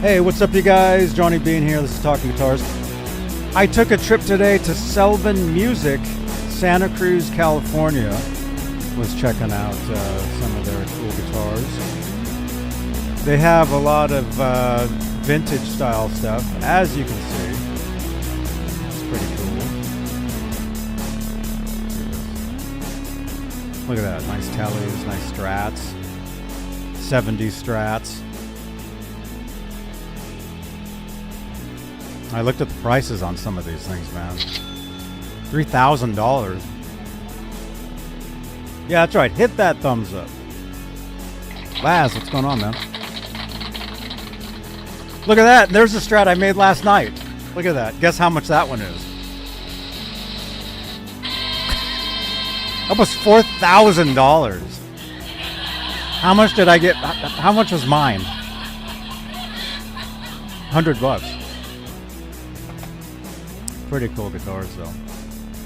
Hey, what's up, you guys? Johnny Beane here. This is Talking Guitars. I took a trip today to Sylvan Music, Santa Cruz, California. Was checking out some of their cool guitars. They have a lot of vintage style stuff, as you can see. It's pretty cool. Look at that. Nice tellies, nice Strats. 70 Strats. I looked at the prices on some of these things, man. $3,000. Yeah, that's right. Hit that thumbs up. Laz, what's going on, man? Look at that. There's the Strat I made last night. Look at that. Guess how much that one is? Almost $4,000. How much did I get? How much was mine? $100. Pretty cool guitars, though.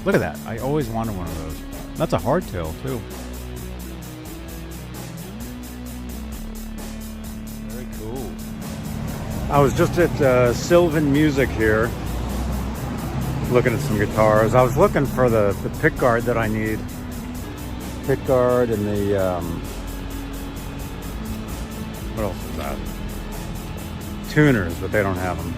Look at that. I always wanted one of those. That's a hardtail, too. Very cool. I was just at Sylvan Music here, looking at some guitars. I was looking for the pick guard that I need. Pick guard and the, what else is that? Tuners, but they don't have them.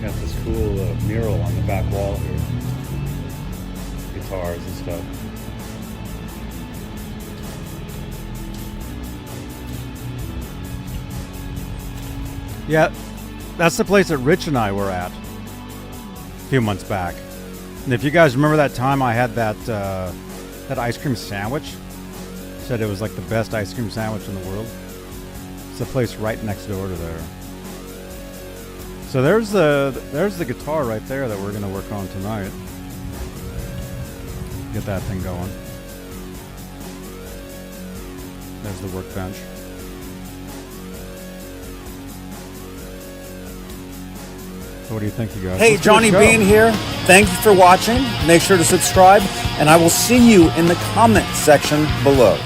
Got this cool mural on the back wall here. Guitars and stuff. Yeah, that's the place that Rich and I were at a few months back. And if you guys remember that time I had that that ice cream sandwich, said it was like the best ice cream sandwich in the world. It's a place right next door to there. So there's the guitar right there that we're going to work on tonight. Get that thing going. There's the workbench. So what do you think, you guys? Hey, Johnny Beane here. Thank you for watching. Make sure to subscribe, and I will see you in the comment section below.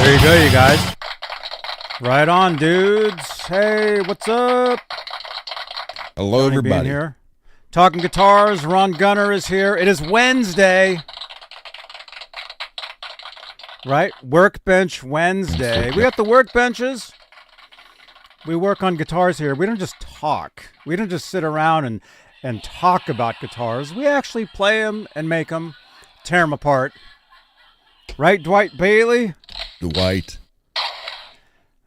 There you go, you guys. Right on, dudes. Hey, what's up? Hello, Johnny everybody. Beane here. Talking Guitars. Ron Gunner is here. It is Wednesday. Right? Workbench Wednesday. We got the workbenches. We work on guitars here. We don't just talk. We don't just sit around and talk about guitars. We actually play them and make them, tear them apart. Right, Dwight Bailey? Dwight.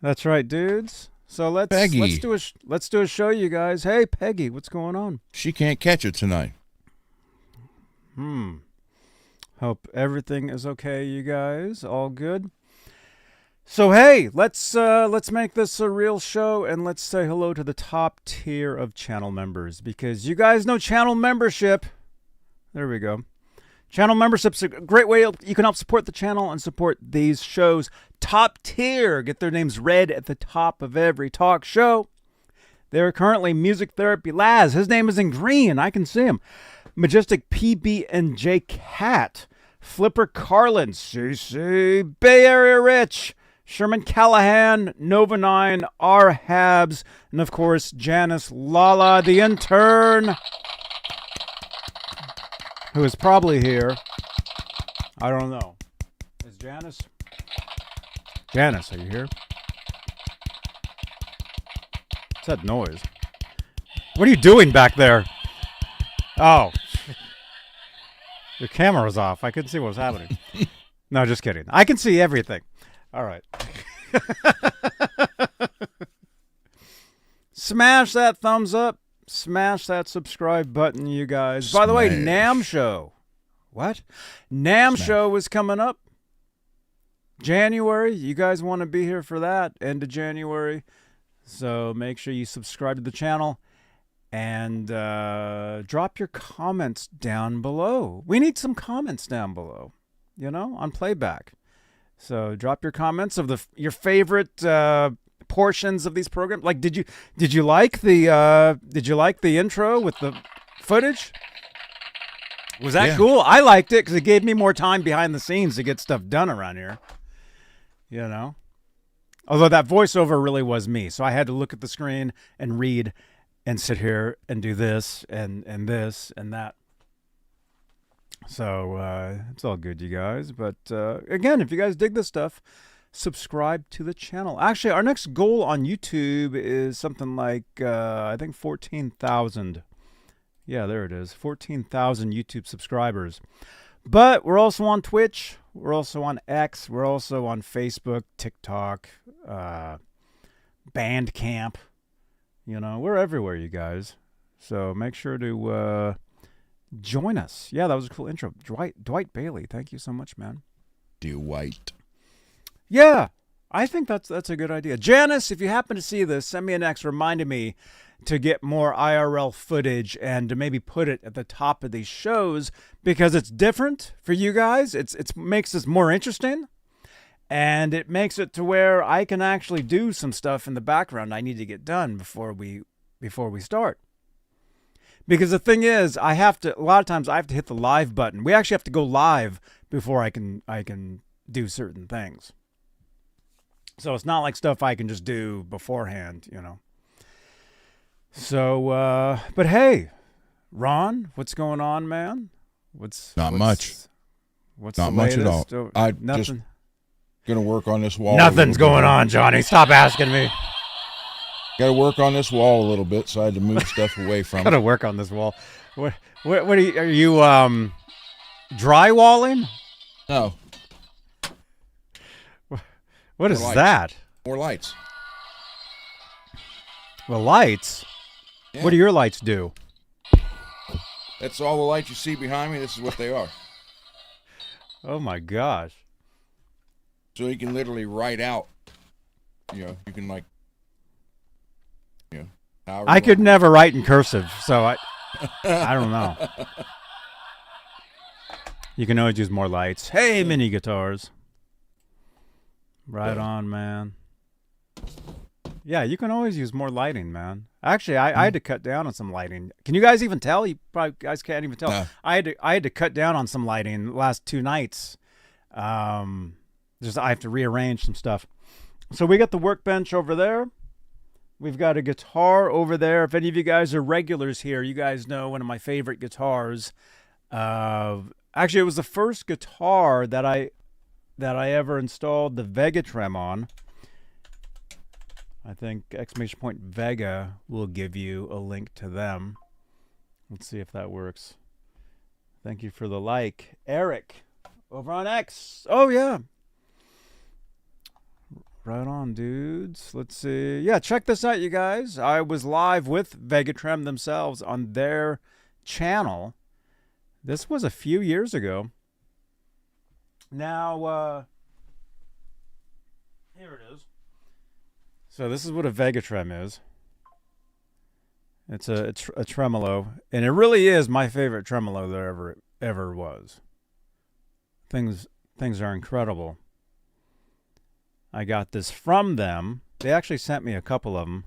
That's right, dudes. So let's do a show, you guys. Hey, Peggy, what's going on? She can't catch it tonight. Hope everything is okay, you guys. All good. So hey, let's make this a real show, and let's say hello to the top tier of channel members, because you guys know channel membership. There we go. Channel membership's a great way you can help support the channel and support these shows. Top tier, get their names read at the top of every talk show. They're currently Music Therapy Laz. His name is in green. I can see him. Majestic PB&J Cat. Flipper Carlin. CC Bay Area Rich. Sherman Callahan, Nova 9, R. Habs, and of course, Janice Lala, the intern, who is probably here. I don't know. Is Janice? Janice, are you here? What's that noise? What are you doing back there? Oh. Your camera was off. I couldn't see what was happening. No, just kidding. I can see everything. All right. Smash that thumbs up. Smash that subscribe button, you guys. By the way, NAMM Show. What? NAMM Show is coming up. January. You guys want to be here for that. End of January. So make sure you subscribe to the channel. And drop your comments down below. We need some comments down below, on playback. So drop your comments of your favorite portions of these programs. Like, did you like the intro with the footage? Was that cool? I liked it because it gave me more time behind the scenes to get stuff done around here. Although that voiceover really was me, so I had to look at the screen and read. And sit here and do this and this and that. So it's all good, you guys. But again, if you guys dig this stuff, subscribe to the channel. Actually, our next goal on YouTube is something like, I think 14,000. Yeah, there it is. 14,000 YouTube subscribers. But we're also on Twitch. We're also on X. We're also on Facebook, TikTok, Bandcamp. We're everywhere, you guys. So make sure to join us. Yeah, that was a cool intro. Dwight Bailey, thank you so much, man. Dwight. Yeah, I think that's a good idea. Janice, if you happen to see this, send me an X reminding me to get more IRL footage and to maybe put it at the top of these shows because it's different for you guys. It makes this more interesting. And it makes it to where I can actually do some stuff in the background I need to get done before we start. Because the thing is, a lot of times I have to hit the live button. We actually have to go live before I can do certain things. So it's not like stuff I can just do beforehand, So, but hey, Ron, what's going on, man? Not much. What's not the much latest? at all. Nothing. Just gonna work on this wall. Nothing's going on, Johnny. Stop asking me. Got to work on this wall a little bit, so I had to move stuff away from Got to it. work on this wall. What are you drywalling? No. What is lights. that? More lights. The lights? Yeah. What do your lights do? That's all the lights you see behind me. This is what they are. Oh my gosh. So you can literally write out, you can I could never write in cursive, so I don't know. You can always use more lights. Hey, mini guitars. Right on, man. Yeah, you can always use more lighting, man. Actually, I had to cut down on some lighting. Can you guys even tell? You probably guys can't even tell. No. I had to cut down on some lighting the last 2 nights. I have to rearrange some stuff. So we got the workbench over there. We've got a guitar over there. If any of you guys are regulars here, you guys know one of my favorite guitars. Actually, it was the first guitar that I ever installed the Vegatrem on. I think !Vega will give you a link to them. Let's see if that works. Thank you for the like. Eric, over on X. Oh, yeah. Right on, dudes. Let's see. Yeah, check this out, you guys. I was live with Vegatrem themselves on their channel. This was a few years ago. Now, here it is. So this is what a Vegatrem is. It's a tremolo, and it really is my favorite tremolo there ever was. Things are incredible. I got this from them. They actually sent me a couple of them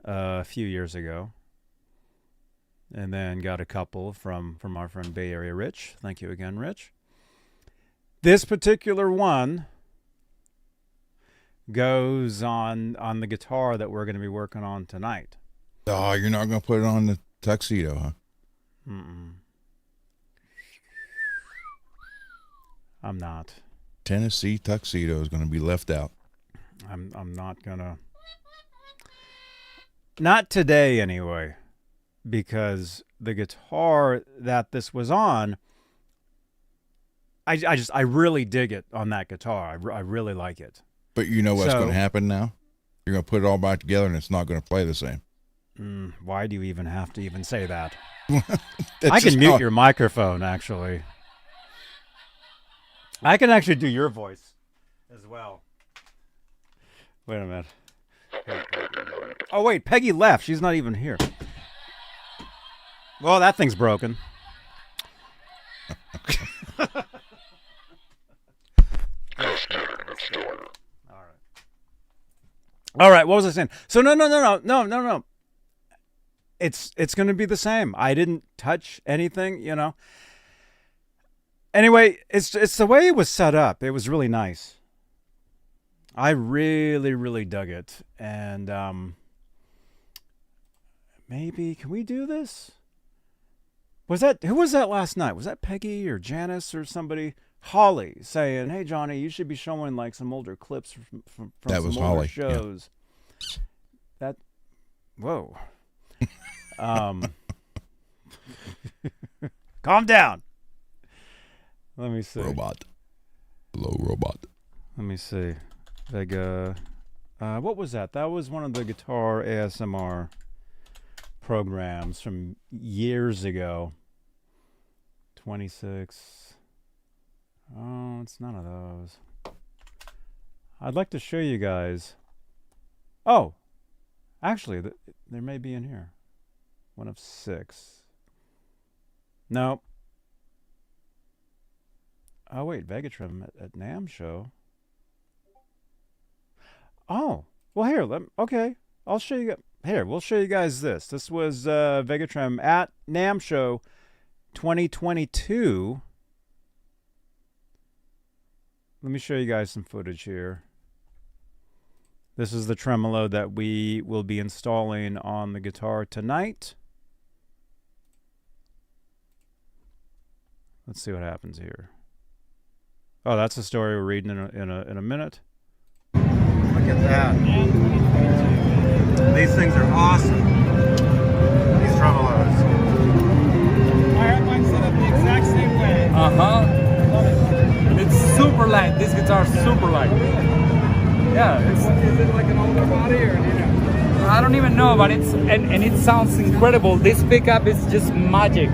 a few years ago. And then got a couple from our friend Bay Area Rich. Thank you again, Rich. This particular one goes on the guitar that we're going to be working on tonight. Oh, you're not going to put it on the tuxedo, huh? Mm-mm. I'm not. Tennessee tuxedo is going to be left out. I'm not gonna. Not today, anyway, because the guitar that this was on, I really dig it on that guitar. I really like it. But you know what's going to happen now? You're going to put it all back together, and it's not going to play the same. Why do you even have to even say that? I can mute your microphone, actually. I can actually do your voice as well. Wait a minute. Oh, wait, Peggy left. She's not even here. Well, that thing's broken. All right, what was I saying? So no. It's going to be the same. I didn't touch anything, you know. Anyway, it's the way it was set up. It was really nice. I really dug it. And maybe can we do this? Who was that last night? Was that Peggy or Janice or somebody? Holly saying, "Hey Johnny, you should be showing like some older clips from that some was older Holly. shows." Yeah. That whoa. Calm down. Let me see. Robot. Hello, robot. Let me see. Vega. What was that? That was one of the guitar ASMR programs from years ago. 26. Oh, it's none of those. I'd like to show you guys. Oh, actually, there may be in here. One of 6. No. Oh, wait, Vegatrim at NAMM show. Oh, well, here, okay. I'll show you. Here, we'll show you guys this. This was Vegatrim at NAMM show 2022. Let me show you guys some footage here. This is the tremolo that we will be installing on the guitar tonight. Let's see what happens here. Oh, that's the story we're reading in a minute. Look at that. These things are awesome. These tremolos. I have mine set up the exact same way. And it's super light. This guitar is super light. Yeah. Is it like an older body or do you know? I don't even know, but it's and it sounds incredible. This pickup is just magic.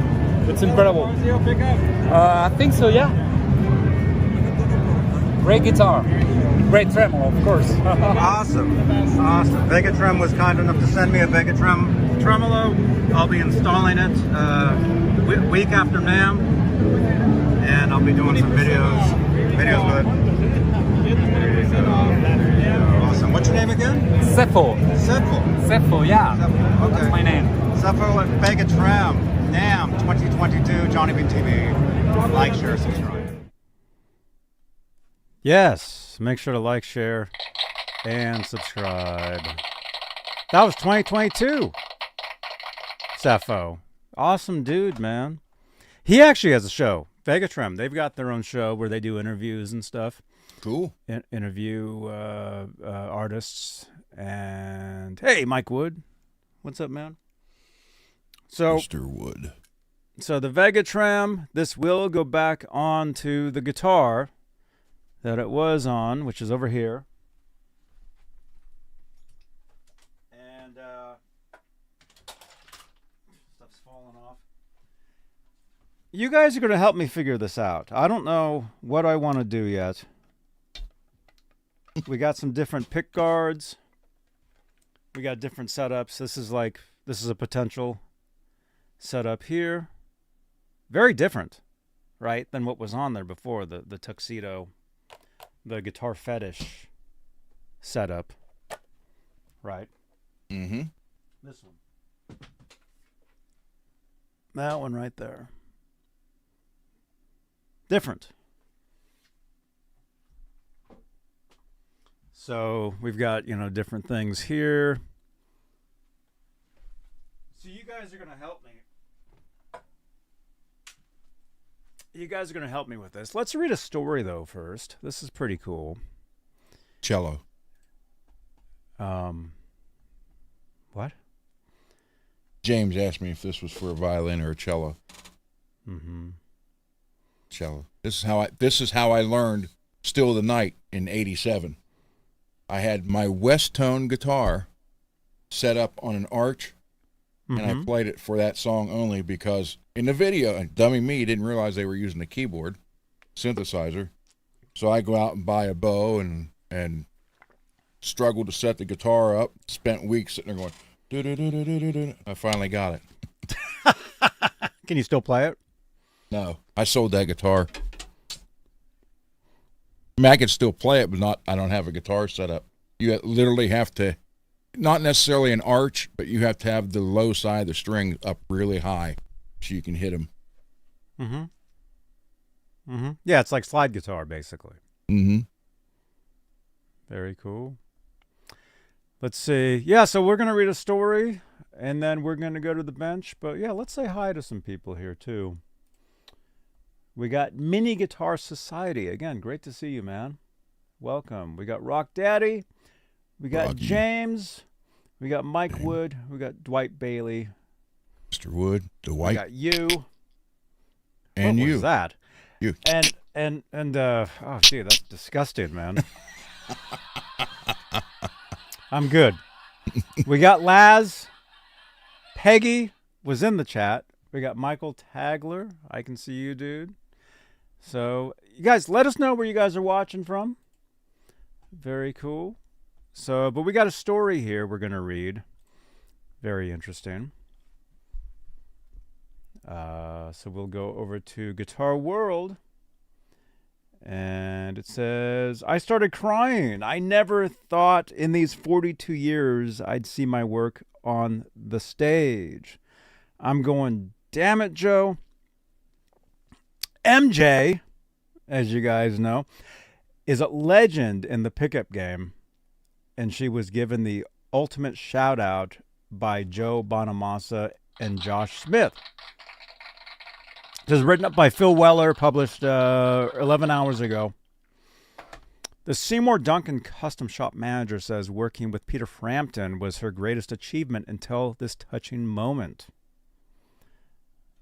It's incredible. Pickup? I think so, yeah. Great guitar. Great tremolo, of course. Awesome. Vegatrim was kind enough to send me a Vegatrim tremolo. I'll be installing it week after NAMM, and I'll be doing some videos with it. Awesome. What's your name again? Sepho. Sepho, yeah. Sepho. Okay. That's my name. Sepho at Vegatrim, NAMM 2022, Johnny Beane TV. Like, share, subscribe. Yes, make sure to like, share, and subscribe. That was 2022. Sepho. Awesome dude, man. He actually has a show, Vegatrim. They've got their own show where they do interviews and stuff. Cool. Interview artists. And hey, Mike Wood. What's up, man? So, Mr. Wood. So the Vegatrim, this will go back onto the guitar that it was on, which is over here. And stuff's falling off. You guys are going to help me figure this out. I don't know what I want to do yet. We got some different pick guards. We got different setups. This is a potential setup here. Very different, right, than what was on there before, the tuxedo, the guitar fetish setup, right? Mm-hmm. This one. That one right there. Different. So we've got, different things here. So you guys are going to help me. You guys are going to help me with this. Let's read a story, though, first. This is pretty cool. Cello. What? James asked me if this was for a violin or a cello. Mm-hmm. Cello. This is how I learned Still the Night in '87. I had my West Tone guitar set up on an arch, and I played it for that song only because in the video, and dummy me didn't realize they were using a keyboard synthesizer. So I go out and buy a bow and struggled to set the guitar up. Spent weeks sitting there going, do-do-do-do-do-do. I finally got it. Can you still play it? No, I sold that guitar. I mean, I can still play it, but I don't have a guitar set up. You literally have to, not necessarily an arch, but you have to have the low side of the string up really high so you can hit them. Yeah, it's like slide guitar, basically. Very cool. Let's see. Yeah, so we're going to read a story, and then we're going to go to the bench. But, yeah, let's say hi to some people here, too. We got Mini Guitar Society. Again, great to see you, man. Welcome. We got Rock Daddy. We got Rocky. James. We got Mike Wood. We got Dwight Bailey. Mr. Wood, Dwight. We got you. And what you. was that? You. And oh, gee, that's disgusting, man. I'm good. We got Laz. Peggy was in the chat. We got Michael Tagler. I can see you, dude. So, you guys, let us know where you guys are watching from. Very cool. So, but we got a story here we're going to read. Very interesting. So we'll go over to Guitar World. And it says, I started crying. I never thought in these 42 years I'd see my work on the stage. I'm going, damn it, Joe. MJ, as you guys know, is a legend in the pickup game. And she was given the ultimate shout out by Joe Bonamassa and Josh Smith. This is written up by Phil Weller, published 11 hours ago. The Seymour Duncan Custom Shop manager says working with Peter Frampton was her greatest achievement until this touching moment.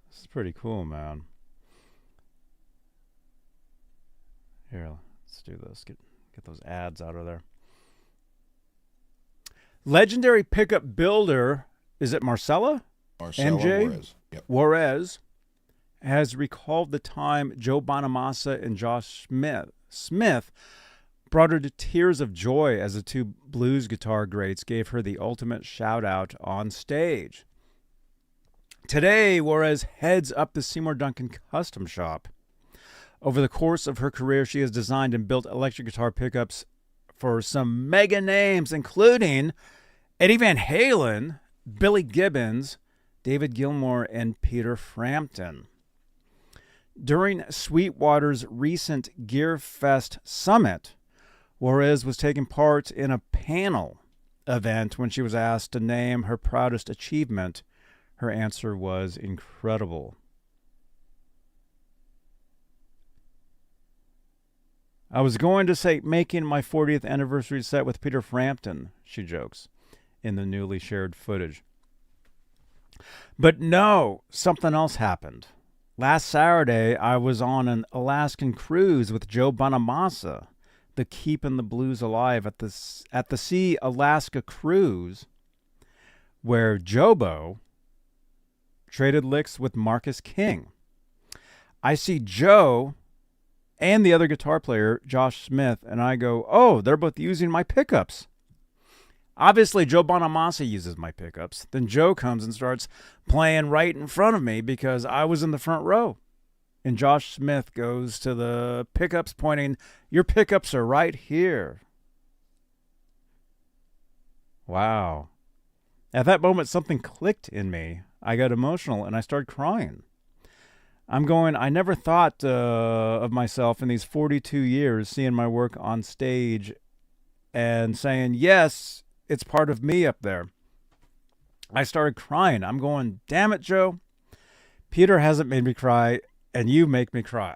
This is pretty cool, man. Here, let's do this. Get those ads out of there. Legendary pickup builder, is it Maricela? MJ? Juarez. Yep. Juarez has recalled the time Joe Bonamassa and Josh Smith brought her to tears of joy as the two blues guitar greats gave her the ultimate shout-out on stage. Today, Juarez heads up the Seymour Duncan Custom Shop. Over the course of her career, she has designed and built electric guitar pickups for some mega names, including Eddie Van Halen, Billy Gibbons, David Gilmour, and Peter Frampton. During Sweetwater's recent Gear Fest Summit, Juarez was taking part in a panel event when she was asked to name her proudest achievement. Her answer was incredible. I was going to say making my 40th anniversary set with Peter Frampton, she jokes, in the newly shared footage. But no, something else happened. Last Saturday, I was on an Alaskan cruise with Joe Bonamassa, the Keepin' the Blues Alive at the Sea Alaska cruise, where Jobo traded licks with Marcus King. I see Joe and the other guitar player, Josh Smith, and I go, oh, they're both using my pickups. Obviously, Joe Bonamassa uses my pickups. Then Joe comes and starts playing right in front of me because I was in the front row. And Josh Smith goes to the pickups pointing, your pickups are right here. Wow. At that moment, something clicked in me. I got emotional and I started crying. I'm going, I never thought of myself in these 42 years seeing my work on stage and saying, yes, it's part of me up there. I started crying. I'm going, damn it, Joe. Peter hasn't made me cry, and you make me cry.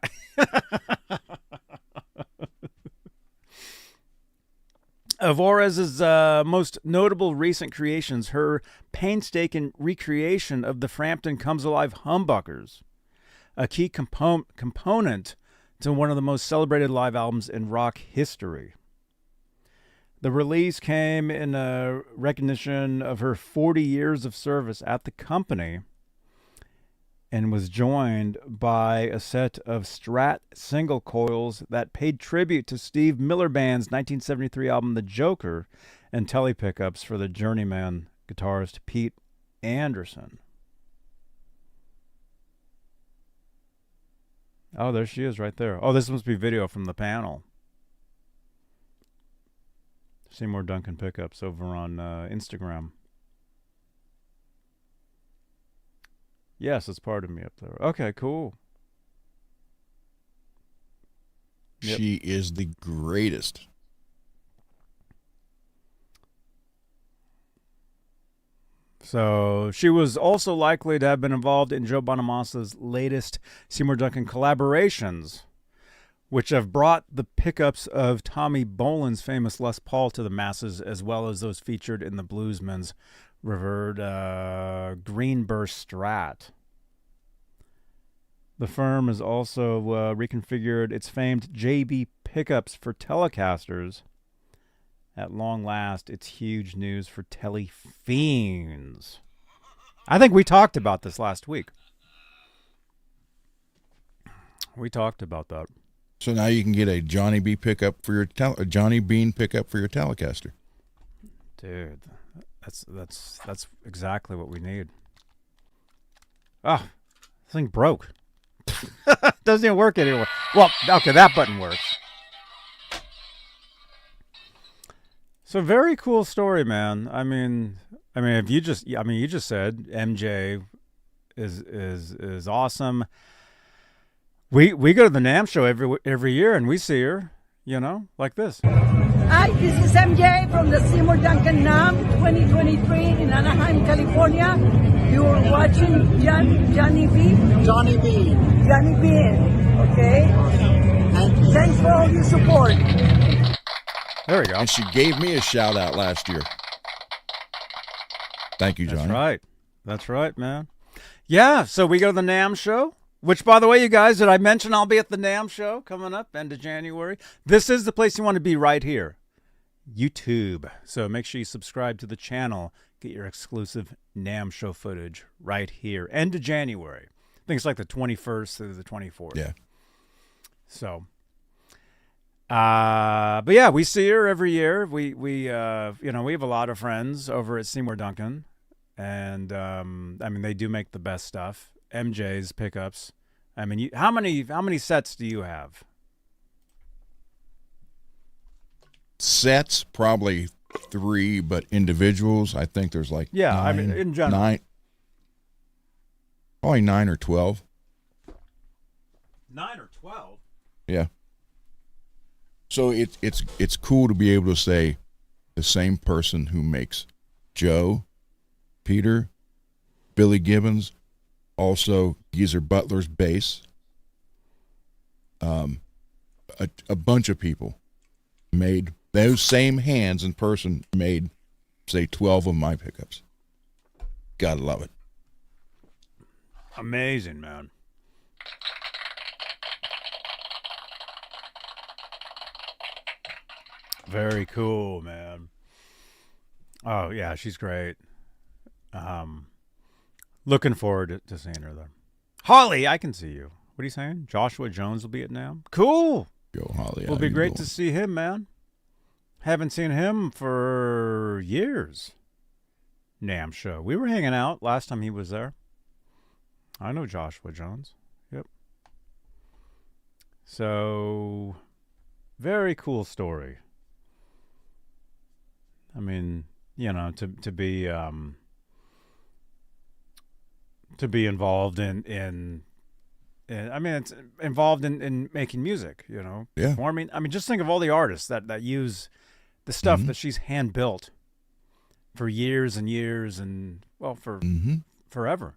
Of Juarez's most notable recent creations, her painstaking recreation of the Frampton Comes Alive humbuckers, a key component to one of the most celebrated live albums in rock history. The release came in recognition of her 40 years of service at the company and was joined by a set of Strat single coils that paid tribute to Steve Miller Band's 1973 album The Joker and tele pickups for the journeyman guitarist Pete Anderson. Oh, there she is right there. Oh, this must be video from the panel. Seymour Duncan pickups over on Instagram. Yes, it's part of me up there. Okay, cool. Yep. She is the greatest. So she was also likely to have been involved in Joe Bonamassa's latest Seymour Duncan collaborations, which have brought the pickups of Tommy Bolin's famous Les Paul to the masses, as well as those featured in the bluesman's revered Greenburst Strat. The firm has also reconfigured its famed JB pickups for Telecasters. At long last, it's huge news for Telefiends. I think we talked about this last week. We talked about that. So now you can get a Johnny B pickup for your a Johnny Beane pickup for your Telecaster. Dude, that's exactly what we need. Oh, this thing broke. Doesn't even work anymore. Well, okay, that button works. So very cool story, man. I mean, if you just, you just said MJ is awesome. We go to the NAMM show every year, and we see her, like this. Hi, this is MJ from the Seymour Duncan NAMM 2023 in Anaheim, California. You're watching Johnny B. Johnny B. Johnny B. Okay. Thank you. Thanks for all your support. There we go. And she gave me a shout out last year. Thank you, Johnny. That's right. That's right, man. Yeah, so we go to the NAMM show, which, by the way, you guys, did I mention I'll be at the NAMM show coming up end of January? This is the place you want to be right here, YouTube. So make sure you subscribe to the channel. Get your exclusive NAMM show footage right here, end of January. I think it's like the 21st through the 24th. Yeah. So, but yeah, we see her every year. We we have a lot of friends over at Seymour Duncan, and they do make the best stuff. MJ's pickups. How many sets do you have? Sets, probably 3, but individuals, I think there's like in general, probably 9 or 12. 9 or 12. Yeah. So it's cool to be able to say the same person who makes Joe, Peter, Billy Gibbons, also Geezer Butler's bass. A bunch of people made those same hands in person made, say, 12 of my pickups. Gotta love it. Amazing, man. Very cool, man. Oh, yeah, she's great. Looking forward to seeing her there. Holly, I can see you. What are you saying? Joshua Jones will be at NAMM. Cool. Go, Holly. It'll be great to see him, man. Haven't seen him for years. NAMM show. We were hanging out last time he was there. I know Joshua Jones. Yep. So, very cool story. I mean, to be involved in it's involved in making music, Yeah. performing. Just think of all the artists that use the stuff that she's hand built for years and years and, well, for forever.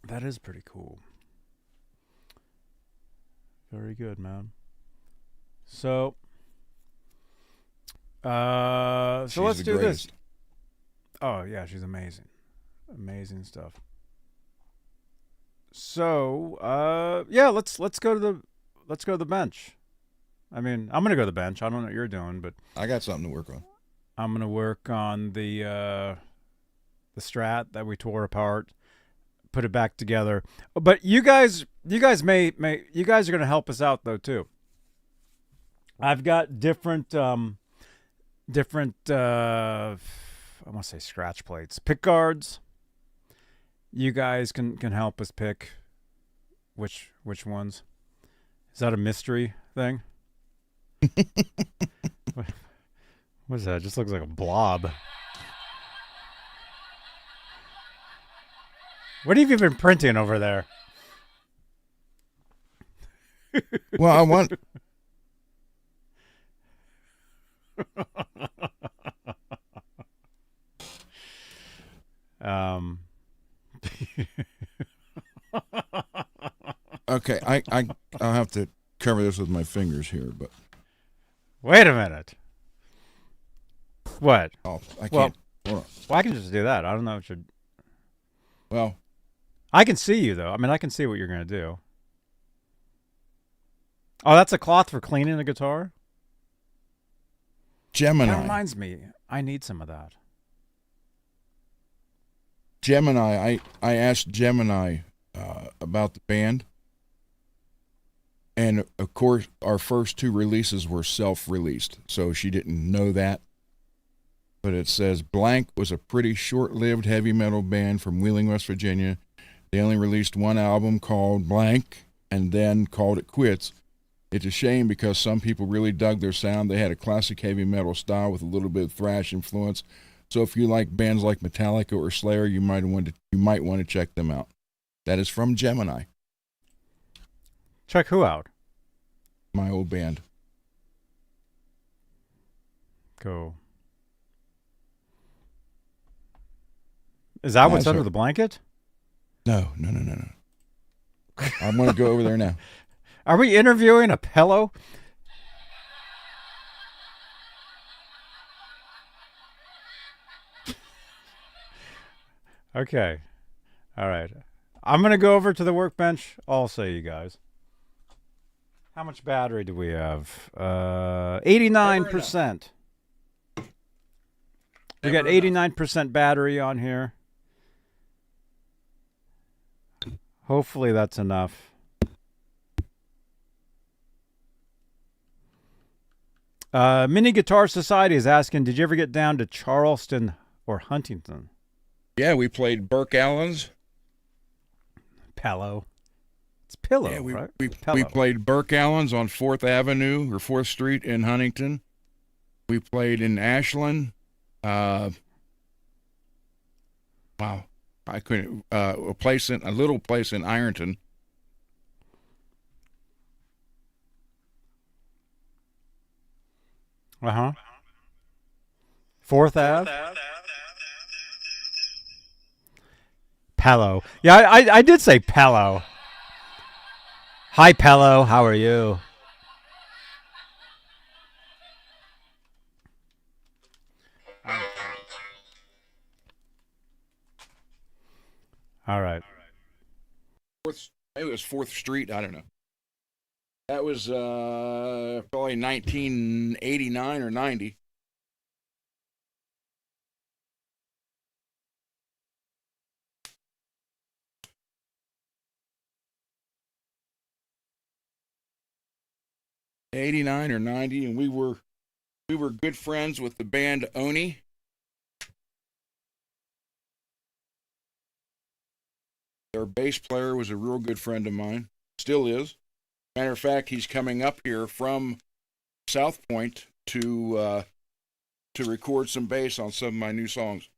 That is pretty cool. Very good, man. So, let's do this. Oh yeah, she's amazing. Amazing stuff. So, yeah, let's go to the bench. I mean, I'm gonna go to the bench. I don't know what you're doing, but I got something to work on. I'm gonna work on the Strat that we tore apart, put it back together. But you guys are gonna help us out though too. I've got different I want to say scratch plates, pick guards. You guys can help us pick which ones. Is that a mystery thing? What is that? It just looks like a blob. What have you been printing over there? Well, I want. Okay, I'll have to cover this with my fingers here, but wait a minute. What? oh, I can't. Hold on. Well, I can just do that. I don't know if you're. Well, I can see you though. I mean, I can see what you're gonna do. Oh, that's a cloth for cleaning the guitar? Gemini. That reminds me. I need some of that. Gemini. I asked Gemini about the band, and of course, our first two releases were self-released, so she didn't know that. But it says Blank was a pretty short-lived heavy metal band from Wheeling, West Virginia. They only released one album called Blank and then called it quits. It's a shame because some people really dug their sound. They had a classic heavy metal style with a little bit of thrash influence. So if you like bands like Metallica or Slayer, you might want to check them out. That is from Gemini. Check who out? My old band. Go. Is that what's under the blanket? No. I'm going to go over there now. Are we interviewing a pillow? Okay. All right. I'm going to go over to the workbench also, you guys. How much battery do we have? 89%. We got 89% battery on here. Hopefully that's enough. Mini Guitar Society is asking, did you ever get down to Charleston or Huntington? Yeah, we played Burke Allen's. Pillow. It's Pillow, Yeah, right? we Pillow. played Burke Allen's on 4th Avenue or 4th Street in Huntington. We played in Ashland. Wow, I couldn't. A little place in Ironton. Uh-huh. 4th Ave? Pello. Yeah, I did say Pello. Hi, Pello. How are you? All right. Maybe it was 4th Street. I don't know. That was probably 1989 or 90. '89 or 90, and we were good friends with the band Oni. Their bass player was a real good friend of mine, still is. Matter of fact, he's coming up here from South Point to record some bass on some of my new songs.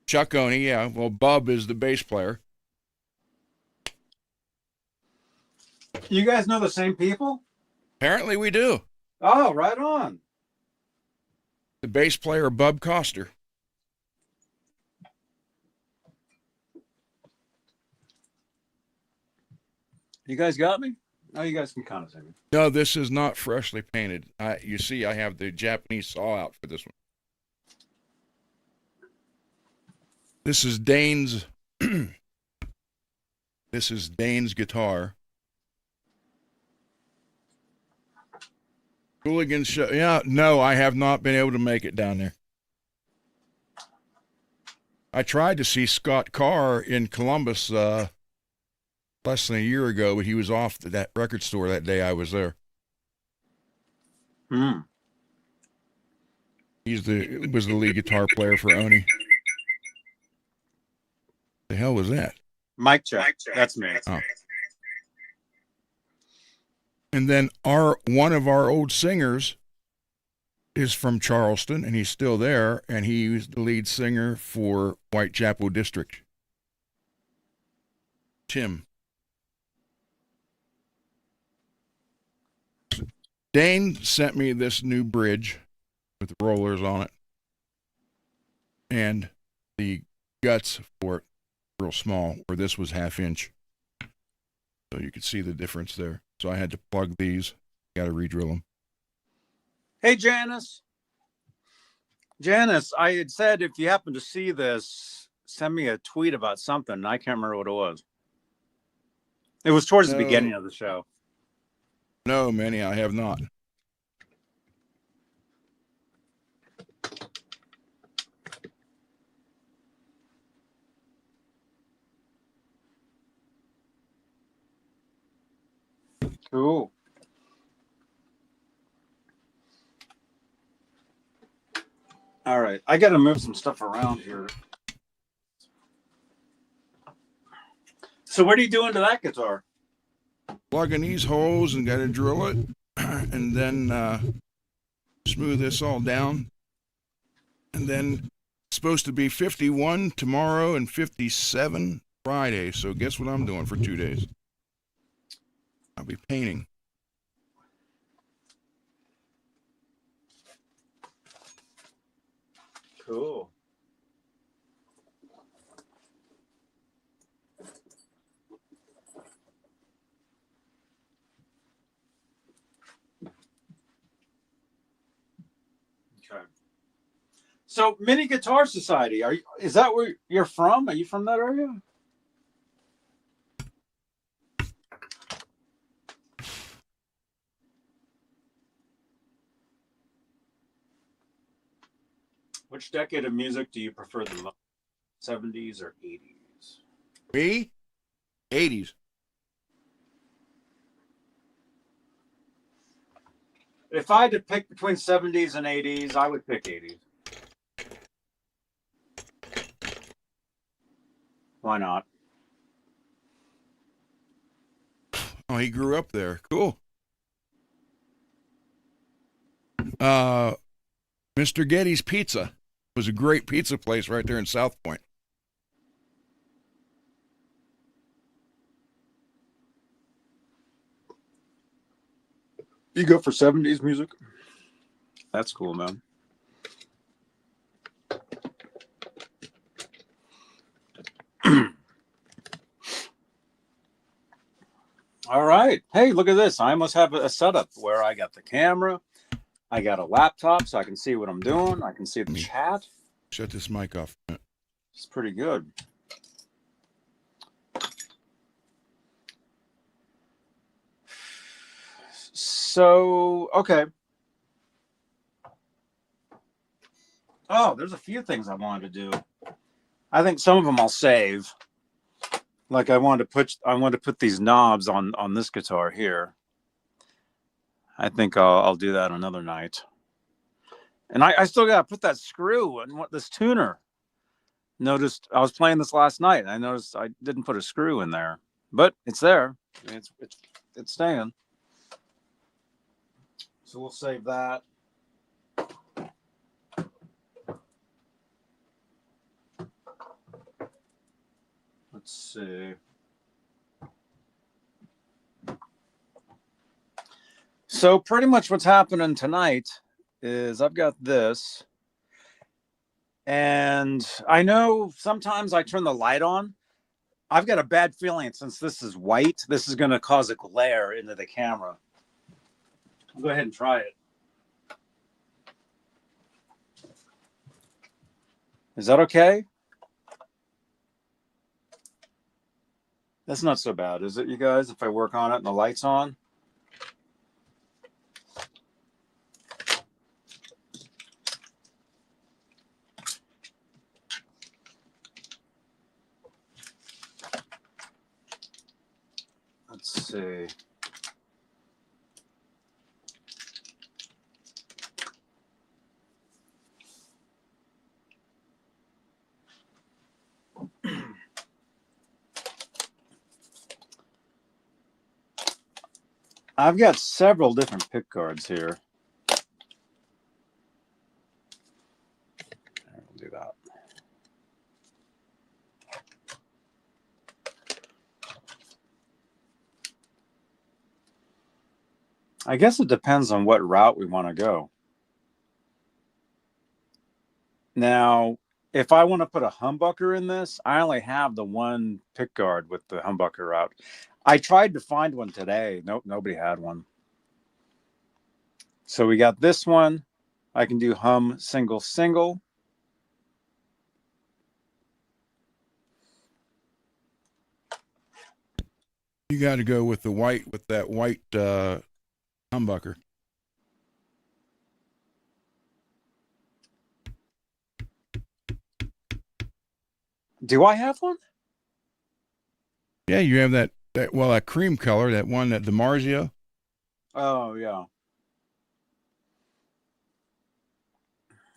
Chuck Oni, yeah. Well, Bub is the bass player. You guys know the same people? Apparently we do. Oh, right on. The bass player, Bub Coster. You guys got me? Oh, you guys can kind of see me. No, this is not freshly painted. You see, I have the Japanese saw out for this one. This is Dane's. This is Dane's guitar. Hooligan show. Yeah, no, I have not been able to make it down there. I tried to see Scott Carr in Columbus less than a year ago, but he was off at that record store that day I was there. Was the lead guitar player for Oni. The hell was that? Mic check. That's me. Oh. And then one of our old singers is from Charleston, and he's still there, and he was the lead singer for Whitechapel District. Tim. Dane sent me this new bridge with rollers on it, and the guts for it real small, where this was 1/2 inch. So you could see the difference there. So I had to plug these. Got to redrill them. Hey, Janice. Janice, I had said if you happen to see this, send me a tweet about something. I can't remember what it was. It was towards the beginning of the show. No, Manny, I have not. Cool. All right. I got to move some stuff around here. So what are you doing to that guitar? Plugging these holes and got to drill it and then smooth this all down. And then it's supposed to be 51 tomorrow and 57 Friday. So guess what I'm doing for 2 days? I'll be painting. Cool. Okay. So, Mini Guitar Society, is that where you're from? Are you from that area? Which decade of music do you prefer the most? 70s or 80s? Me? 80s. If I had to pick between 70s and 80s, I would pick 80s. Why not? Oh, he grew up there. Cool. Mr. Getty's Pizza was a great pizza place right there in South Point. You go for 70s music? That's cool, man. All right. Hey, look at this. I almost have a setup where I got the camera. I got a laptop so I can see what I'm doing. I can see the chat. Shut this mic off. It's pretty good. So, okay. Oh, there's a few things I wanted to do. I think some of them I'll save. Like I wanted to put these knobs on this guitar here. I think I'll do that another night. And I still got to put that screw in this tuner. Noticed I was playing this last night. I noticed I didn't put a screw in there, but it's there. I mean, it's staying. So we'll save that. Let's see. So pretty much what's happening tonight is I've got this, and I know sometimes I turn the light on. I've got a bad feeling since this is white, this is going to cause a glare into the camera. I'll go ahead and try it. Is that okay? That's not so bad, is it, you guys, if I work on it and the light's on? Let's see. I've got several different pick guards here. We'll do that. I guess it depends on what route we want to go. Now, if I want to put a humbucker in this, I only have the one pick guard with the humbucker route. I tried to find one today. Nope, nobody had one. So we got this one. I can do hum single single. You got to go with the white, with that white humbucker. Do I have one? Yeah, you have that cream color, that one, that the Maricela. Oh, yeah.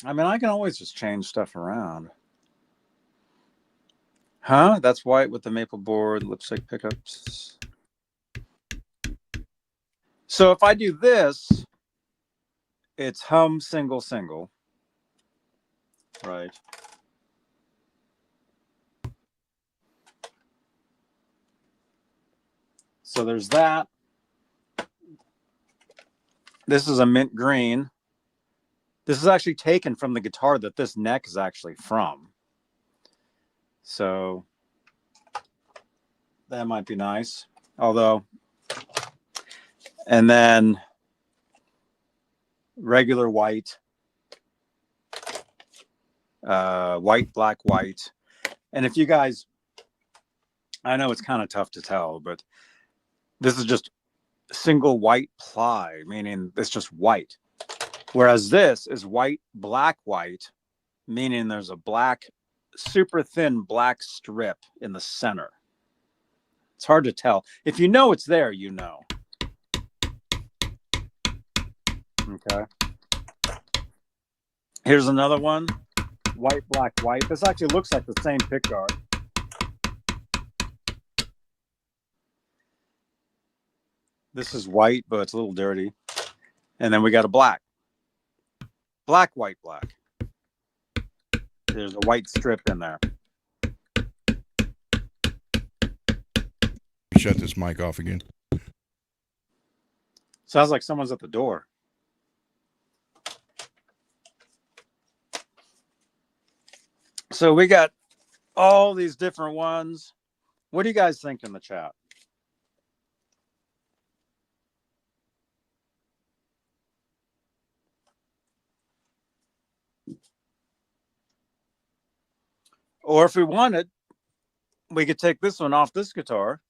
I mean, I can always just change stuff around. Huh? That's white with the maple board, lipstick pickups. So if I do this, it's hum single single. Right. So there's that. This is a mint green. This is actually taken from the guitar that this neck is actually from. So that might be nice. Although, and then regular white, white, black, white. And if you guys, I know it's kind of tough to tell, but this is just single white ply, meaning it's just white. Whereas this is white, black, white, meaning there's a black, super thin black strip in the center. It's hard to tell. If you know it's there, you know. Okay. Here's another one. White, black, white. This actually looks like the same pickguard. This is white, but it's a little dirty. And then we got a black. Black, white, black. There's a white strip in there. Shut this mic off again. Sounds like someone's at the door. So we got all these different ones. What do you guys think in the chat? Or if we wanted, we could take this one off this guitar.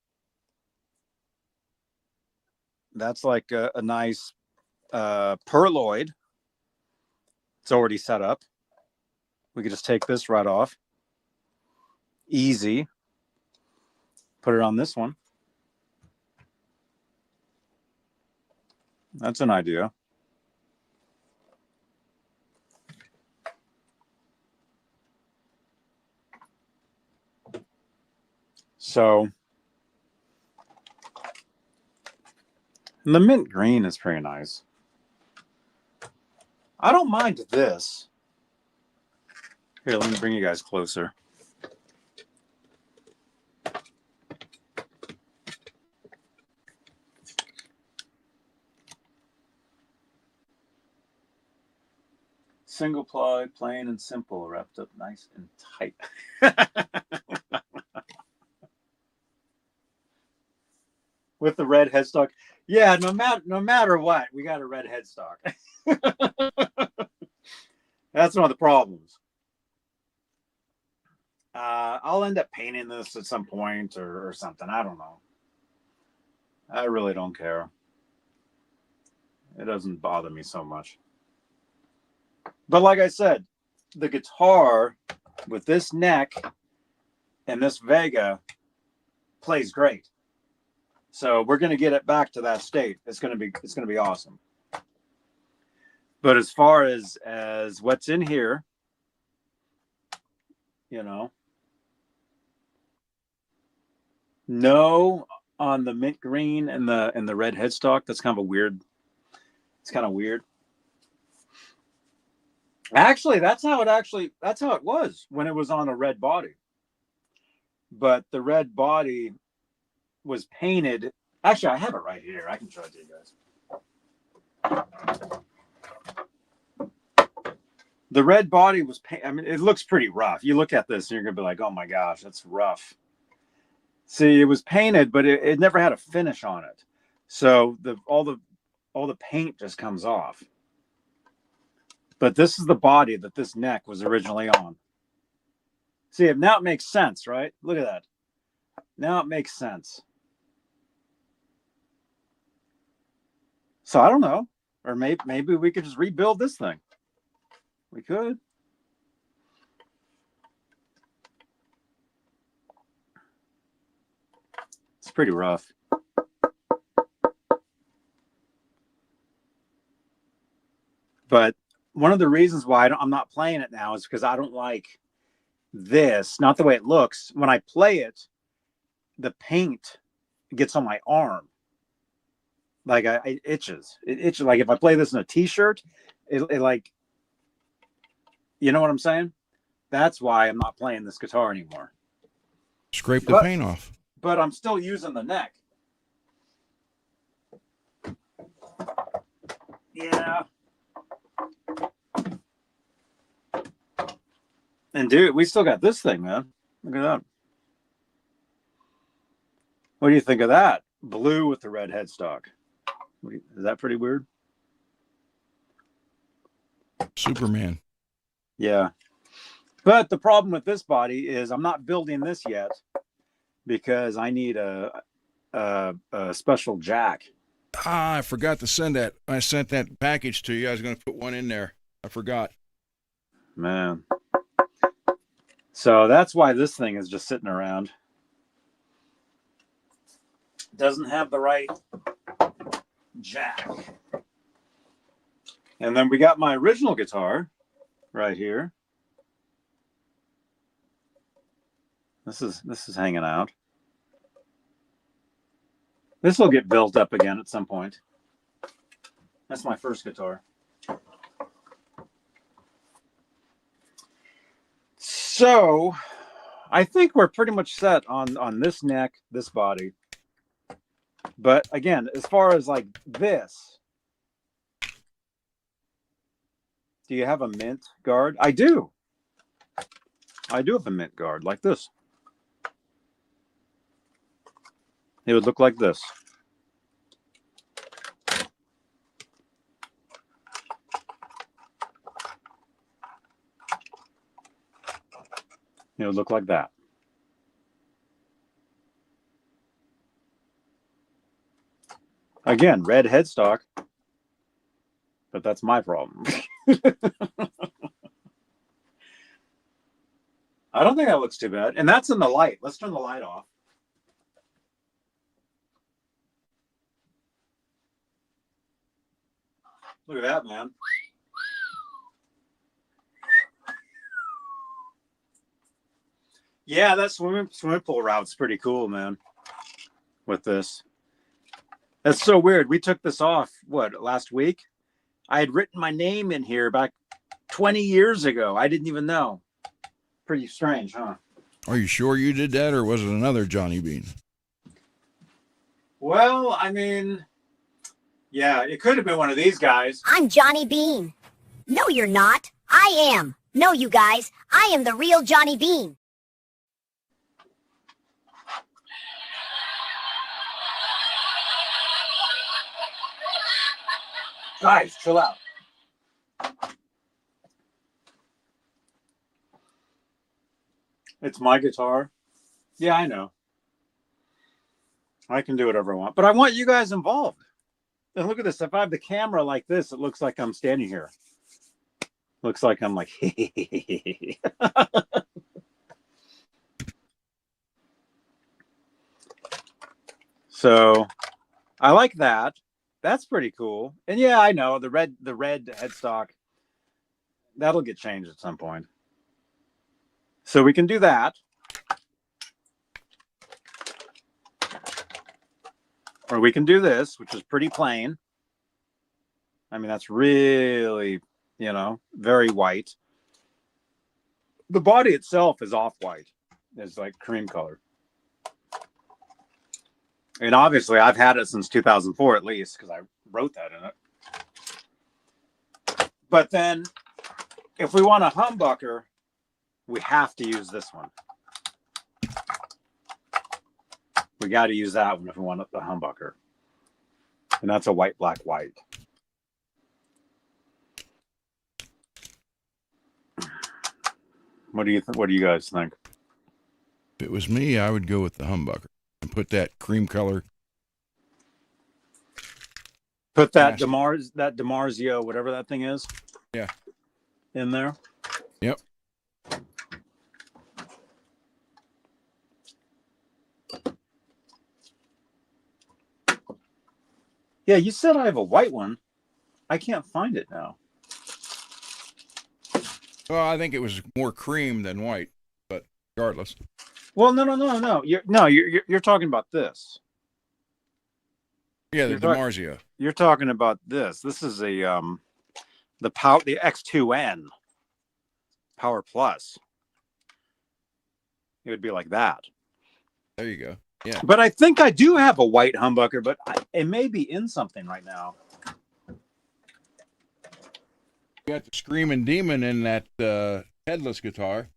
That's like a nice perloid. It's already set up. We could just take this right off. Easy. Put it on this one. That's an idea. So, and the mint green is pretty nice. I don't mind this. Here, let me bring you guys closer. Single ply, plain and simple, wrapped up nice and tight. With the red headstock. Yeah, no matter what, we got a red headstock. That's one of the problems. I'll end up painting this at some point or something. I don't know. I really don't care. It doesn't bother me so much. But like I said, the guitar with this neck and this Vega plays great. So we're going to get it back to that state. It's going to be awesome. But as far as what's in here, you know, no on the mint green and the red headstock. That's kind of a weird. It's kind of weird. Actually, that's how it was when it was on a red body. But the red body was painted. Actually, I have it right here. I can show it to you guys. The red body was painted. I mean, it looks pretty rough. You look at this and you're gonna be like, oh my gosh, that's rough. See, it was painted, but it never had a finish on it. So all the paint just comes off. But this is the body that this neck was originally on. See, now it makes sense, right? Look at that. Now it makes sense. So I don't know. Or maybe we could just rebuild this thing. We could. It's pretty rough. But one of the reasons why I'm not playing it now is because I don't like this, not the way it looks. When I play it, the paint gets on my arm. Like it itches. It itches. Like if I play this in a t-shirt, it like, you know what I'm saying? That's why I'm not playing this guitar anymore. Scrape the paint off. But I'm still using the neck. Yeah. And dude, we still got this thing, man. Look at that. What do you think of that? Blue with the red headstock. Is that pretty weird? Superman. Yeah. But the problem with this body is I'm not building this yet because I need a special jack. I forgot to send that. I sent that package to you. I was going to put one in there. I forgot. Man. So that's why this thing is just sitting around. Doesn't have the right jack. And then we got my original guitar right here. This is hanging out. This will get built up again at some point. That's my first guitar. So I think we're pretty much set on this neck, this body. But again, as far as like this, do you have a mint guard? I do. I do have a mint guard like this. It would look like this. It would look like that. Again, red headstock, but that's my problem. I don't think that looks too bad. And that's in the light. Let's turn the light off. Look at that, man. Yeah, that swimming pool route's pretty cool, man. With this. That's so weird. We took this off, what, last week? I had written my name in here back 20 years ago. I didn't even know. Pretty strange, huh? Are you sure you did that, or was it another Johnny Beane? Well, I mean, yeah, it could have been one of these guys. I'm Johnny Beane. No, you're not. I am. No, you guys. I am the real Johnny Beane. Guys, chill out. It's my guitar. Yeah, I know. I can do whatever I want, but I want you guys involved. And look at this. If I have the camera like this, it looks like I'm standing here. Looks like I'm like, so I like that. That's pretty cool. And yeah, I know the red headstock, that'll get changed at some point. So we can do that. Or we can do this, which is pretty plain. I mean, that's really, you know, very white. The body itself is off-white. It's like cream color. And obviously, I've had it since 2004 at least, because I wrote that in it. But then, if we want a humbucker, we have to use this one. We got to use that one if we want the humbucker. And that's a white, black, white. What do you guys think? If it was me, I would go with the humbucker and put that cream color. Put that DiMarzio, whatever that thing is. Yeah. In there. Yep. Yeah, you said I have a white one. I can't find it now. Well, I think it was more cream than white, but regardless. Well, no. You're talking about this. Yeah, the DiMarzio. You're talking about this. This is a the X2N Power Plus. It would be like that. There you go. Yeah. But I think I do have a white humbucker, but it may be in something right now. You got the Screaming Demon in that headless guitar.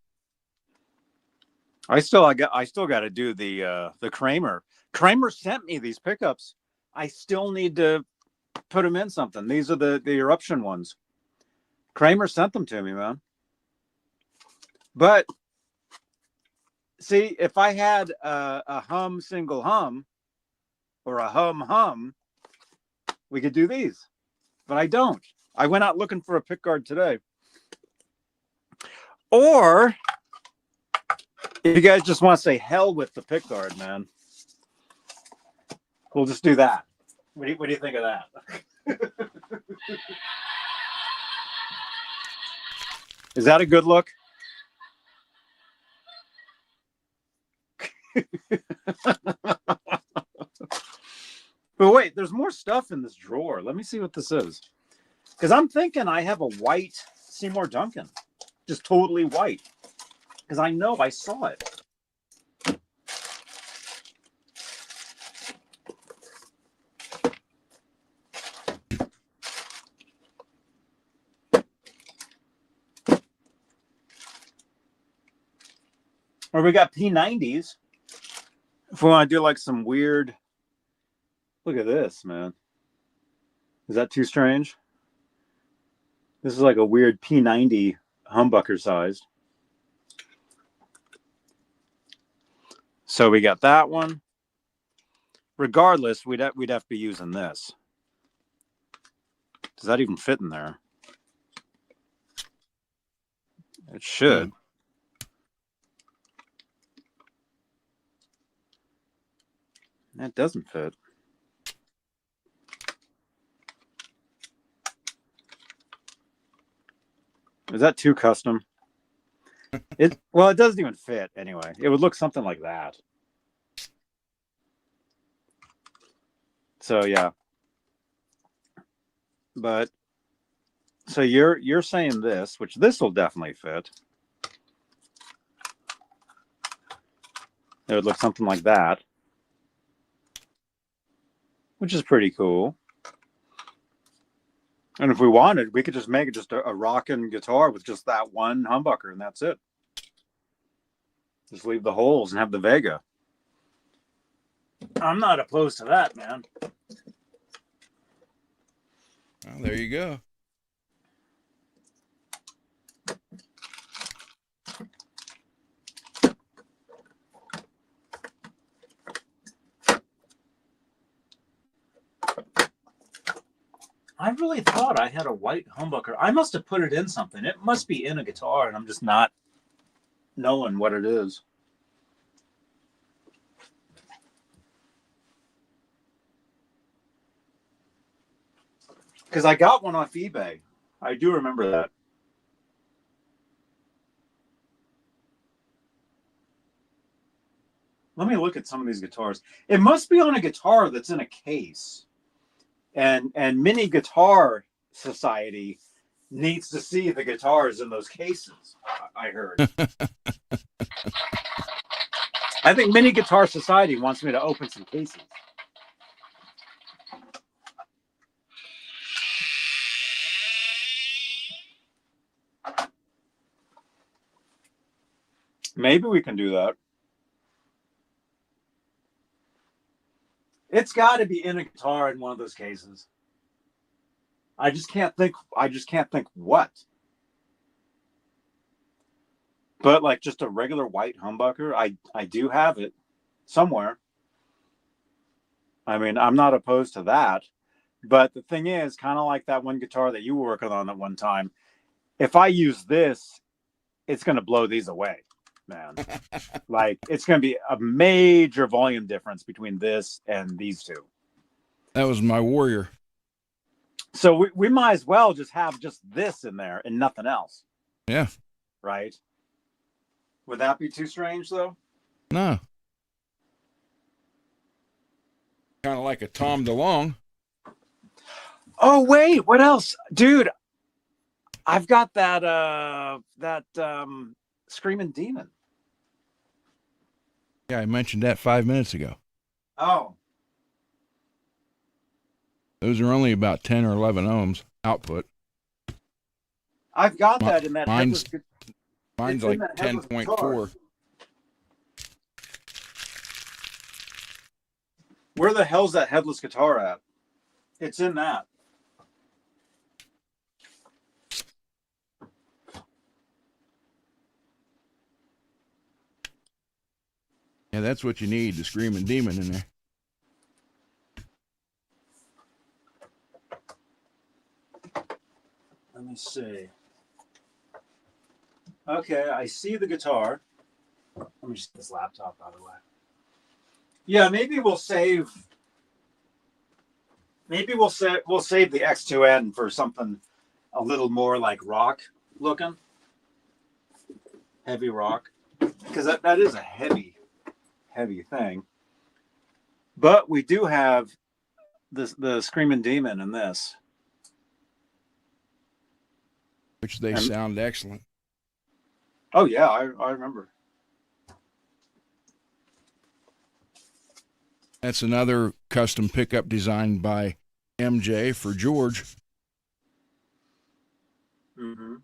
I still got to do the Kramer. Kramer sent me these pickups. I still need to put them in something. These are the eruption ones. Kramer sent them to me, man. But see, if I had a hum single hum or a hum, we could do these. But I don't. I went out looking for a pickguard today. Or if you guys just want to say hell with the pickguard, man, we'll just do that. What do you think of that? Is that a good look? But wait, there's more stuff in this drawer. Let me see what this is. Because I'm thinking I have a white Seymour Duncan. Just totally white. Because I know I saw it. Or we got P90s. If we want to do like some weird... Look at this, man. Is that too strange? This is like a weird P90 humbucker sized. So we got that one. Regardless, we'd have to be using this. Does that even fit in there? It should. That doesn't fit. Is that too custom? It doesn't even fit anyway. It would look something like that. So yeah. But so you're saying this, which this will definitely fit. It would look something like that, which is pretty cool. And if we wanted, we could just make it just a rockin' guitar with just that one humbucker, and that's it. Just leave the holes and have the Vega. I'm not opposed to that, man. Well, there you go. I really thought I had a white humbucker. I must have put it in something. It must be in a guitar, and I'm just not knowing what it is. Because I got one off eBay. I do remember that. Let me look at some of these guitars. It must be on a guitar that's in a case. And Mini Guitar Society needs to see the guitars in those cases, I heard. I think Mini Guitar Society wants me to open some cases. Maybe we can do that. It's got to be in a guitar in one of those cases. I just can't think what. But like just a regular white humbucker, I do have it somewhere. I mean, I'm not opposed to that. But the thing is, kind of like that one guitar that you were working on at one time, if I use this, it's going to blow these away, man. Like, it's going to be a major volume difference between this and these two. That was my Warrior. So we might as well just have just this in there and nothing else. Yeah. Right? Would that be too strange, though? No. Kind of like a Tom DeLonge. Oh, wait, what else? Dude, I've got that Screaming Demon. Yeah, I mentioned that 5 minutes ago. Oh. Those are only about 10 or 11 ohms output. I've got that in that mine's headless, like 10.4. Where the hell's that headless guitar at? It's in that. Yeah, that's what you need, the Screaming Demon in there. Let me see. Okay, I see the guitar. Let me just get this laptop out of the way. Yeah, maybe we'll save. Maybe we'll save the X2N for something a little more like rock looking, heavy rock, because that is a heavy thing. But we do have the Screaming Demon in this, which they sound excellent. Oh yeah, I remember. That's another custom pickup designed by MJ for George. Mm-hmm.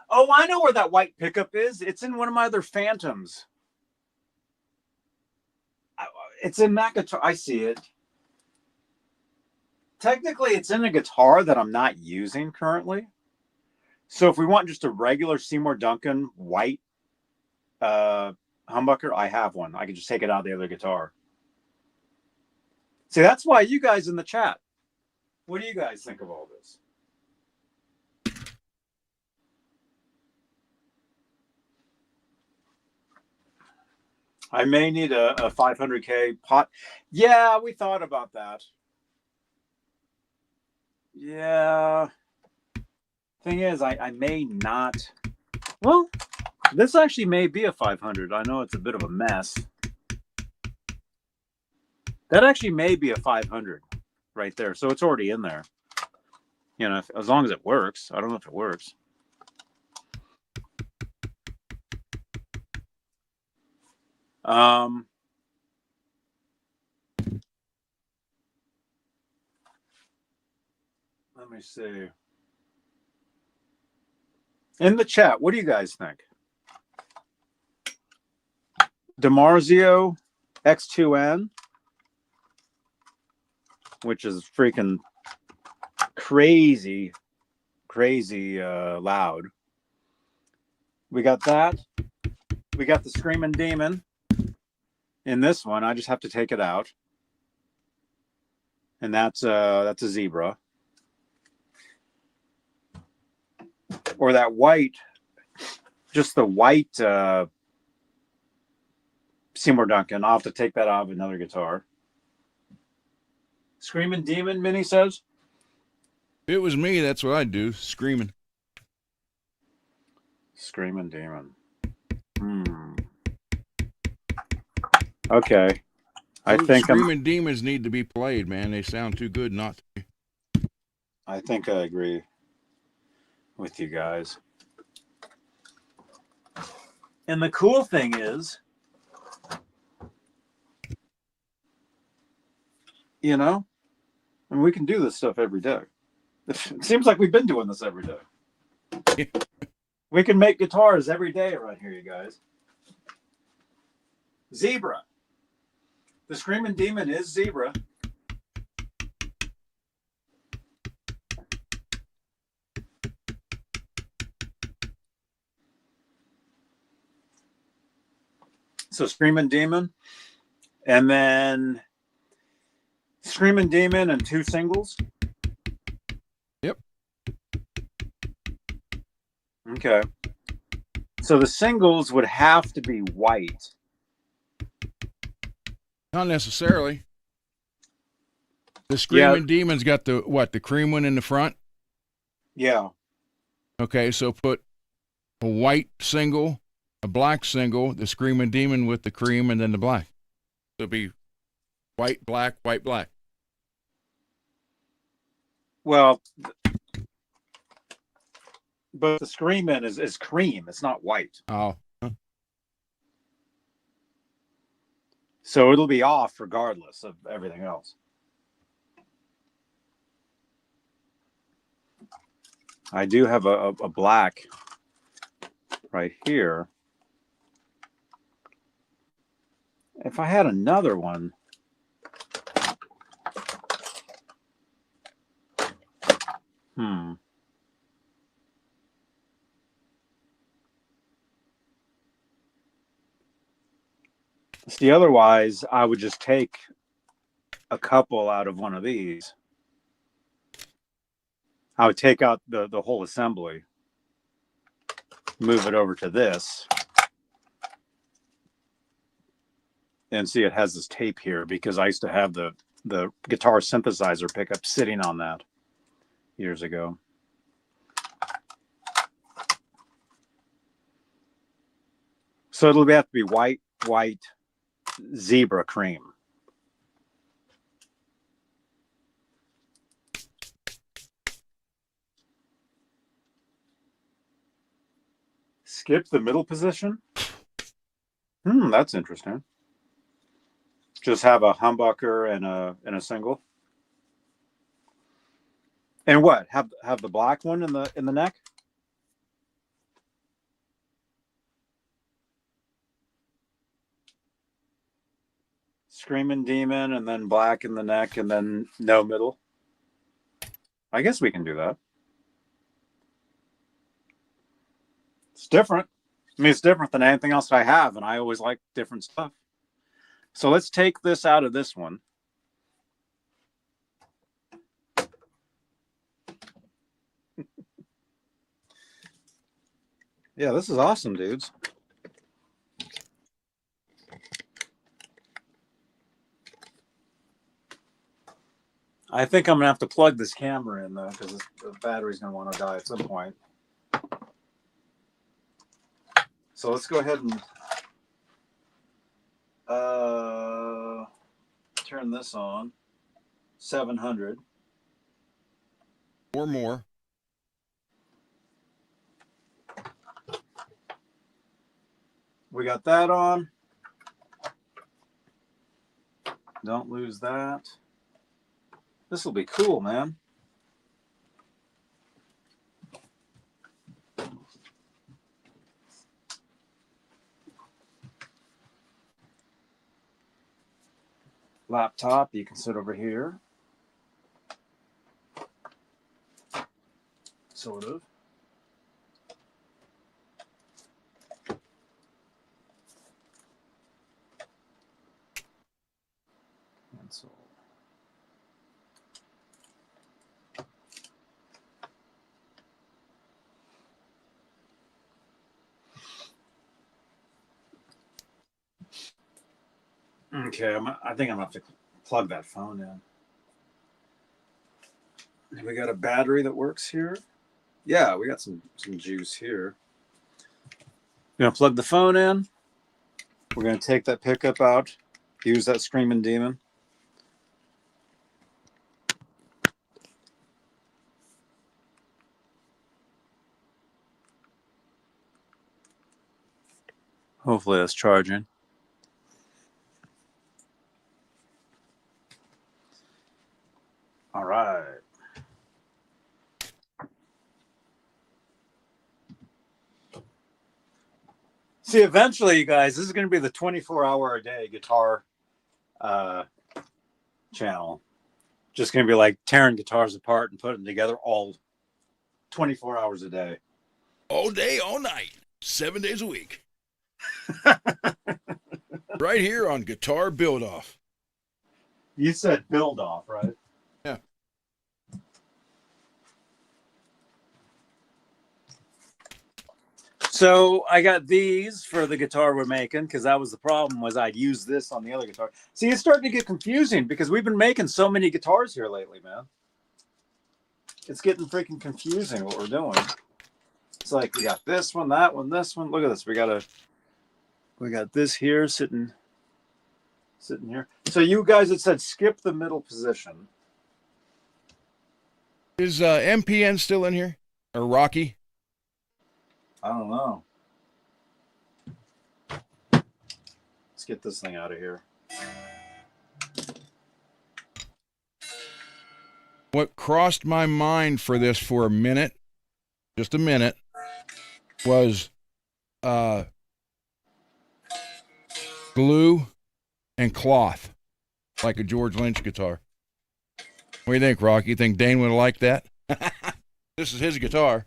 Oh, I know where that white pickup is. It's in one of my other Phantoms. It's in that guitar. I see it. Technically, it's in a guitar that I'm not using currently. So if we want just a regular Seymour Duncan white humbucker, I have one. I can just take it out of the other guitar. See, that's why you guys in the chat. What do you guys think of all this? I may need a 500K pot. Yeah, we thought about that. Yeah. Thing is, I may not. Well, this actually may be a 500. I know it's a bit of a mess. That actually may be a 500 right there. So it's already in there. You know, as long as it works. I don't know if it works. Let me see. In the chat, what do you guys think? DiMarzio X2N, which is freaking crazy loud. We got that. We got the Screaming Demon in this one. I just have to take it out. And that's a Zebra. Or that white, just the white Seymour Duncan. I'll have to take that out of another guitar. Screaming Demon, Minnie says. If it was me, that's what I'd do. Screaming. Screaming Demon. Okay. I think Screaming Demons need to be played, man. They sound too good not to be. I think I agree with you guys. And the cool thing is, you know, and we can do this stuff every day. It seems like we've been doing this every day. We can make guitars every day around here, you guys. Zebra. The Screaming Demon is Zebra. So Screaming Demon, and then Screaming Demon and 2 singles. Yep. Okay. So the singles would have to be white. Not necessarily. The Screaming Demon's got the cream one in the front? Yeah. Okay, so put a white single, a black single, the Screaming Demon with the cream, and then the black. So it'd be white, black, white, black. Well, but the Screaming is cream. It's not white. Oh. So it'll be off regardless of everything else. I do have a black right here. If I had another one, See, otherwise, I would just take a couple out of one of these. I would take out the whole assembly, move it over to this, and see it has this tape here because I used to have the guitar synthesizer pickup sitting on that years ago. So it'll have to be white, Zebra cream. Skip the middle position? That's interesting. Just have a humbucker and a single. And what? Have the black one in the neck? Screaming Demon and then black in the neck and then no middle. I guess we can do that. It's different. I mean, it's different than anything else I have, and I always like different stuff. So let's take this out of this one. Yeah, this is awesome, dudes. I think I'm going to have to plug this camera in, though, because the battery's going to want to die at some point. So let's go ahead and turn this on. 700. Or more. We got that on. Don't lose that. This will be cool, man. laptop. You can sit over here. Sort of. Cancel. Okay, I think I'm gonna have to plug that phone in. Have we got a battery that works here? Yeah, we got some juice here. We're gonna plug the phone in. We're gonna take that pickup out. Use that Screaming Demon. Hopefully that's charging. All right. See, eventually, you guys, this is going to be the 24-hour-a-day guitar channel. Just going to be like tearing guitars apart and putting them together all 24 hours a day. All day, all night, 7 days a week. Right here on Guitar Build Off. You said build off, right? Yeah. So I got these for the guitar we're making because that was the problem, was I'd use this on the other guitar. See, it's starting to get confusing because we've been making so many guitars here lately, man. It's getting freaking confusing what we're doing. It's like we got this one, that one, this one. Look at this. We got this here sitting here. So you guys had said skip the middle position. Is MPN still in here? Or Rocky? I don't know. Let's get this thing out of here. What crossed my mind for this for a minute, just a minute, was glue and cloth, like a George Lynch guitar. What do you think, Rocky? You think Dane would have liked that? This is his guitar.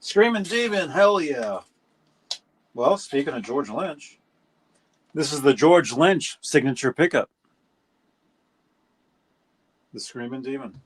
Screaming Demon, hell yeah. Well, speaking of George Lynch, this is the George Lynch signature pickup. The Screaming Demon.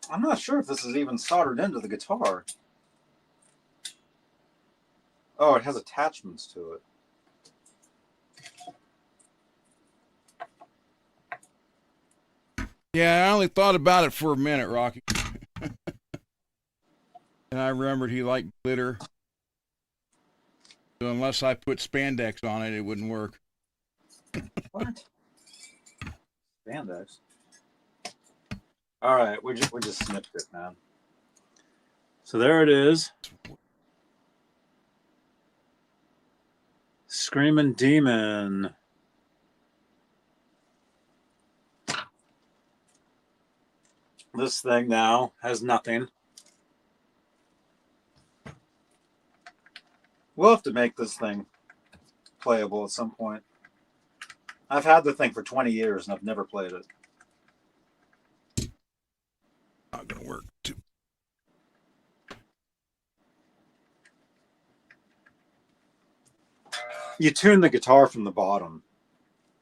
I'm not sure if this is even soldered into the guitar. Oh, it has attachments to it. Yeah, I only thought about it for a minute, Rocky. And I remembered he liked glitter. So unless I put spandex on it, it wouldn't work. What? Spandex. All right, we just snipped it, man. So there it is. Screaming Demon. This thing now has nothing. We'll have to make this thing playable at some point. I've had the thing for 20 years and I've never played it. Not gonna work too. You tune the guitar from the bottom,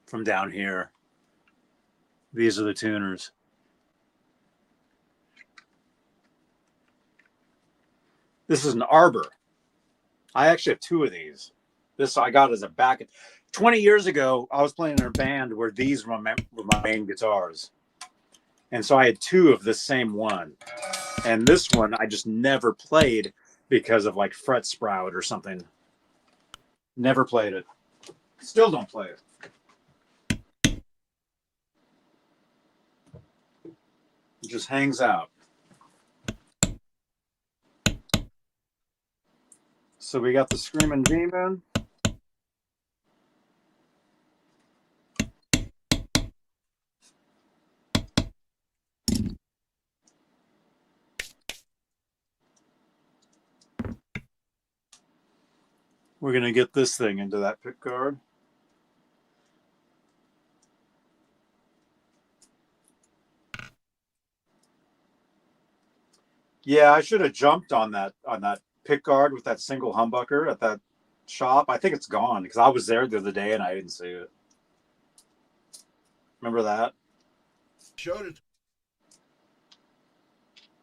from down here. These are the tuners. This is an arbor. I actually have two of these. This I got as a back. 20 years ago, I was playing in a band where these were my main guitars. And so I had two of the same one. And this one I just never played because of like fret sprout or something. Never played it. Still don't play it. It just hangs out. So we got the Screaming Demon. We're going to get this thing into that pick guard. Yeah, I should have jumped on that pick guard with that single humbucker at that shop. I think it's gone because I was there the other day and I didn't see it. Remember that? Showed it.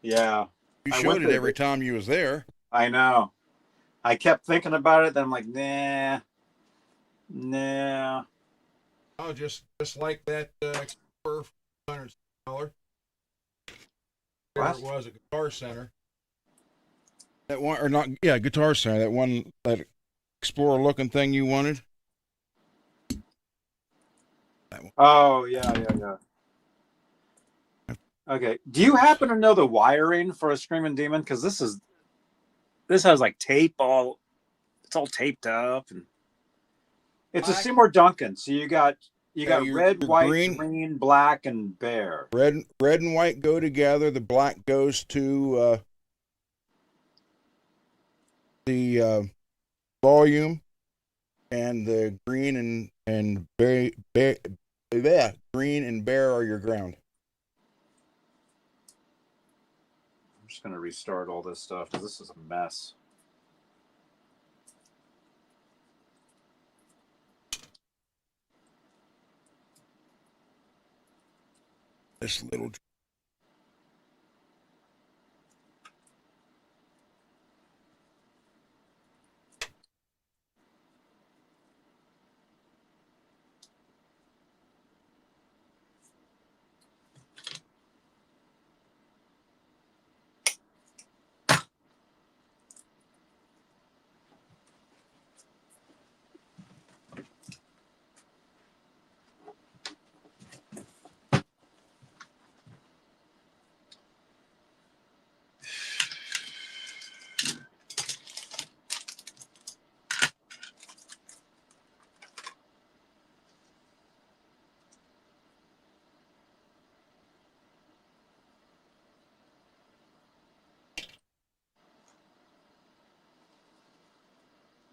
Yeah. You showed it every time you was there. I know. I kept thinking about it, then I'm like, nah. Oh, just like that for $100. What? It was a Guitar Center. That one, or not? Yeah, Guitar Center. That one, that Explorer looking thing you wanted. That one. Oh yeah. Okay. Do you happen to know the wiring for a Screaming Demon? Because this has like tape all. It's all taped up, and it's a Seymour Duncan. So you got red, white, green, black, and bare. Red and white go together. The black goes to the volume, and the green and green and bare are your ground. I'm just gonna restart all this stuff because this is a mess. This little.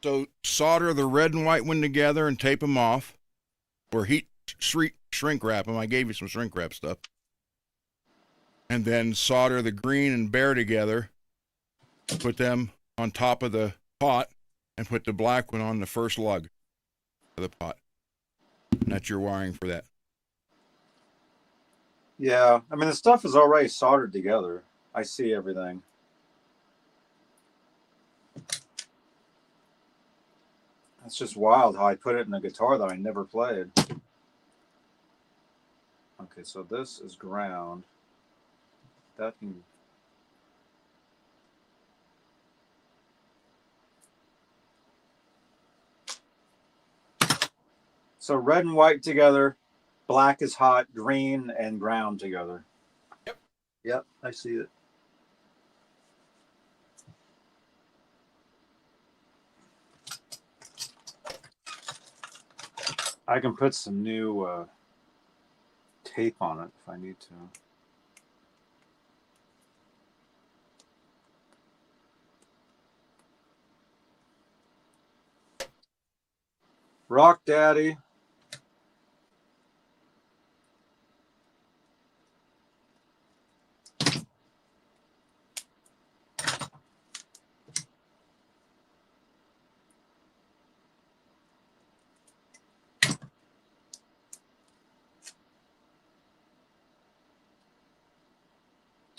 So solder the red and white one together and tape them off, or shrink wrap them. I gave you some shrink wrap stuff. And then solder the green and bare together, put them on top of the pot, and put the black one on the first lug of the pot. And that's your wiring for that. Yeah, I mean the stuff is already soldered together. I see everything. It's just wild how I put it in a guitar that I never played. Okay, so this is ground. That can... So red and white together, black is hot, green and ground together. Yep, I see it. I can put some new tape on it if I need to. Rock Daddy.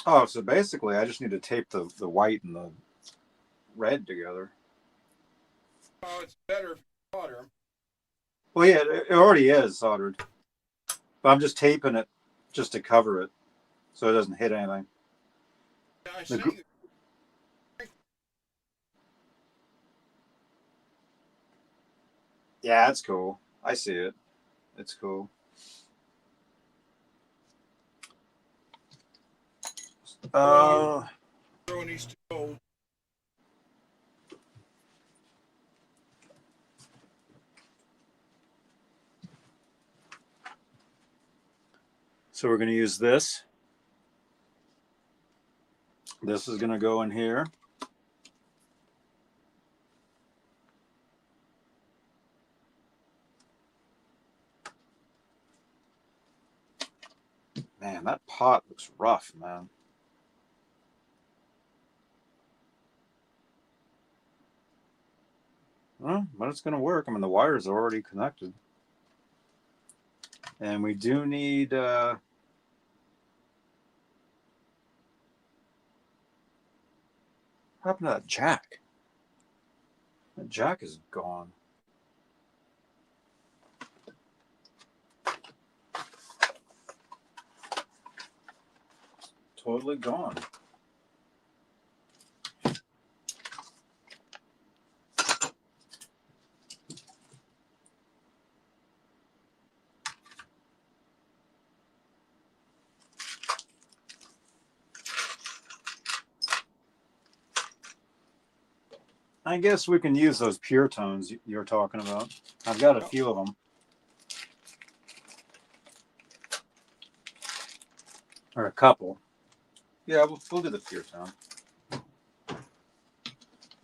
Oh, so basically I just need to tape the white and the red together. Oh, it's better if you solder them. Well, yeah, it already is soldered. But I'm just taping it just to cover it. so it doesn't hit anything. I The see. gr- Yeah, it's cool. I see it. It's cool. Throwing these two old. So we're going to use this. This is going to go in here. Man, that pot looks rough, man. Well, but it's going to work. I mean, the wires are already connected. And we do need... what happened to that jack? That jack is gone. Totally gone. I guess we can use those pure tones you're talking about. I've got a few of them. Or a couple. Yeah, we'll do the pure tone.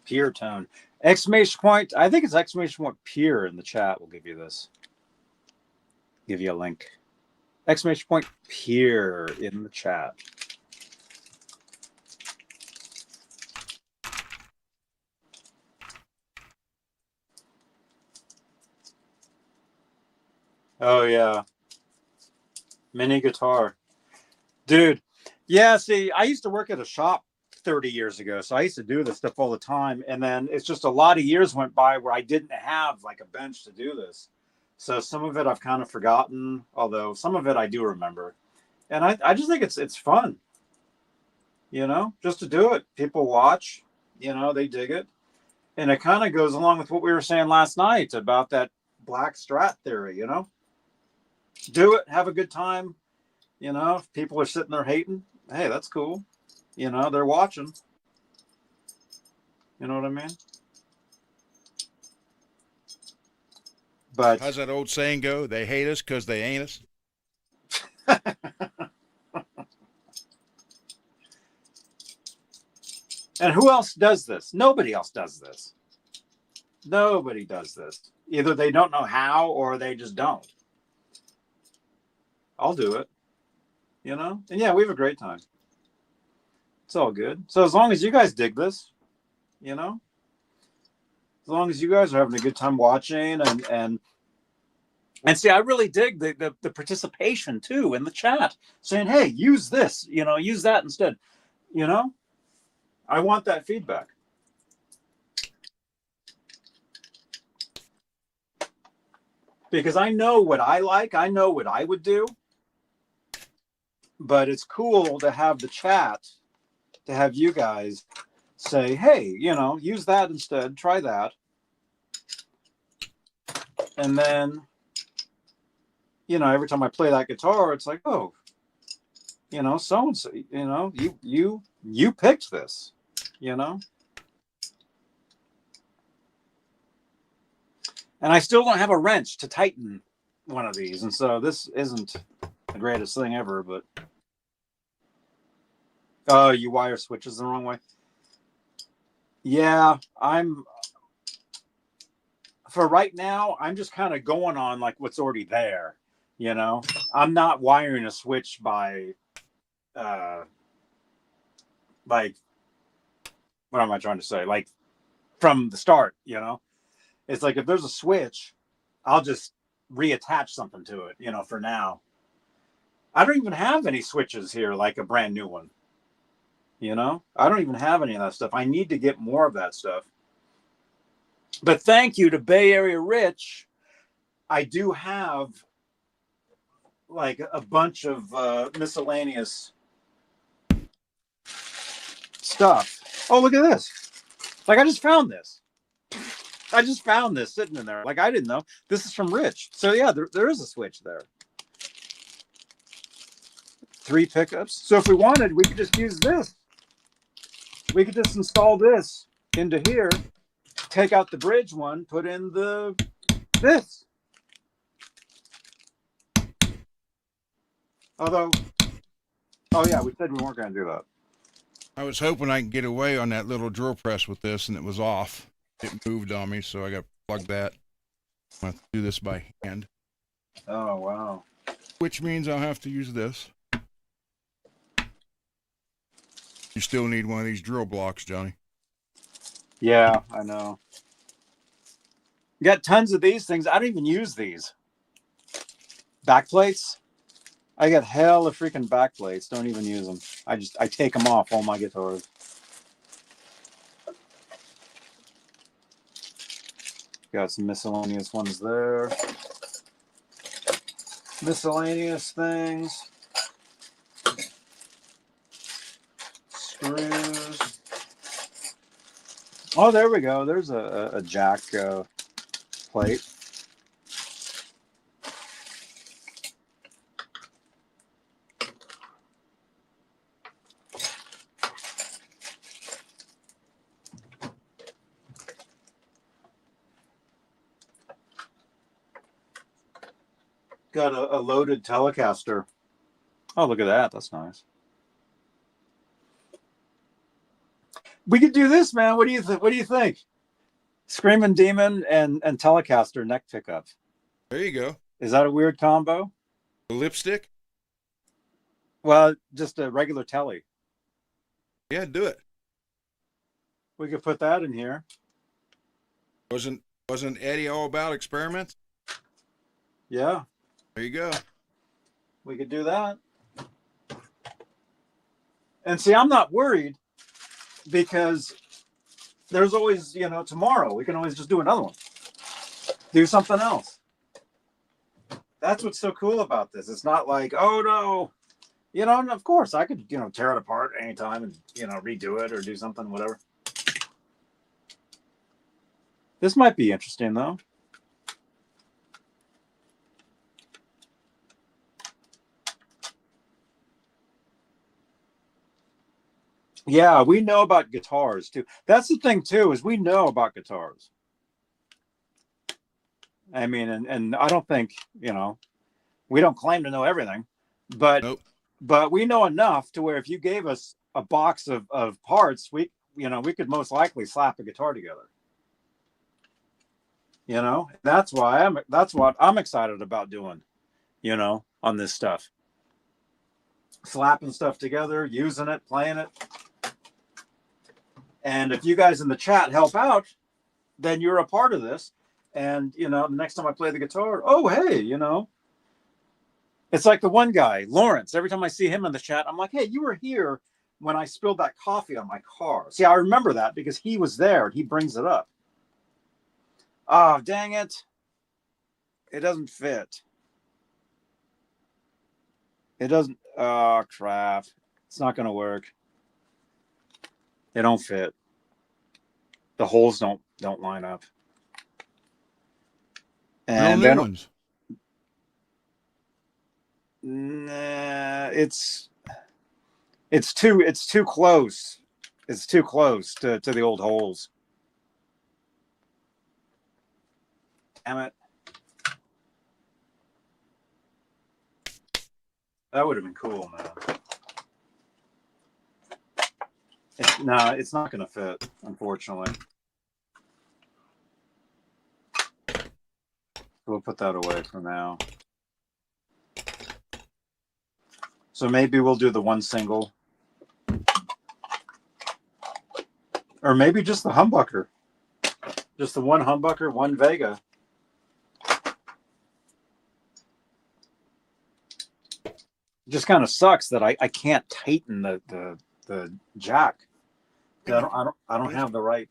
Pure tone. Exclamation point. I think it's exclamation point pure in the chat. We'll give you this. Give you a link. Exclamation point pure in the chat. Oh, yeah. Mini guitar. Dude. Yeah, see, I used to work at a shop 30 years ago, so I used to do this stuff all the time. And then it's just a lot of years went by where I didn't have like a bench to do this. So some of it I've kind of forgotten, although some of it I do remember. And I just think it's fun. You know, just to do it. People watch, you know, they dig it. And it kind of goes along with what we were saying last night about that black Strat theory, you know. Do it, have a good time. You know, if people are sitting there hating, hey, that's cool. You know, they're watching. You know what I mean? But How's that old saying go? They hate us because they ain't us. And who else does this? Nobody else does this. Nobody does this. Either they don't know how or they just don't. I'll do it. You know? And yeah, we have a great time. It's all good. So as long as you guys dig this, you know, as long as you guys are having a good time watching and see, I really dig the participation too in the chat, saying, hey, use this, you know, use that instead. You know, I want that feedback. Because I know what I like, I know what I would do. But it's cool to have the chat, to have you guys say, hey, you know, use that instead, try that. And then, you know, every time I play that guitar, it's like, oh, you know, so-and-so, you know, you picked this, you know. And I still don't have a wrench to tighten one of these. And so this isn't the greatest thing ever, but oh, you wire switches the wrong way. Yeah, for right now, I'm just kind of going on like what's already there, you know. I'm not wiring a switch by like, what am I trying to say? Like from the start, you know. It's like if there's a switch, I'll just reattach something to it, you know, for now. I don't even have any switches here, like a brand new one. You know, I don't even have any of that stuff. I need to get more of that stuff. But thank you to Bay Area Rich. I do have like a bunch of miscellaneous stuff. Oh, look at this. Like, I just found this. I just found this sitting in there. Like, I didn't know. This is from Rich. So, yeah, there is a switch there. 3 pickups. So if we wanted, we could just use this. We could just install this into here, take out the bridge one, put in this. Although, oh yeah, we said we weren't going to do that. I was hoping I could get away on that little drill press with this, and it was off. It moved on me, so I got to plug that. I'm going to do this by hand. Oh, wow. Which means I'll have to use this. You still need one of these drill blocks, Johnny. Yeah, I know. Got tons of these things. I don't even use these. Backplates. I got hell of freaking backplates. Don't even use them. I take them off all my guitars. Got some miscellaneous ones there. Miscellaneous things. Screws. Oh, there we go. There's a jack plate. Got a loaded Telecaster. Oh, look at that. That's nice. We could do this, man. What do you think? What do you think? Screaming Demon and Telecaster neck pickup. There you go. Is that a weird combo? The lipstick? Well, just a regular Tele. Yeah, do it. We could put that in here. Wasn't Eddie all about experiments? Yeah. There you go. We could do that. And see, I'm not worried because there's always, tomorrow. We can always just do another one. Do something else. That's what's so cool about this. It's not like, oh, no. And of course, I could, tear it apart anytime and, redo it or do something, whatever. This might be interesting, though. Yeah, we know about guitars, too. That's the thing, too, is we know about guitars. I mean, and I don't think, we don't claim to know everything, but Nope. But we know enough to where if you gave us a box of parts, we could most likely slap a guitar together. That's what I'm excited about doing, on this stuff. Slapping stuff together, using it, playing it. And if you guys in the chat help out, then you're a part of this. And, the next time I play the guitar, oh, hey, it's like the one guy, Lawrence. Every time I see him in the chat, I'm like, hey, you were here when I spilled that coffee on my car. See, I remember that because he was there and he brings it up. Oh, dang it. It doesn't fit. It doesn't. Oh, crap. It's not going to work. They don't fit. The holes don't line up. And No new ones. Nah, it's too close. It's too close to the old holes. Damn it. That would have been cool, man. It's not going to fit, unfortunately. We'll put that away for now. So maybe we'll do the one single. Or maybe just the humbucker. Just the one humbucker, one Vega. Just kind of sucks that I can't tighten the jack. I don't have the right.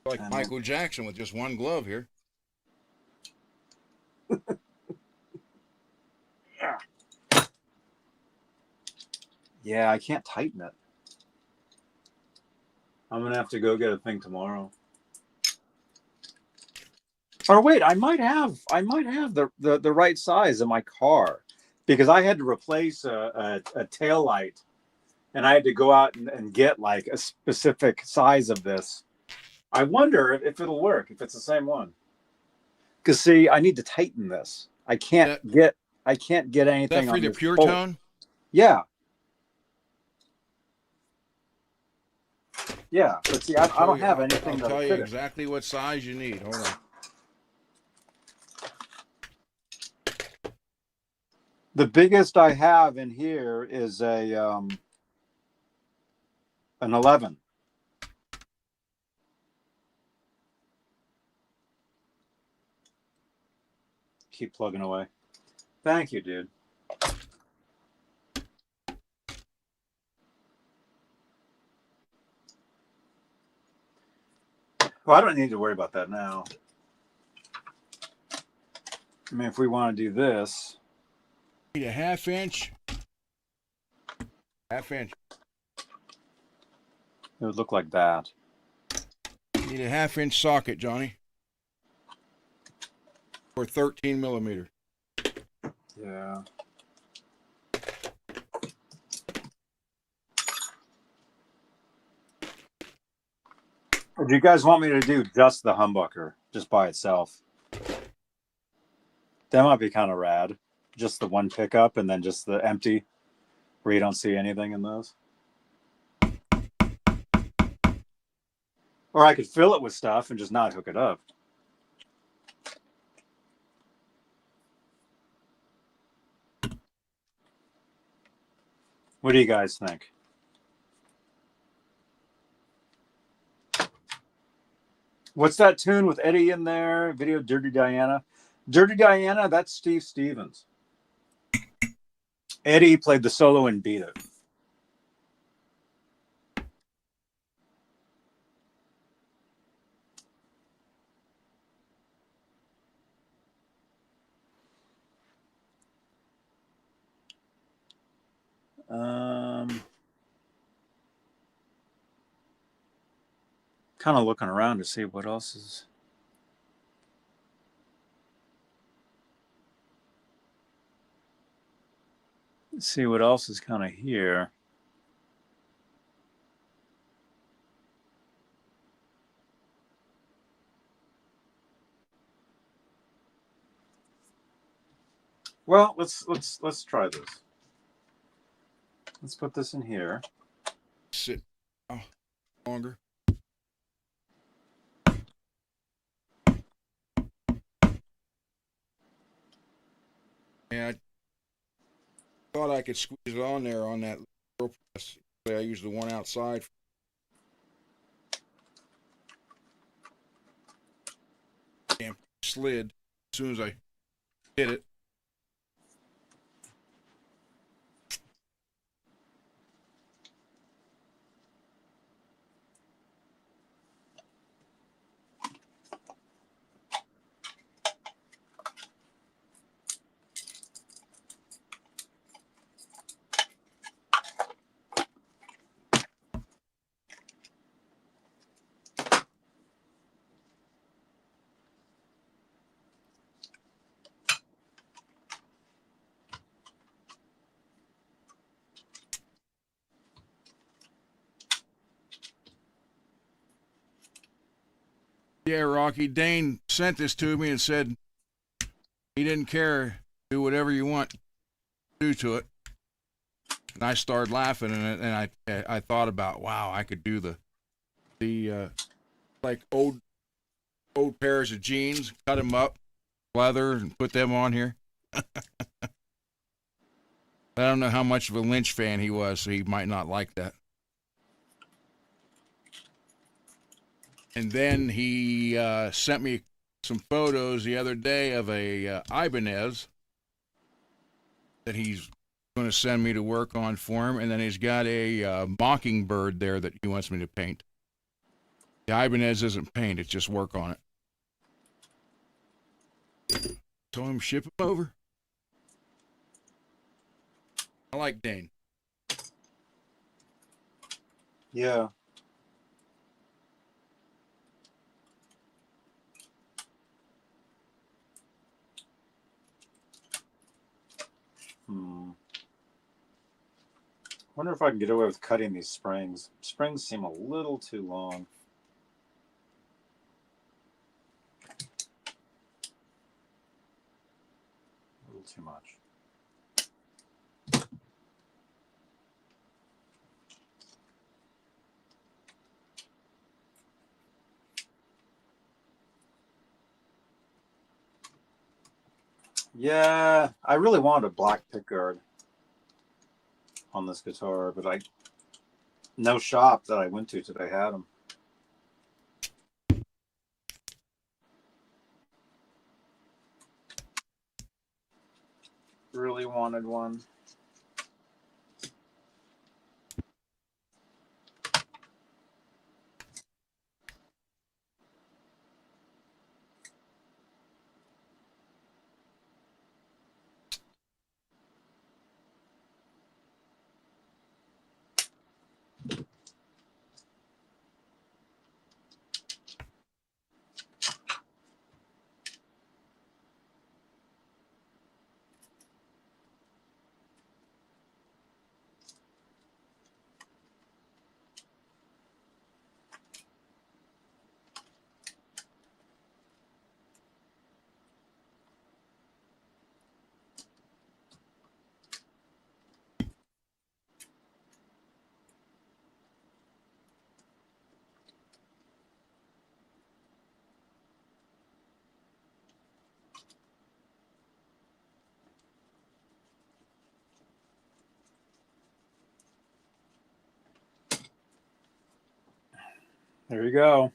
Like Michael Jackson with just one glove here. Yeah, I can't tighten it. I'm gonna have to go get a thing tomorrow. Or wait, I might have the right size in my car, because I had to replace a tail light, and I had to go out and get like a specific size of this. I wonder if it'll work, if it's the same one. Because see, I need to tighten this. I can't get anything. That for on the this pure bolt. tone? Yeah. Yeah, but see, I don't have anything. I'll tell you exactly what size you need. Hold on. The biggest I have in here is an 11. Keep plugging away. Thank you, dude. Well, I don't need to worry about that now. I mean, if we want to do this. Need a half inch. Half inch. It would look like that. Need a half inch socket, Johnny. Or 13 millimeter. Yeah. Or do you guys want me to do just the humbucker, just by itself? That might be kind of rad. Just the one pickup and then just the empty, where you don't see anything in those. Or I could fill it with stuff and just not hook it up. What do you guys think? What's that tune with Eddie in there? Video Dirty Diana. Dirty Diana, that's Steve Stevens. Eddie played the solo and Beat It. Kind of looking around to see what else is. Let's see what else is kind of here. Well, let's try this. Let's put this in here. Sit longer. Yeah, I thought I could squeeze it on there on that drill press. I used the one outside. Damn, slid as soon as I hit it. Yeah, Rocky. Dane sent this to me and said he didn't care. Do whatever you want to do to it. And I started laughing, and I thought about, wow, I could do the like old pairs of jeans, cut them up, leather, and put them on here. I don't know how much of a Lynch fan he was, so he might not like that. And then he sent me some photos the other day of a Ibanez that he's going to send me to work on for him. And then he's got a Mockingbird there that he wants me to paint. The Ibanez isn't paint, it's just work on it. Told him ship him over. I like Dane. Yeah. Wonder if I can get away with cutting these springs. Springs seem a little too long. A little too much. Yeah, I really wanted a black pickguard on this guitar, but no shop that I went to today had them. Really wanted one. There you go.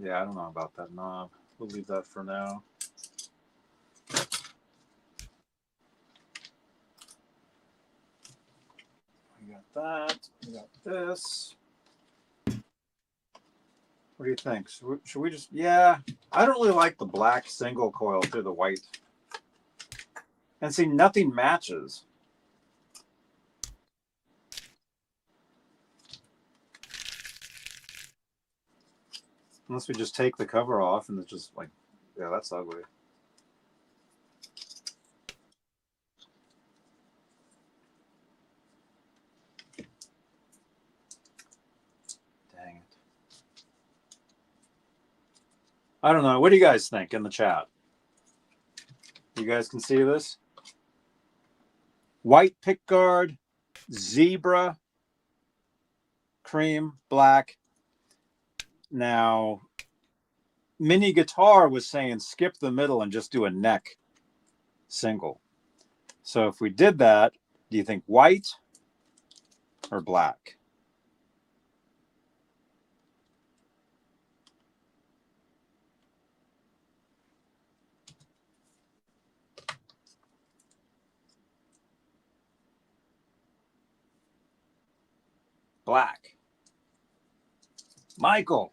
Yeah, I don't know about that knob. We'll leave that for now. We got that. We got this. What do you think? Should we just... Yeah, I don't really like the black single coil through the white. And see, nothing matches. Unless we just take the cover off and it's just like, yeah, that's ugly. Dang it. I don't know. What do you guys think in the chat? You guys can see this? White pickguard, zebra, cream, black. Now, Mini Guitar was saying skip the middle and just do a neck single. So if we did that, do you think white or black? Black. Michael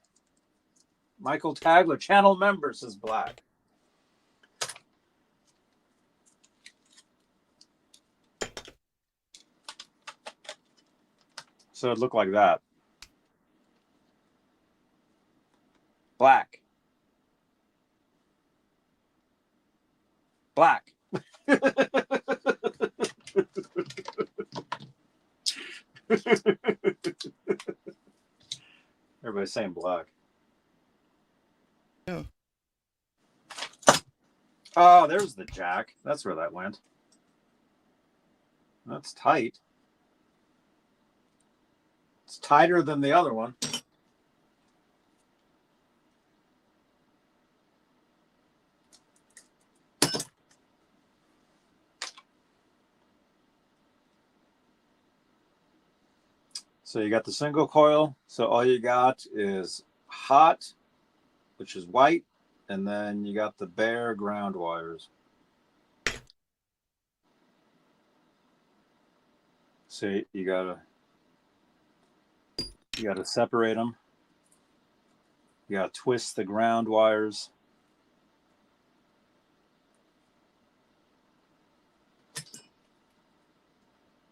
Tagler, channel member, says black. So it looked like that. Black. Black. Everybody's saying black. Yeah. Oh, there's the jack. That's where that went. That's tight. It's tighter than the other one. So you got the single coil. So all you got is hot, which is white, and then you got the bare ground wires. So you gotta separate them. You gotta twist the ground wires.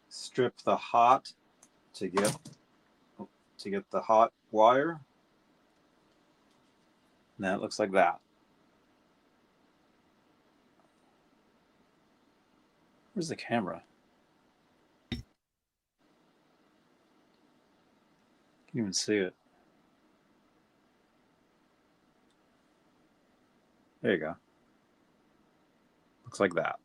Strip the hot to get the hot wire. Now it looks like that. Where's the camera? Can't even see it. There you go. Looks like that.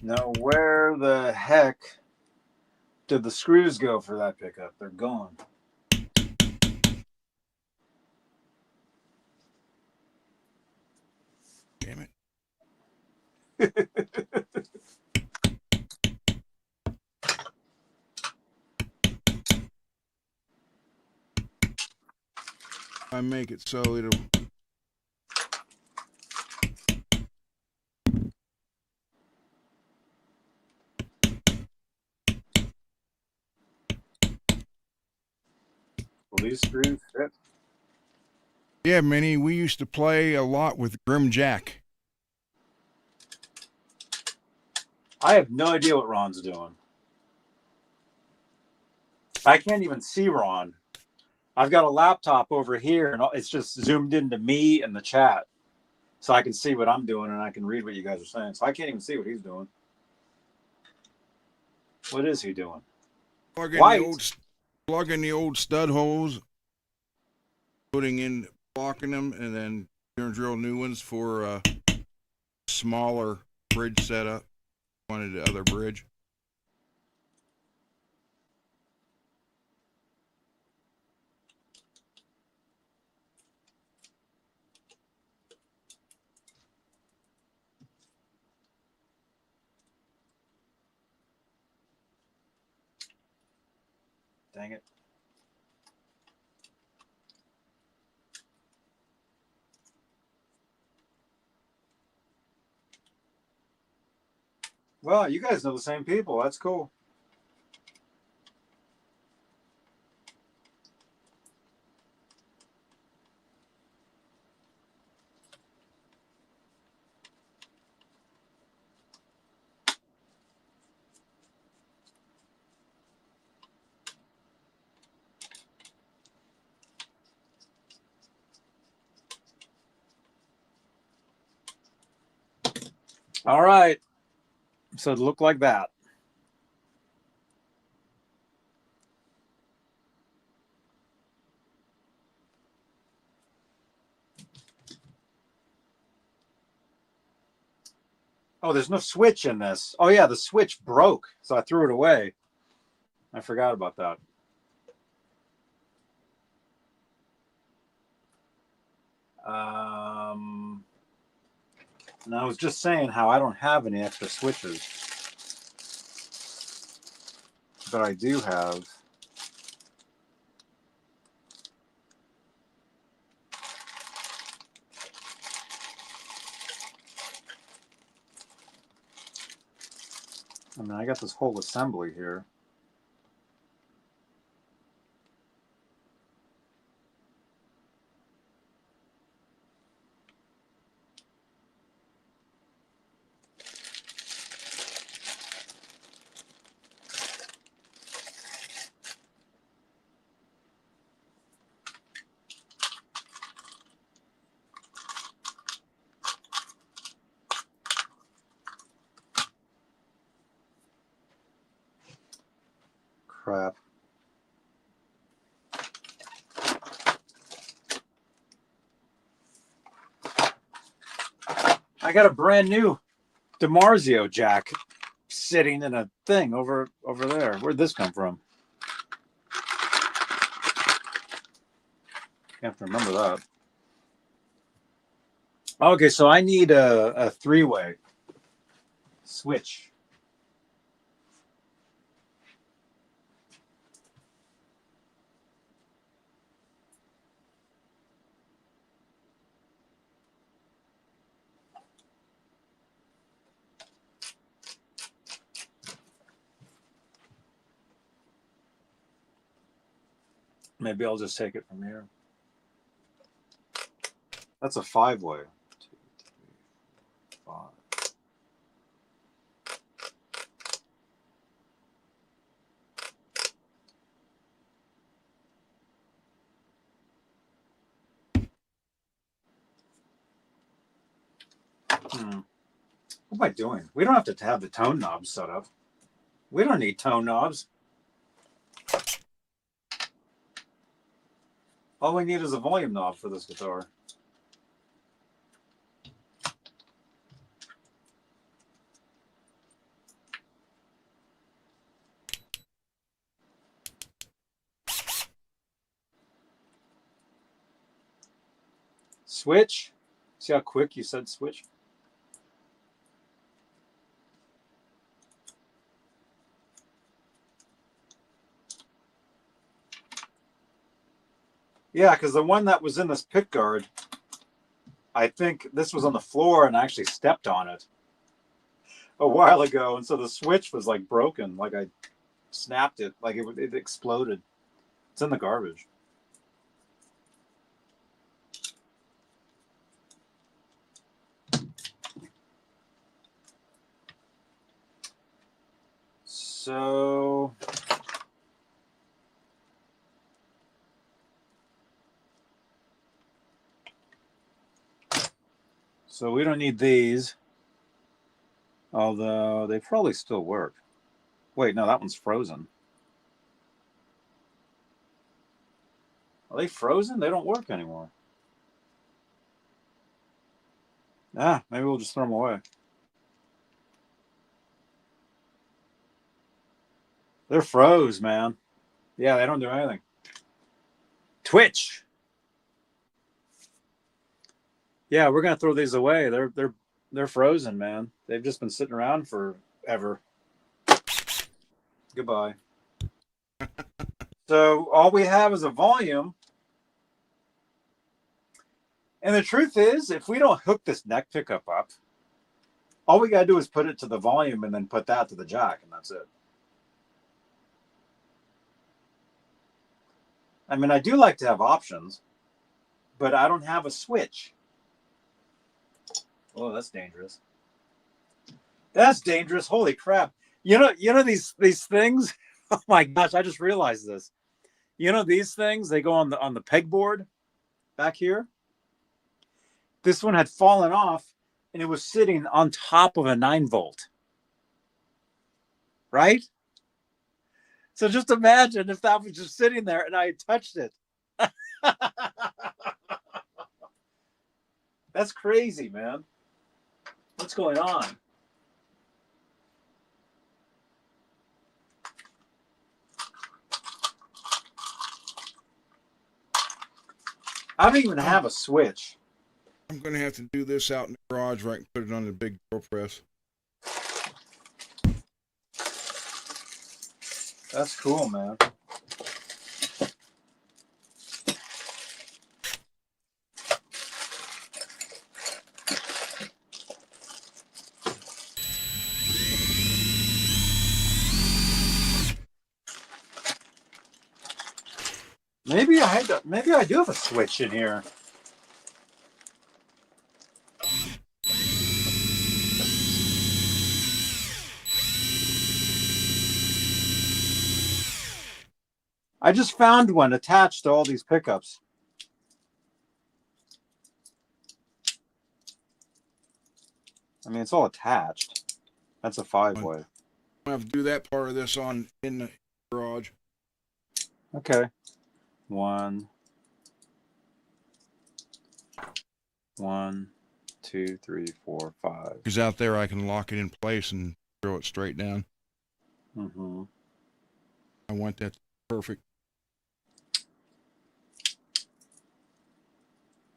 Now, where the heck did the screws go for that pickup? They're gone. Damn it. I make it so it'll. Will these screws fit? Yeah, Minnie, we used to play a lot with Grim Jack. I have no idea what Ron's doing. I can't even see Ron. I've got a laptop over here, and it's just zoomed into me and the chat. So I can see what I'm doing, and I can read what you guys are saying. So I can't even see what he's doing. What is he doing? Plug in the old stud holes, blocking them, and then drill new ones for a smaller bridge setup. Wanted the other bridge. Dang it. Well, you guys know the same people. That's cool. All right. So it looked like that. Oh, there's no switch in this. Oh, yeah, the switch broke, so I threw it away. I forgot about that. And I was just saying how I don't have any extra switches. But I do have... I mean, I got this whole assembly here. Crap. I got a brand new DiMarzio jack sitting in a thing over there. Where'd this come from? You have to remember that. Okay, so I need a three-way switch. Maybe I'll just take it from here. That's a 5-way. 2, 3, 5. What am I doing? We don't have to have the tone knobs set up. We don't need tone knobs. All we need is a volume knob for this guitar. Switch. See how quick you said switch? Yeah, because the one that was in this pick guard, I think this was on the floor and I actually stepped on it a while ago. And so the switch was like broken, like I snapped it, like it exploded. It's in the garbage. So we don't need these, although they probably still work. Wait, no, that one's frozen. Are they frozen? They don't work anymore. Ah, maybe we'll just throw them away. They're froze, man. Yeah, they don't do anything. Twitch. Yeah, we're gonna throw these away. They're frozen, man. They've just been sitting around forever. Goodbye. So all we have is a volume. And the truth is, if we don't hook this neck pickup up, all we gotta do is put it to the volume and then put that to the jack, and that's it. I mean, I do like to have options, but I don't have a switch. Oh, that's dangerous. That's dangerous. Holy crap. You know these things? Oh my gosh, I just realized this. You know these things, they go on the pegboard back here. This one had fallen off and it was sitting on top of a 9-volt. Right? So just imagine if that was just sitting there and I had touched it. That's crazy, man. What's going on? I don't even have a switch. I'm going to have to do this out in the garage right and put it on the big drill press. That's cool, man. Maybe I do have a switch in here. I just found one attached to all these pickups. I mean, it's all attached. That's a 5-way. I have to do that part of this in the garage. Okay. 1, 2, 3, 4, 5. Because out there I can lock it in place and throw it straight down. Mm-hmm. I want that perfect.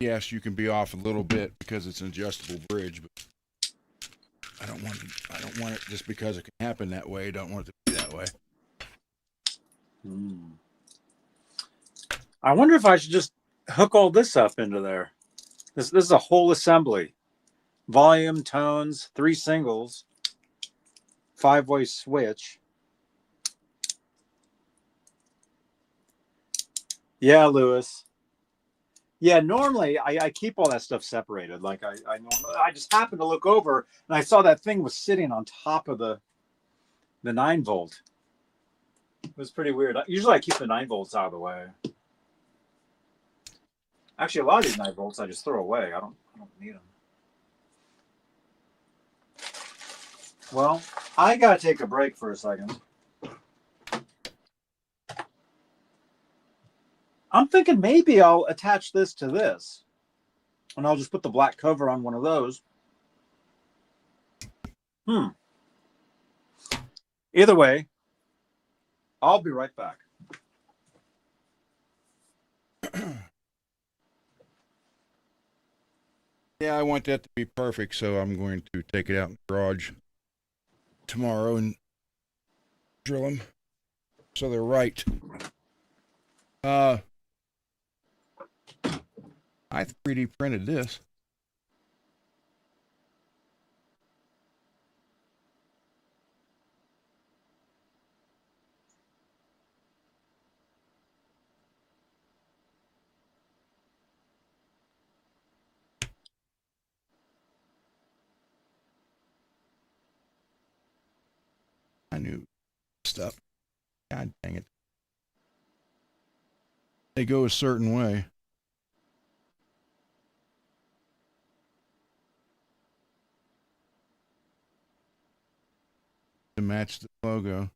Yes, you can be off a little bit because it's an adjustable bridge, but I don't want it just because it can happen that way. I don't want it to be that way. I wonder if I should just hook all this up into there. This is a whole assembly. Volume, tones, 3 singles, 5-way switch. Yeah, Lewis. Yeah, normally I keep all that stuff separated. Like I just happened to look over and I saw that thing was sitting on top of the 9-volt. It was pretty weird. Usually I keep the 9-volts out of the way. Actually, a lot of these 9-volts I just throw away. I don't need them. Well, I gotta take a break for a second. I'm thinking maybe I'll attach this to this, and I'll just put the black cover on one of those. Either way, I'll be right back. Yeah, I want that to be perfect, so I'm going to take it out in the garage tomorrow and drill them so they're right. I 3D printed this. I knew stuff. God dang it. They go a certain way. To match the logo.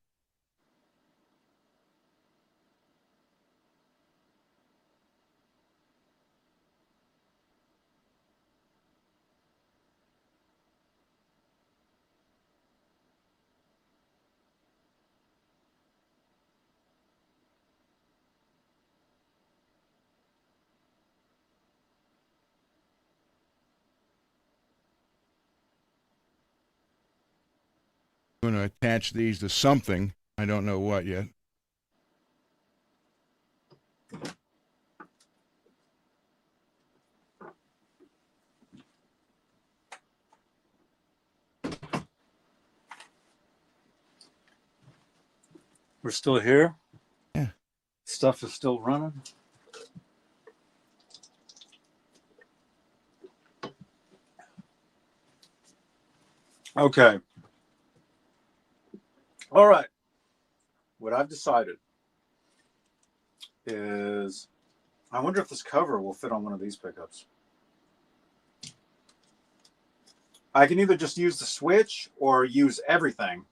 I'm going to attach these to something. I don't know what yet. We're still here. Yeah. Stuff is still running. Okay. All right. What I've decided is I wonder if this cover will fit on one of these pickups. I can either just use the switch or use everything.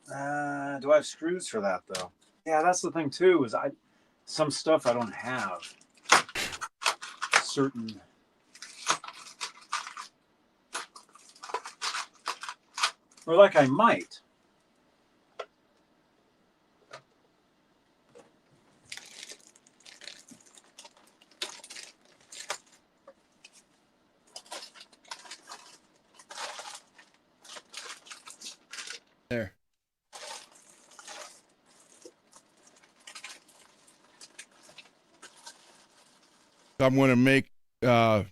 Do I have screws for that though? Yeah, that's the thing too, is some stuff I don't have. Certain or like I might. There. I'm going to make, my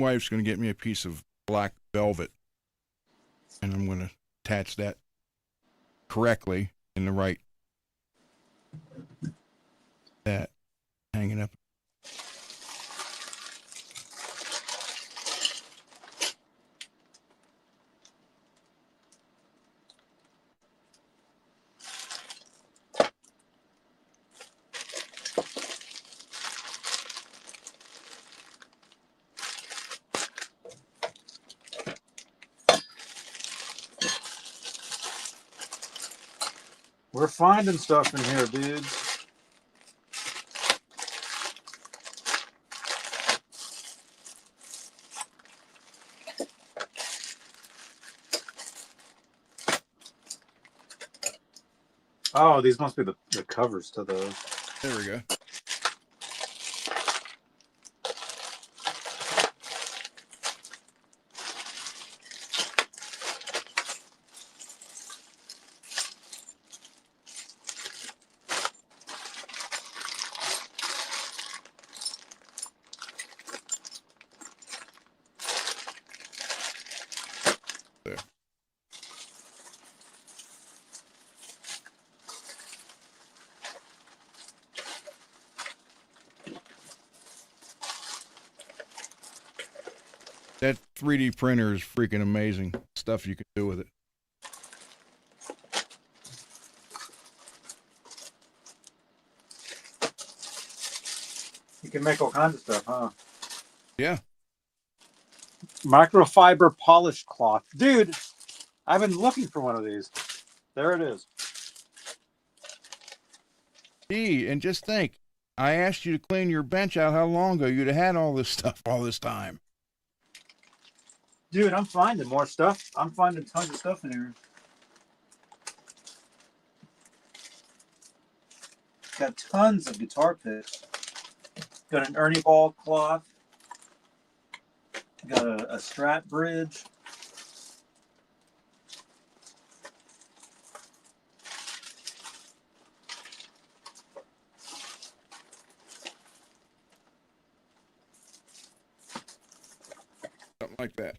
wife's going to get me a piece of black velvet, and I'm going to attach that correctly in the right, that hanging up. We're finding stuff in here, dudes. Oh, these must be the covers to those. There we go. There. That 3D printer is freaking amazing. Stuff you can do with it. You can make all kinds of stuff, huh? Yeah. Microfiber polished cloth. Dude, I've been looking for one of these. There it is. Gee, and just think, I asked you to clean your bench out how long ago? You'd have had all this stuff all this time. Dude, I'm finding more stuff. I'm finding tons of stuff in here. Got tons of guitar picks. Got an Ernie Ball cloth. Got a Strat bridge. Something like that.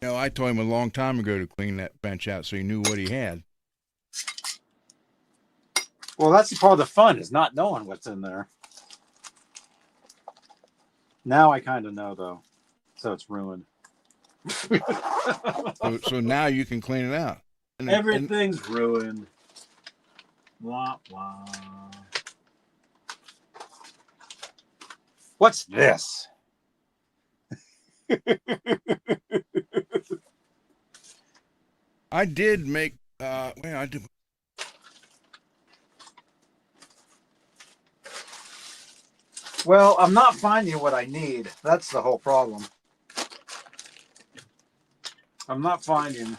You know, I told him a long time ago to clean that bench out so he knew what he had. Well, that's the part of the fun, is not knowing what's in there. Now I kind of know, though. So it's ruined. So now you can clean it out. And Everything's ruined. Wah, wah. What's this? I did make, I did. Well, I'm not finding what I need. That's the whole problem. I'm not finding.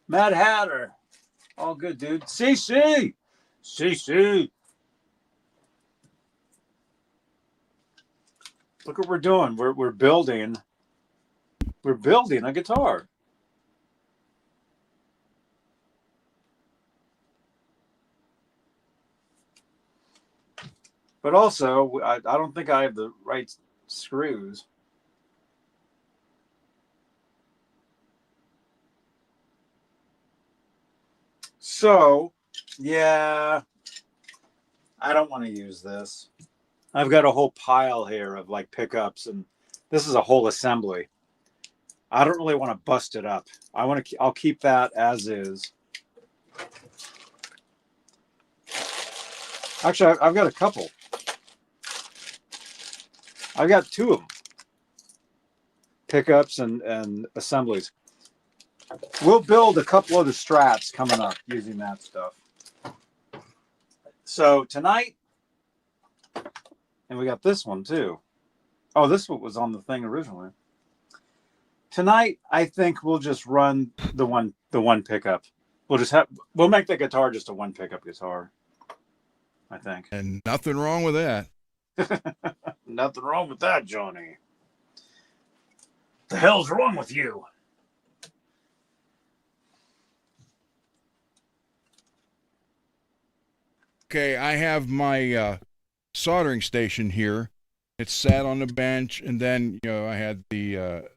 Mad Hatter. All good, dude. CC. CC. Look what we're doing. We're building. We're building a guitar. But also, I don't think I have the right screws. So, yeah, I don't want to use this. I've got a whole pile here of like pickups, and this is a whole assembly. I don't really want to bust it up. I'll keep that as is. Actually, I've got a couple. I've got two of them. Pickups and assemblies. We'll build a couple of the Strats coming up using that stuff. So tonight, and we got this one too. Oh, this one was on the thing originally. Tonight, I think we'll just run the one pickup. We'll make the guitar just a one pickup guitar. I think. And nothing wrong with that. Nothing wrong with that, Johnny. The hell's wrong with you? Okay, I have my soldering station here. It's sat on the bench, and then I had the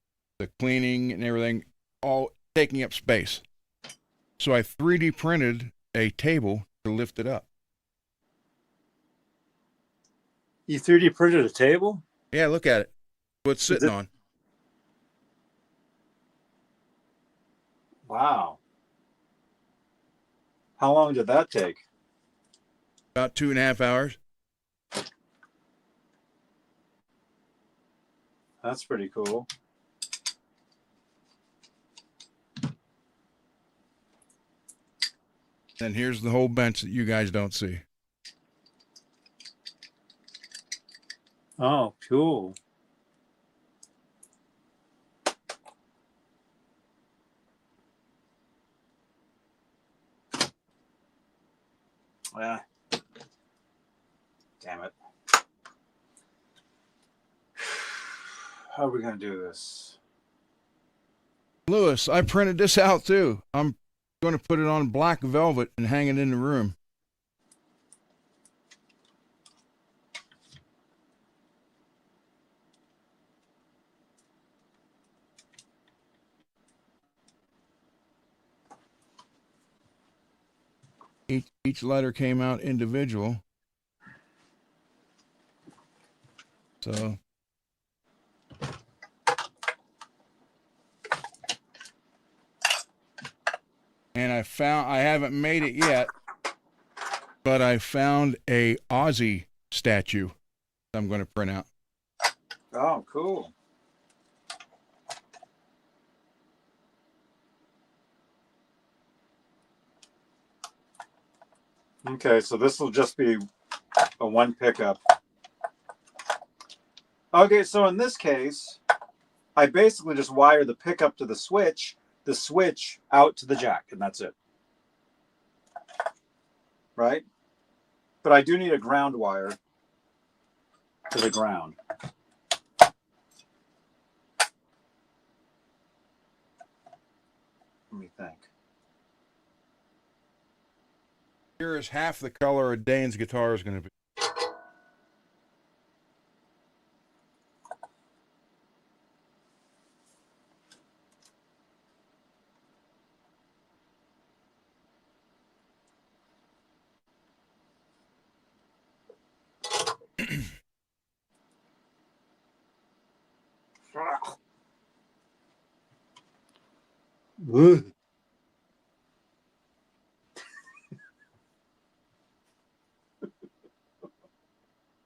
cleaning and everything all taking up space. So I 3D printed a table to lift it up. You 3D printed a table? Yeah, look at it. What's sitting on? Wow. How long did that take? About 2.5 hours. That's pretty cool. And here's the whole bench that you guys don't see. Oh, cool. Yeah. Damn it. How are we going to do this? Lewis, I printed this out too. I'm going to put it on black velvet and hang it in the room. Each letter came out individual. So and I haven't made it yet, but I found a Aussie statue I'm going to print out. Oh, cool. Okay, so this will just be a one pickup. Okay, so in this case, I basically just wire the pickup to the switch out to the jack, and that's it. Right? But I do need a ground wire to the ground. Let me think. Here is half the color of Dane's guitar is going to be.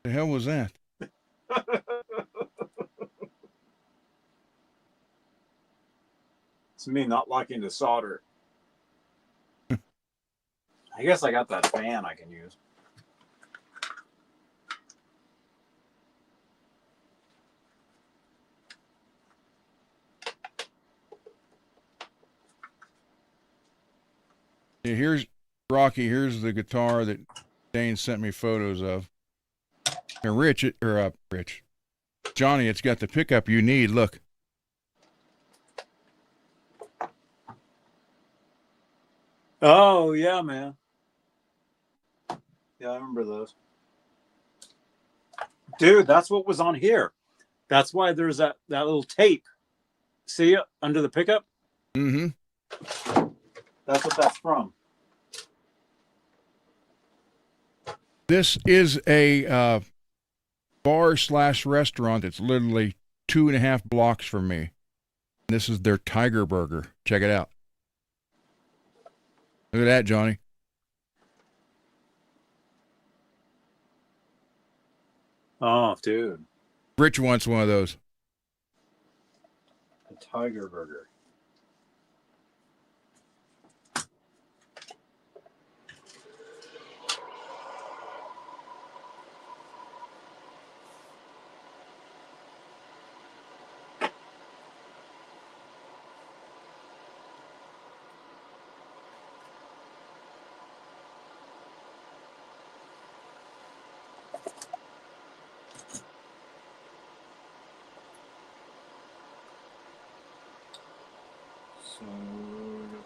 The hell was that? It's me not liking to solder. I guess I got that fan I can use. Yeah, here's Rocky. Here's the guitar that Dane sent me photos of. And Rich, Johnny, it's got the pickup you need. Look. Oh, yeah, man. Yeah, I remember those. Dude, that's what was on here. That's why there's that little tape. See it under the pickup? Mm-hmm. That's what that's from. This is a bar/restaurant. It's literally 2.5 blocks from me. This is their Tiger Burger. Check it out. Look at that, Johnny. Oh, dude. Rich wants one of those. A Tiger Burger.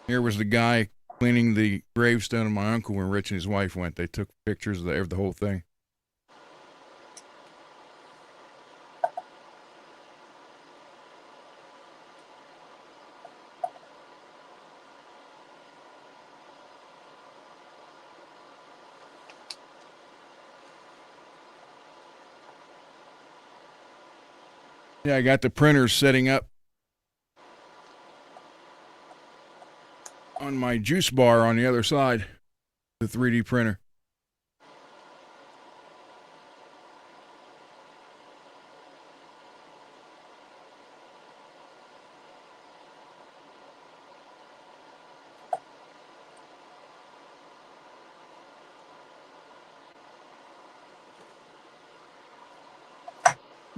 Here was the guy cleaning the gravestone of my uncle when Rich and his wife went. They took pictures of the whole thing. Yeah, I got the printers setting up on my juice bar on the other side, the 3D printer.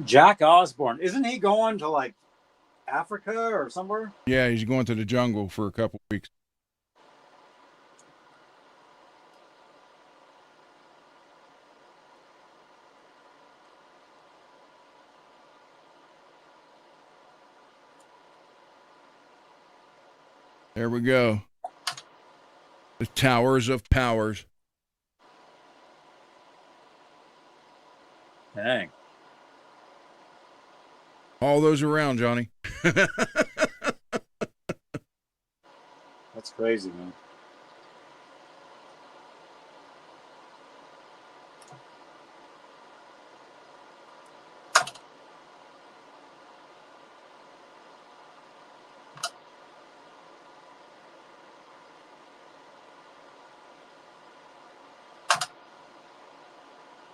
Jack Osborne. Isn't he going to like Africa or somewhere? Yeah, he's going to the jungle for a couple weeks. There we go. The Towers of Powers. Dang. All those around, Johnny. That's crazy, man.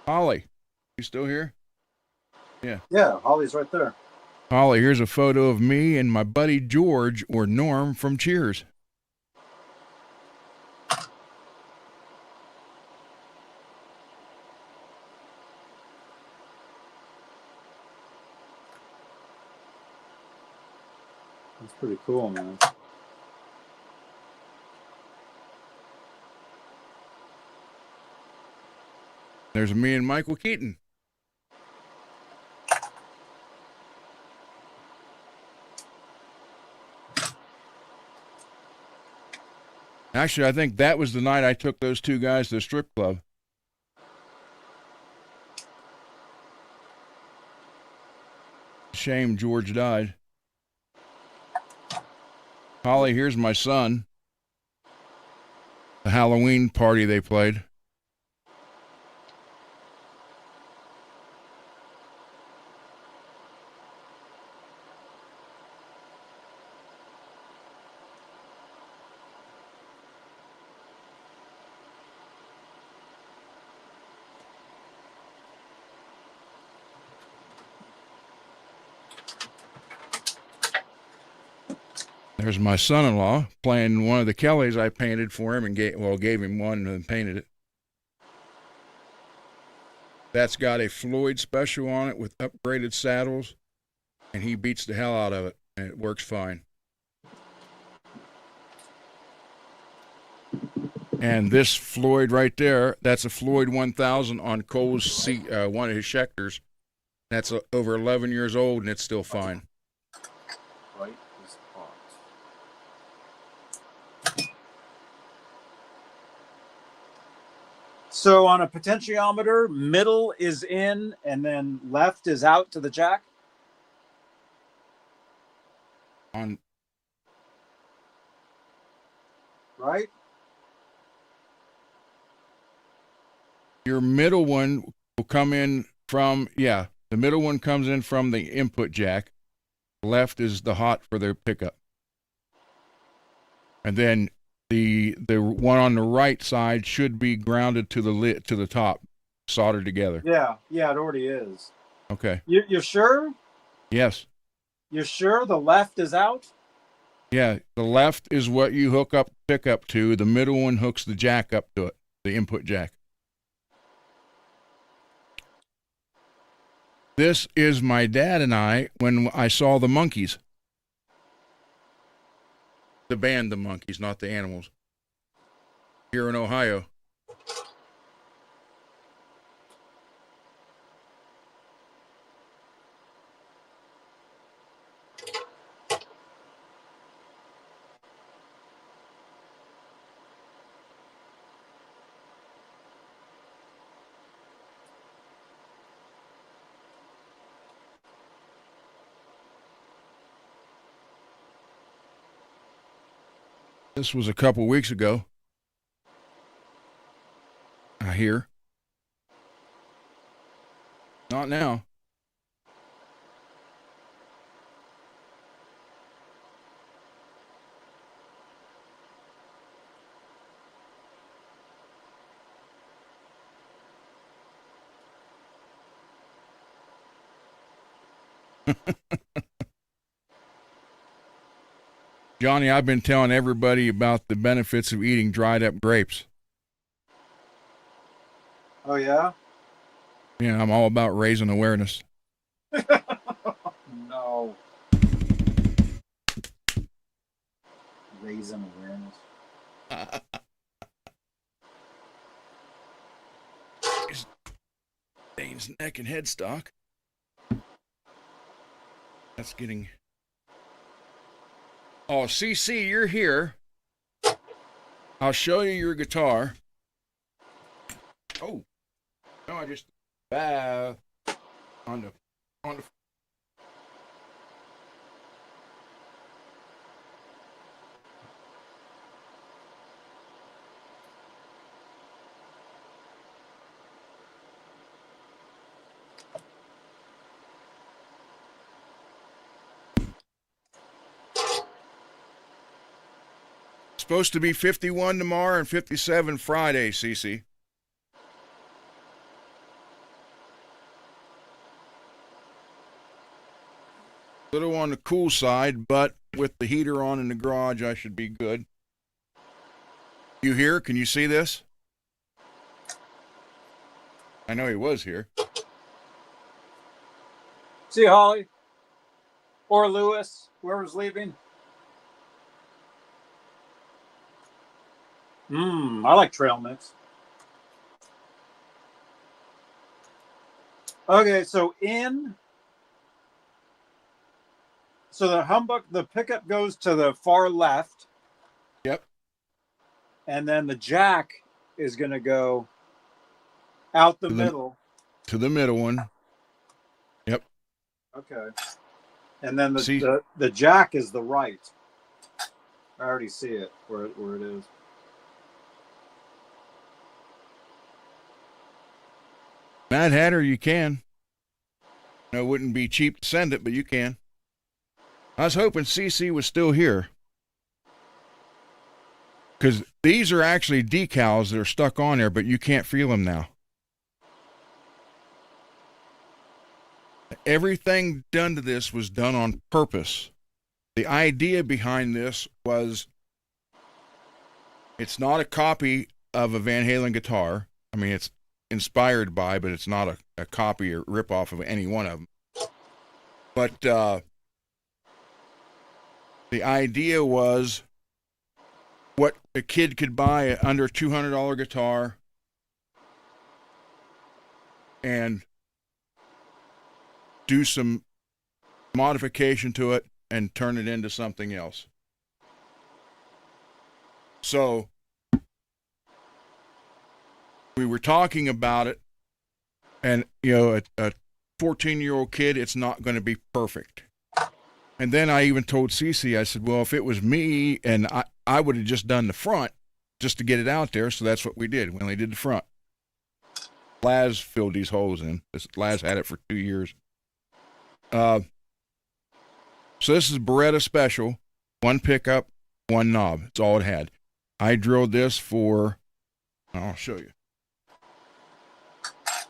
Holly, you still here? Yeah. Yeah, Holly's right there. Holly, here's a photo of me and my buddy George, or Norm, from Cheers. That's pretty cool, man. There's me and Michael Keaton. Actually, I think that was the night I took those two guys to the strip club. Shame George died. Holly, here's my son. The Halloween party they played. There's my son-in-law playing one of the Kellys I painted for him and gave him one and painted it. That's got a Floyd special on it with upgraded saddles, and he beats the hell out of it, and it works fine. And this Floyd right there, that's a Floyd 1000 on Cole's one of his Schecters. That's over 11 years old, and it's still fine. Right is hot. So on a potentiometer, middle is in and then left is out to the jack? On Right? your middle one will come in from, the middle one comes in from the input jack. Left is the hot for the pickup. And then the one on the right side should be grounded to the top, soldered together. Yeah, it already is. Okay. You're sure? Yes. You're sure the left is out? Yeah, the left is what you hook up pickup to. The middle one hooks the jack up to it, the input jack. This is my dad and I when I saw the Monkees. The band, the Monkees, not the Animals. Here in Ohio. This was a couple weeks ago. I hear. Not now. Johnny, I've been telling everybody about the benefits of eating dried up grapes. Oh, yeah? Yeah, I'm all about raising awareness. No. Raising awareness. Dane's neck and headstock. That's getting... Oh, CC, you're here. I'll show you your guitar. Oh, no, I just on the. Supposed to be 51 tomorrow and 57 Friday, Cece. Little on the cool side, but with the heater on in the garage, I should be good. You here? Can you see this? I know he was here. See Holly or Lewis, whoever's leaving. I like trail mix. Okay, so the pickup goes to the far left. Yep. And then the jack is going to go out the middle. To the middle one. Yep. Okay. And then the jack is the right. I already see it where it is. Mad Hatter, you can. No, it wouldn't be cheap to send it, but you can. I was hoping CC was still here. Because these are actually decals that are stuck on there, but you can't feel them now. Everything done to this was done on purpose. The idea behind this was it's not a copy of a Van Halen guitar. I mean, it's inspired by, but it's not a copy or rip-off of any one of them. But the idea was what a kid could buy an under $200 guitar and do some modification to it and turn it into something else. So we were talking about it, and a 14-year-old kid, it's not going to be perfect. And then I even told Cece, I said, well, if it was me, and I would have just done the front just to get it out there. So that's what we did. We only did the front. Laz filled these holes in. Laz had it for 2 years. So this is Beretta Special, 1 pickup, 1 knob. It's all it had. I drilled this for, I'll show you.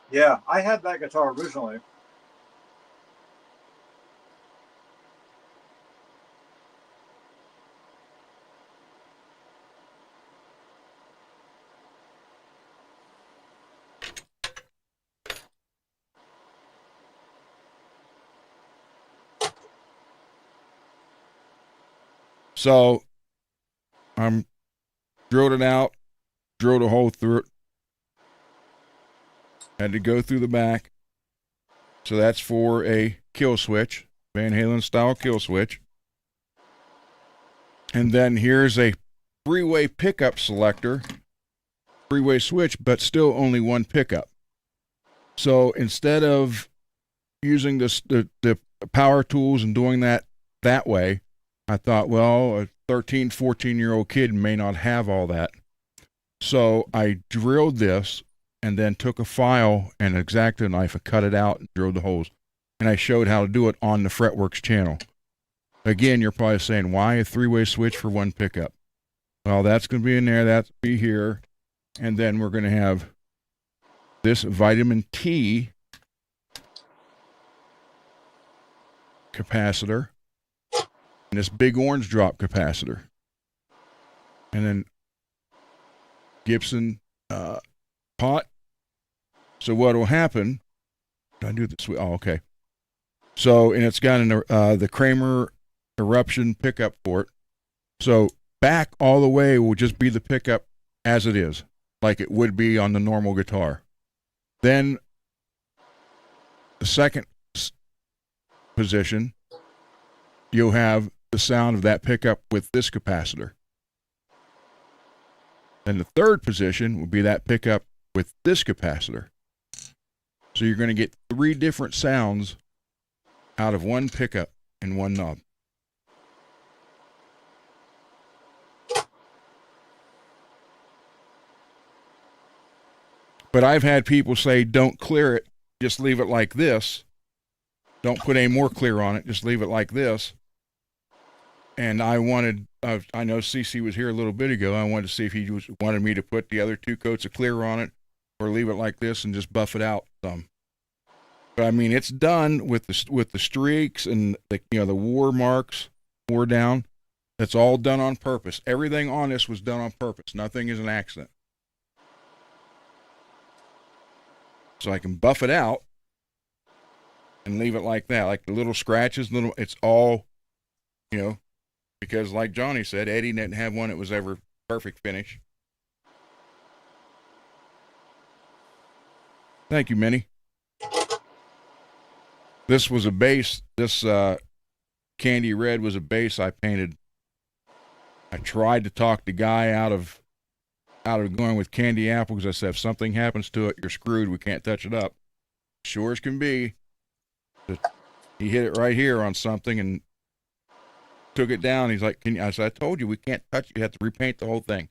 Yeah, I had that guitar originally. So I'm drilled it out, drilled a hole through it. Had to go through the back. So that's for a kill switch, Van Halen style kill switch. And then here's a three-way pickup selector, three-way switch, but still only 1 pickup. So instead of using the power tools and doing that way, I thought, well, a 13, 14-year-old kid may not have all that. So I drilled this and then took a file and an X-Acto knife and cut it out and drilled the holes. And I showed how to do it on the Fretworks channel. Again, you're probably saying, why a 3-way switch for 1 pickup? Well, that's going to be in there. That's going to be here. And then we're going to have this vitamin T capacitor and this big orange drop capacitor. And then Gibson pot. So what will happen? Did I do this? Oh, okay. So, and it's got the Kramer eruption pickup for it. So back all the way will just be the pickup as it is, like it would be on the normal guitar. Then the 2nd position, you'll have the sound of that pickup with this capacitor. Then the third position would be that pickup with this capacitor. So you're going to get 3 different sounds out of one pickup and one knob. But I've had people say, don't clear it, just leave it like this. Don't put any more clear on it, just leave it like this. And I wanted, I know CC was here a little bit ago, I wanted to see if he wanted me to put the other 2 coats of clear on it or leave it like this and just buff it out some. But I mean, it's done with the streaks and the, you know, the war marks, wore down. That's all done on purpose. Everything on this was done on purpose. Nothing is an accident. So I can buff it out and leave it like that, like the little scratches, it's all, you know, because like Johnny said, Eddie didn't have one that was ever perfect finish. Thank you, Minnie. This was a base, this candy red was a base I painted. I tried to talk the guy out of going with candy apple because I said, if something happens to it, you're screwed. We can't touch it up. Sure as can be. But he hit it right here on something and took it down. He's like, I said, I told you, we can't touch it. You have to repaint the whole thing.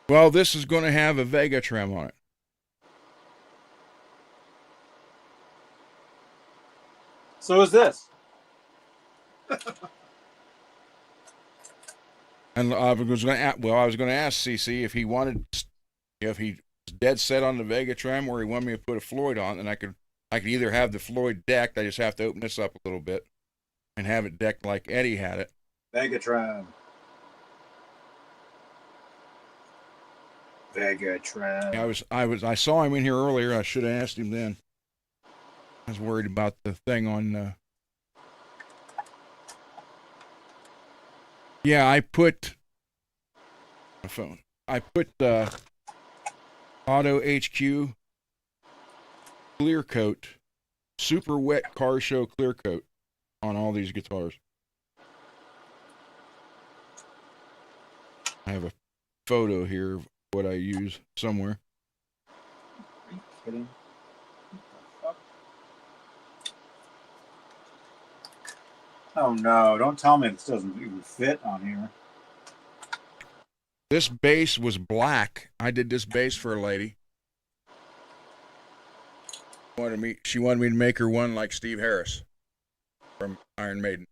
Well, this is going to have a Vega trim on it. So is this. And I was going to ask CC if he wanted, if he was dead set on the Vega trim or he wanted me to put a Floyd on, and I could either have the Floyd decked. I just have to open this up a little bit and have it decked like Eddie had it. Vegatron. Vegatron. I saw him in here earlier. I should have asked him then. I was worried about the thing on. Yeah, I put my phone. I put Auto HQ clear coat, super wet car show clear coat on all these guitars. I have a photo here of what I use somewhere. Are you kidding? Oh no, don't tell me this doesn't even fit on here. This bass was black. I did this bass for a lady. She wanted me to make her one like Steve Harris from Iron Maiden.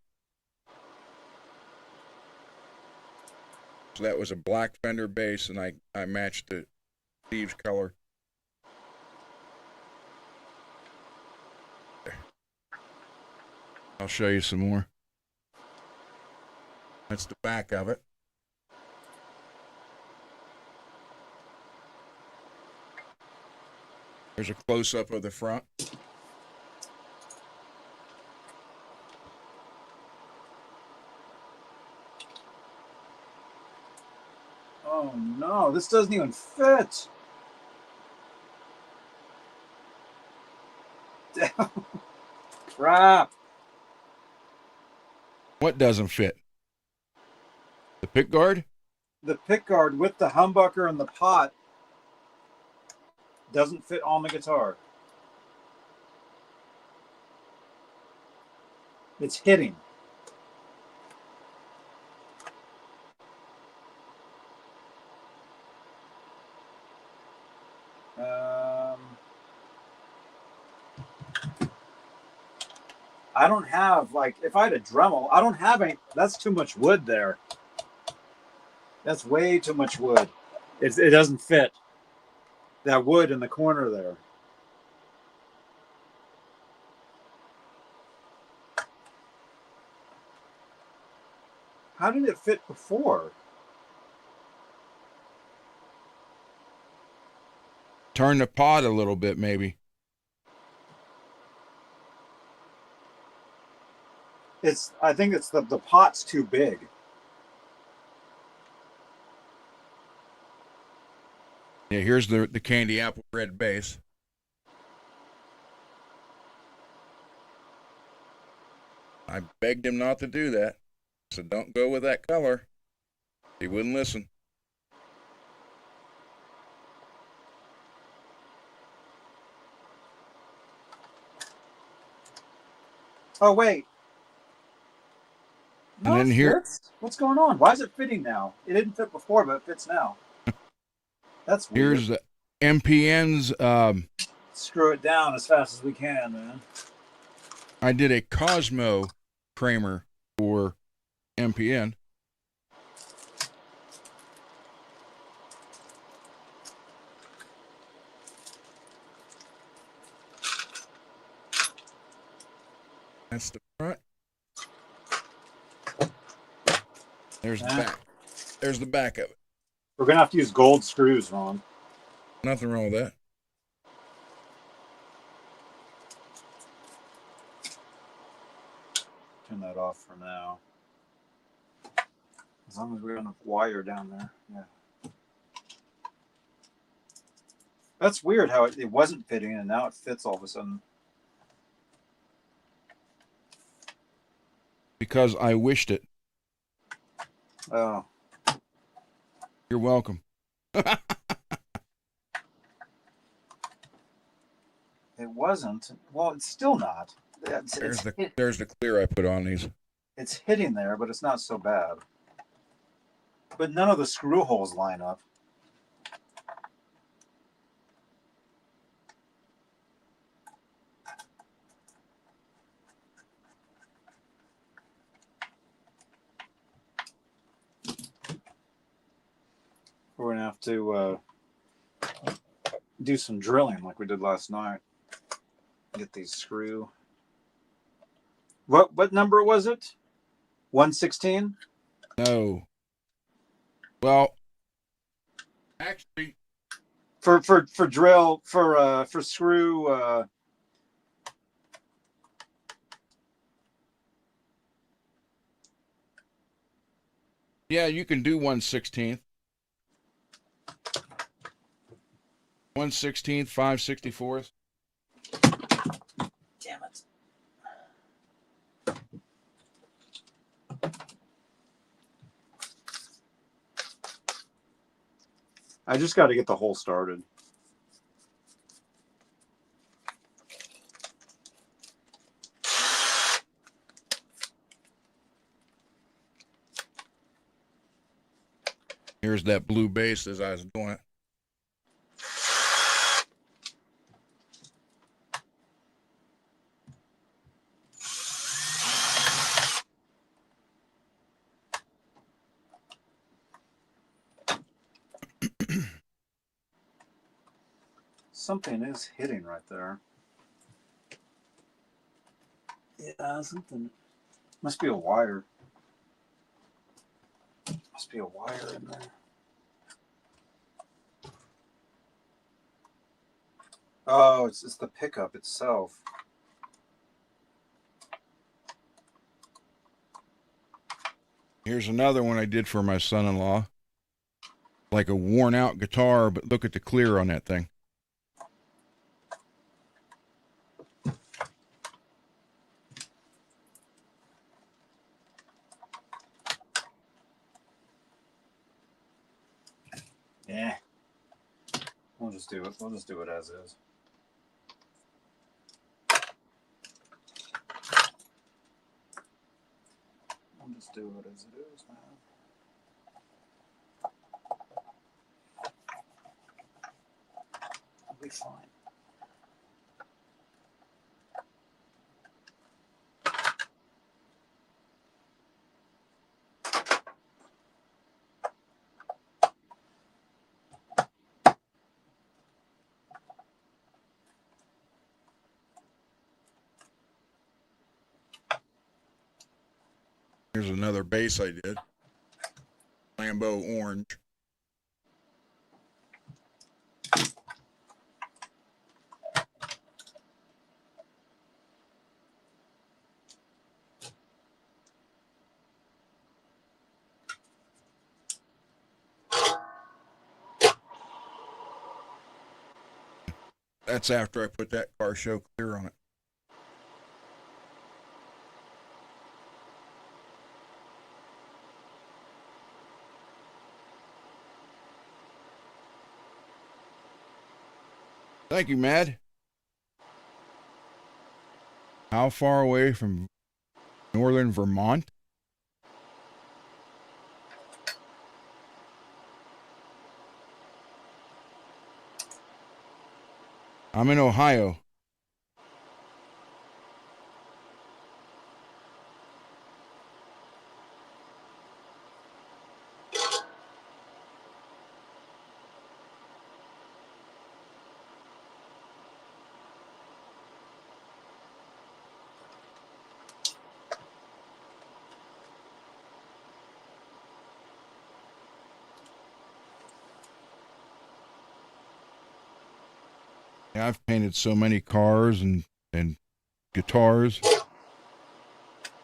So that was a black Fender bass, and I matched the Steve's color. There. I'll show you some more. That's the back of it. There's a close-up of the front. Oh no, this doesn't even fit. Crap. What doesn't fit? The pick guard? The pick guard with the humbucker and the pot doesn't fit on the guitar. It's hitting. I don't have, like, if I had a Dremel, I don't have any. That's too much wood there. That's way too much wood. It doesn't fit. That wood in the corner there. How did it fit before? Turn the pot a little bit, maybe. I think it's the pot's too big. Yeah, here's the candy apple red bass. I begged him not to do that. I said, don't go with that color. He wouldn't listen. Oh, wait. And then it here- fits? What's going on? Why is it fitting now? It didn't fit before, but it fits now. That's weird. Here's the MPN's. Screw it down as fast as we can, man. I did a Cosmo Kramer for MPN. That's the front. There's the back. There's the back of it. We're going to have to use gold screws, Ron. Nothing wrong with that. Turn that off for now. As long as we have enough wire down there. Yeah. That's weird how it wasn't fitting and now it fits all of a sudden. Because I wished it. Oh. You're welcome. It wasn't. Well, it's still not. There's the clear I put on these. It's hitting there, but it's not so bad. But none of the screw holes line up. We're gonna have to do some drilling like we did last night. Get these screw. What number was it? 116? No. Well, actually, for drill for screw. Yeah, you can do 1/16. 1/16, 5/64. Damn it. I just got to get the hole started. Here's that blue base as I was doing it. Something is hitting right there. Yeah, something. Must be a wire. Must be a wire in there. Oh, it's the pickup itself. Here's another one I did for my son-in-law. Like a worn out guitar, but look at the clear on that thing. Yeah. We'll just do it. We'll just do it as is. We'll just do it as it is, man. It'll be fine. Here's another bass I did. Lambo orange. That's after I put that car show clear on it. Thank you, Mad. How far away from northern Vermont? I'm in Ohio. Yeah, I've painted so many cars and guitars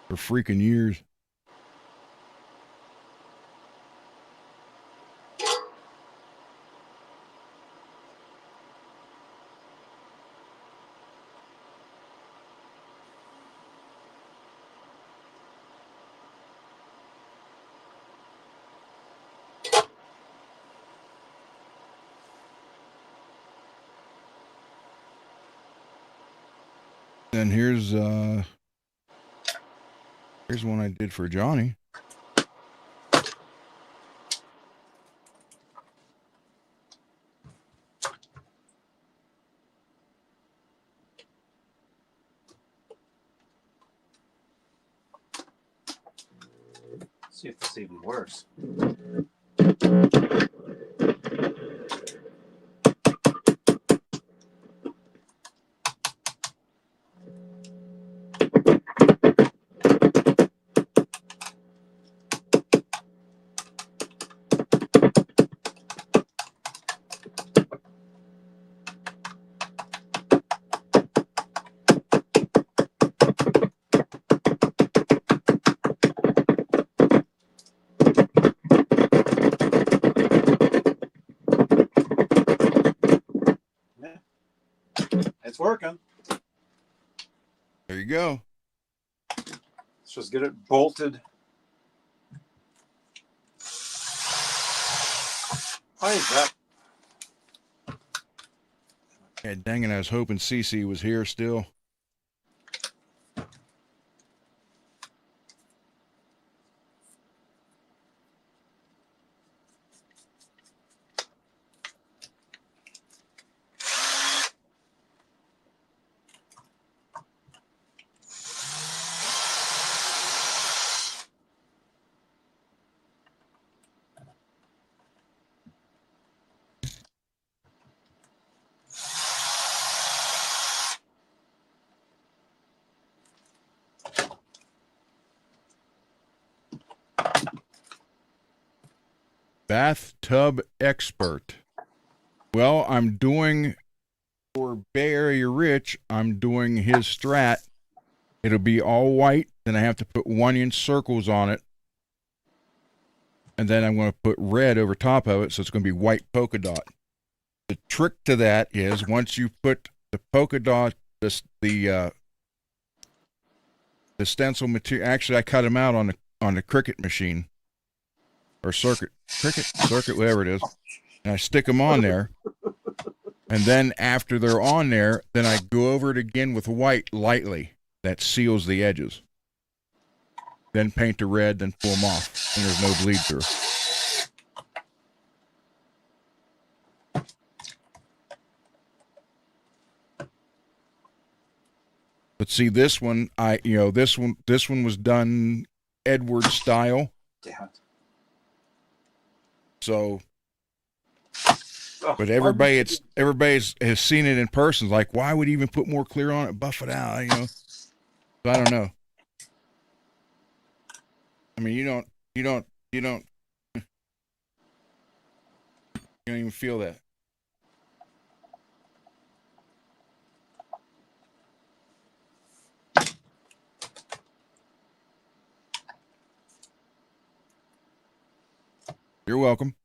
for freaking years. And here's one I did for Johnny. See if this even works. It's working. There you go. Let's just get it bolted. Why is that? Yeah, dang it, I was hoping Cece was here still. Bathtub expert. Well, I'm doing for Bay Area Rich, I'm doing his Strat. It'll be all white, then I have to put 1-inch circles on it. And then I'm going to put red over top of it, so it's going to be white polka dot. The trick to that is once you put the polka dot, the stencil material. Actually, I cut them out on the Cricut machine or circuit, whatever it is, and I stick them on there. And then after they're on there, then I go over it again with white lightly. That seals the edges. Then paint the red, then pull them off, and there's no bleed through. But see, this one, this one was done Edward style. Damn it. So, but everybody has seen it in person. Like, why would you even put more clear on it, buff it out? So I don't know. I mean, you don't even feel that. You're welcome.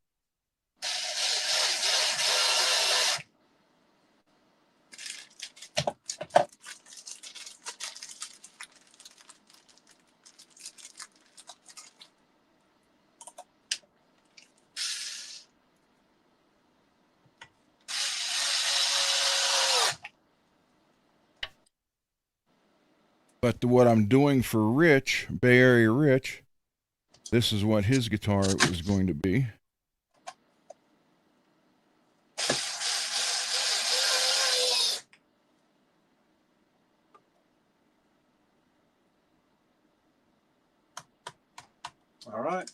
But what I'm doing for Rich, Bay Area Rich, this is what his guitar is going to be. All right.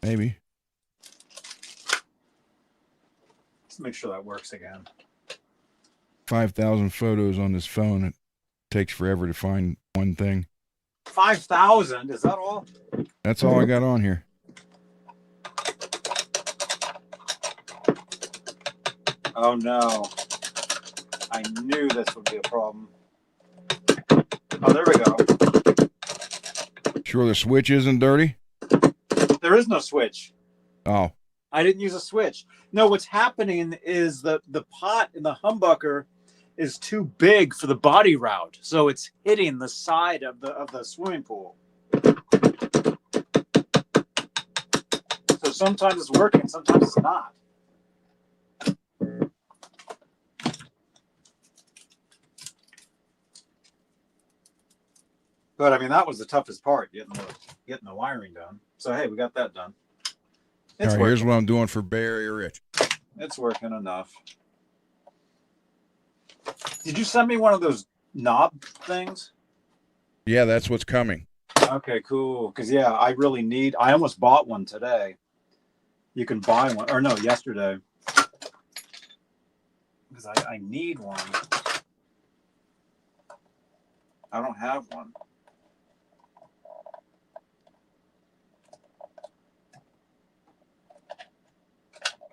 Maybe. Let's make sure that works again. 5,000 photos on this phone. It takes forever to find one thing. 5,000? Is that all? That's all I got on here. Oh no. I knew this would be a problem. Oh, there we go. Sure the switch isn't dirty? There is no switch. Oh. I didn't use a switch. No, what's happening is the pot in the humbucker is too big for the body route, so it's hitting the side of the swimming pool. So sometimes it's working, sometimes it's not. But I mean, that was the toughest part, getting the wiring done. So hey, we got that done. All right, here's what I'm doing for Bay Area Rich. It's working enough. Did you send me one of those knob things? Yeah, that's what's coming. Okay, cool. Because, yeah, I almost bought one today. You can buy one. Or no, yesterday. Because I need one. I don't have one.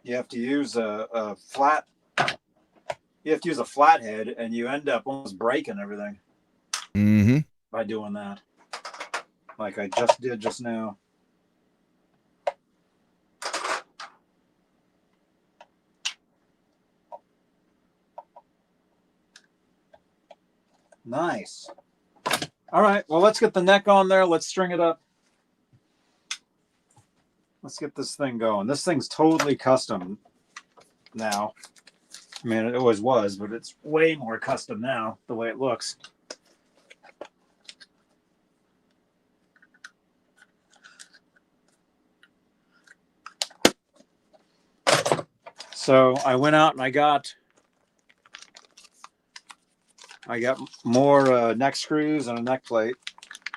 You have to use a flat. You have to use a flathead, and you end up almost breaking everything. Mm-hmm. By doing that, like I just did just now. Nice. All right. Well, let's get the neck on there. Let's string it up. Let's get this thing going. This thing's totally custom now. I mean, it always was, but it's way more custom now, the way it looks. So I went out and I got more neck screws and a neck plate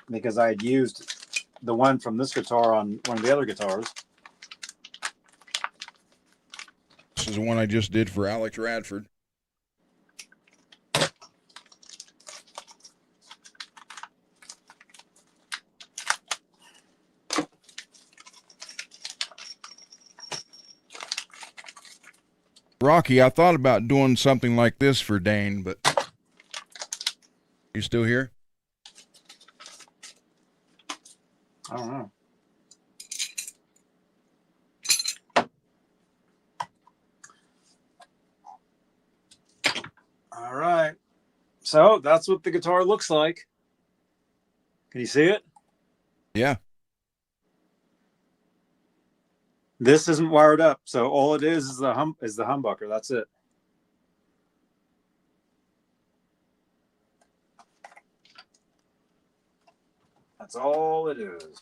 because I had used the one from this guitar on one of the other guitars. This is the one I just did for Alex Radford. Rocky, I thought about doing something like this for Dane, but you still here? I don't know. All right. So that's what the guitar looks like. Can you see it? Yeah. This isn't wired up, so all it is the humbucker. That's it. That's all it is.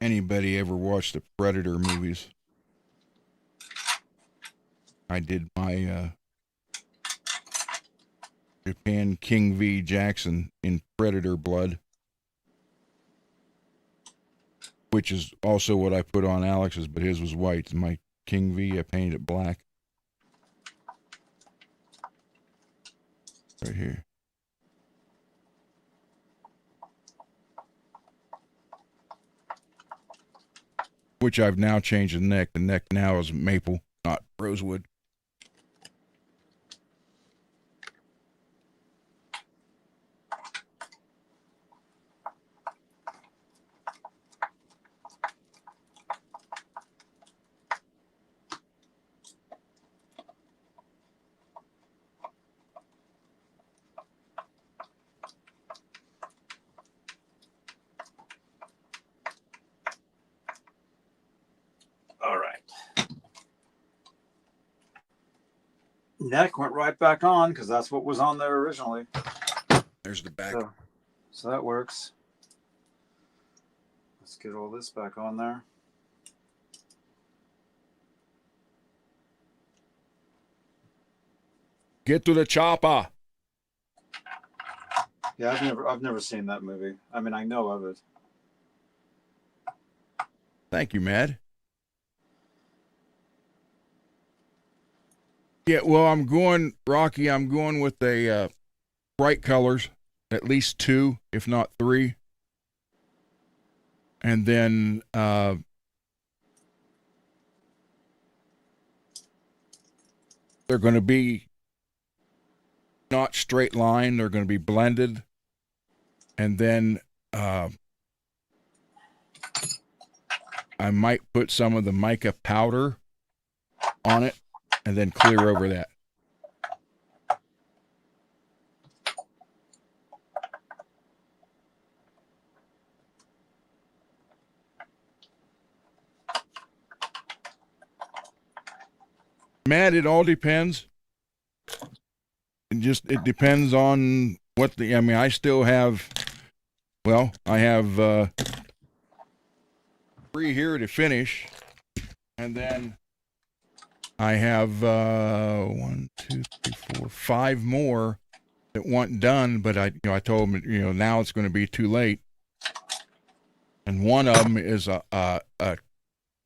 Anybody ever watched the Predator movies? I did my Japan King V Jackson in Predator blood, which is also what I put on Alex's, but his was white. My King V, I painted it black. Right here. Which I've now changed the neck. The neck now is maple, not rosewood. neck went right back on because that's what was on there originally. There's the back. So that works. Let's get all this back on there. Get to the chopper. Yeah, I've never seen that movie. I mean, I know of it. Thank you, Mad. Yeah, well, I'm going, Rocky, I'm going with a bright colors, at least 2, if not 3. And then they're going to be not straight line, they're going to be blended. And then I might put some of the mica powder on it and then clear over that. Matt, it all depends. It depends on what I still have, well, I have 3 here to finish, and then I have 1, 2, 3, 4, 5 more that want done, but I told them, now it's going to be too late. And one of them is a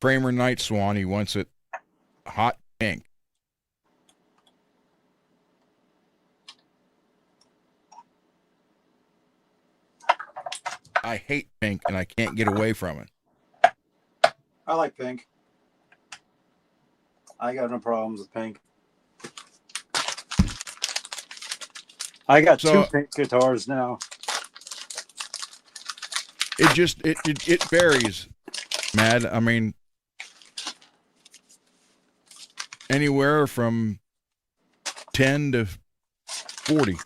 Kramer Night Swan. He wants it hot pink. I hate pink, and I can't get away from it. I like pink. I got no problems with pink. I got 2 pink guitars now. It varies, Mad. I mean, anywhere from 10 to 40.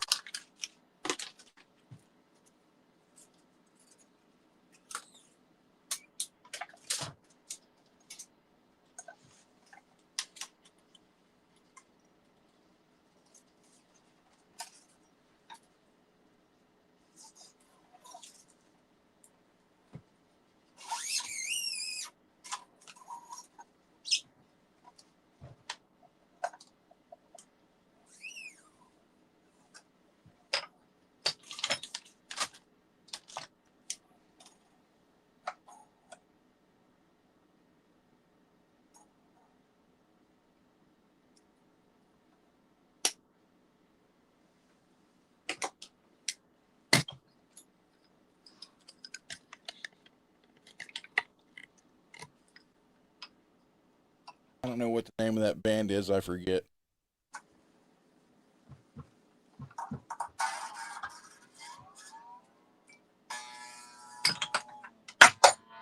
I don't know what the name of that band is. I forget.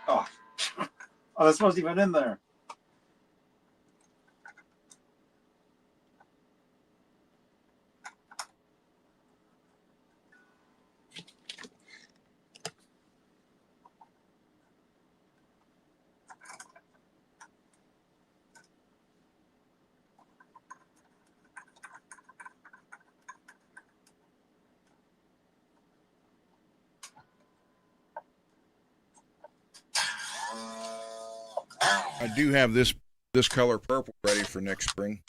Oh, this wasn't even in there. I do have this color purple ready for next spring.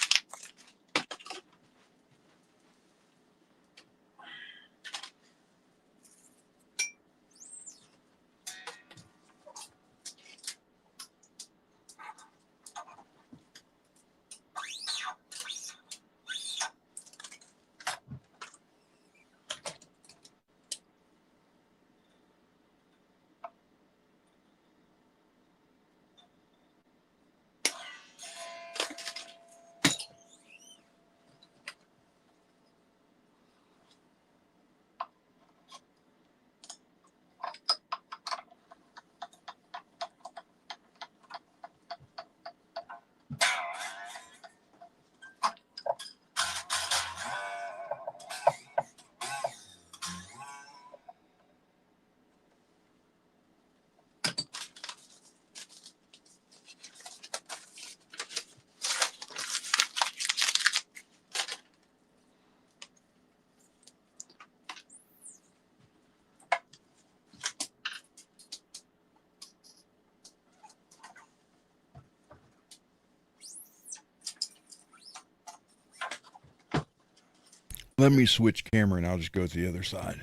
Let me switch camera and I'll just go to the other side.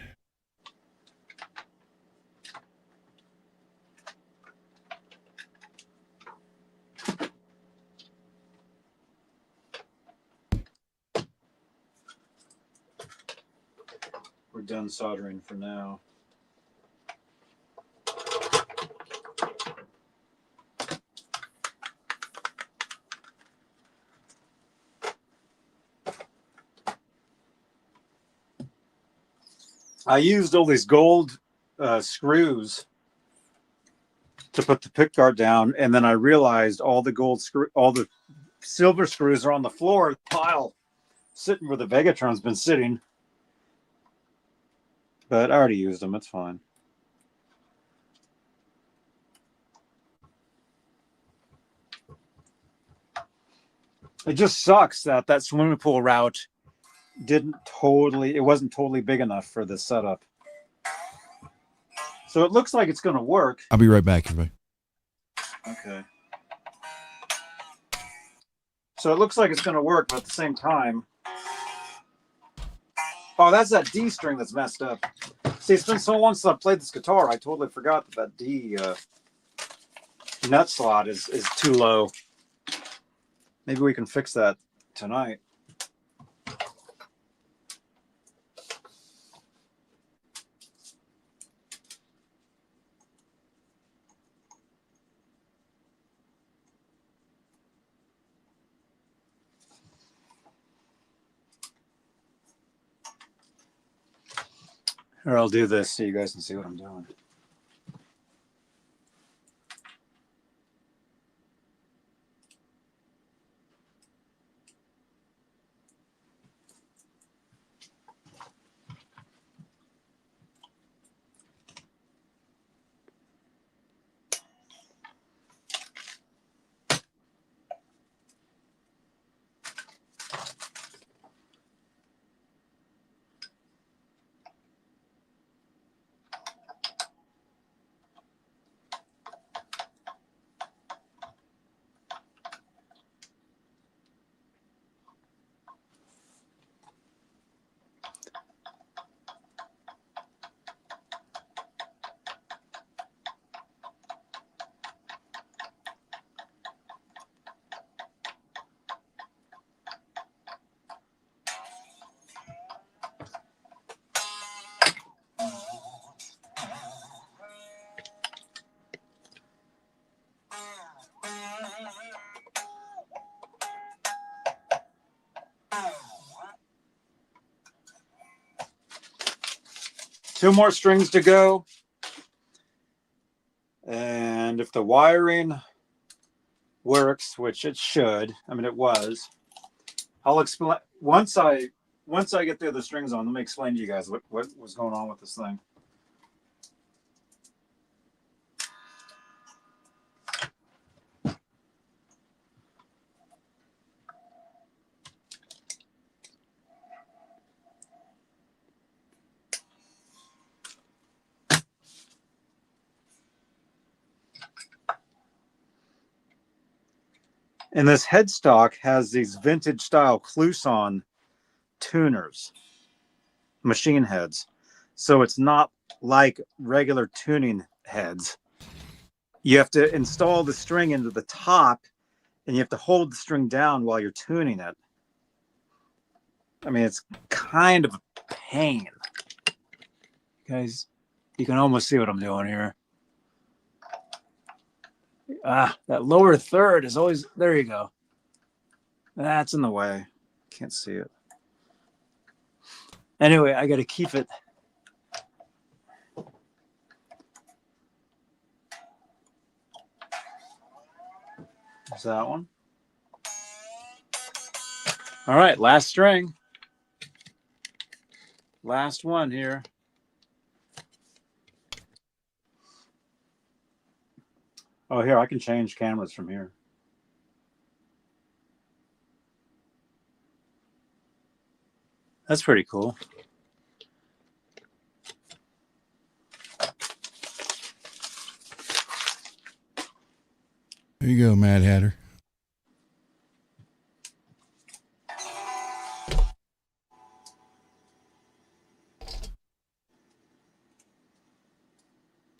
We're done soldering for now. I used all these gold screws to put the pickguard down, and then I realized all the silver screws are on the floor, the pile, sitting where the Vegatron's been sitting. But I already used them. It's fine. It just sucks that that swimming pool route it wasn't totally big enough for this setup. So it looks like it's going to work. I'll be right back, everybody. Okay. So it looks like it's going to work, but at the same time, oh, that's that D string that's messed up. See, it's been so long since I played this guitar, I totally forgot that D nut slot is too low. Maybe we can fix that tonight. Or I'll do this so you guys can see what I'm doing. Two more strings to go. And if the wiring works, which it should, I mean, it was, I'll explain once I get the other strings on, let me explain to you guys what was going on with this thing. And this headstock has these vintage style Clouson tuners, machine heads. So it's not like regular tuning heads. You have to install the string into the top and you have to hold the string down while you're tuning it. I mean, it's kind of a pain. Guys, you can almost see what I'm doing here. That lower third is always, there you go. That's in the way. Can't see it. Anyway, I got to keep it. There's that one. All right, last string. Last one here. Oh, here, I can change cameras from here. That's pretty cool. There you go, Mad Hatter.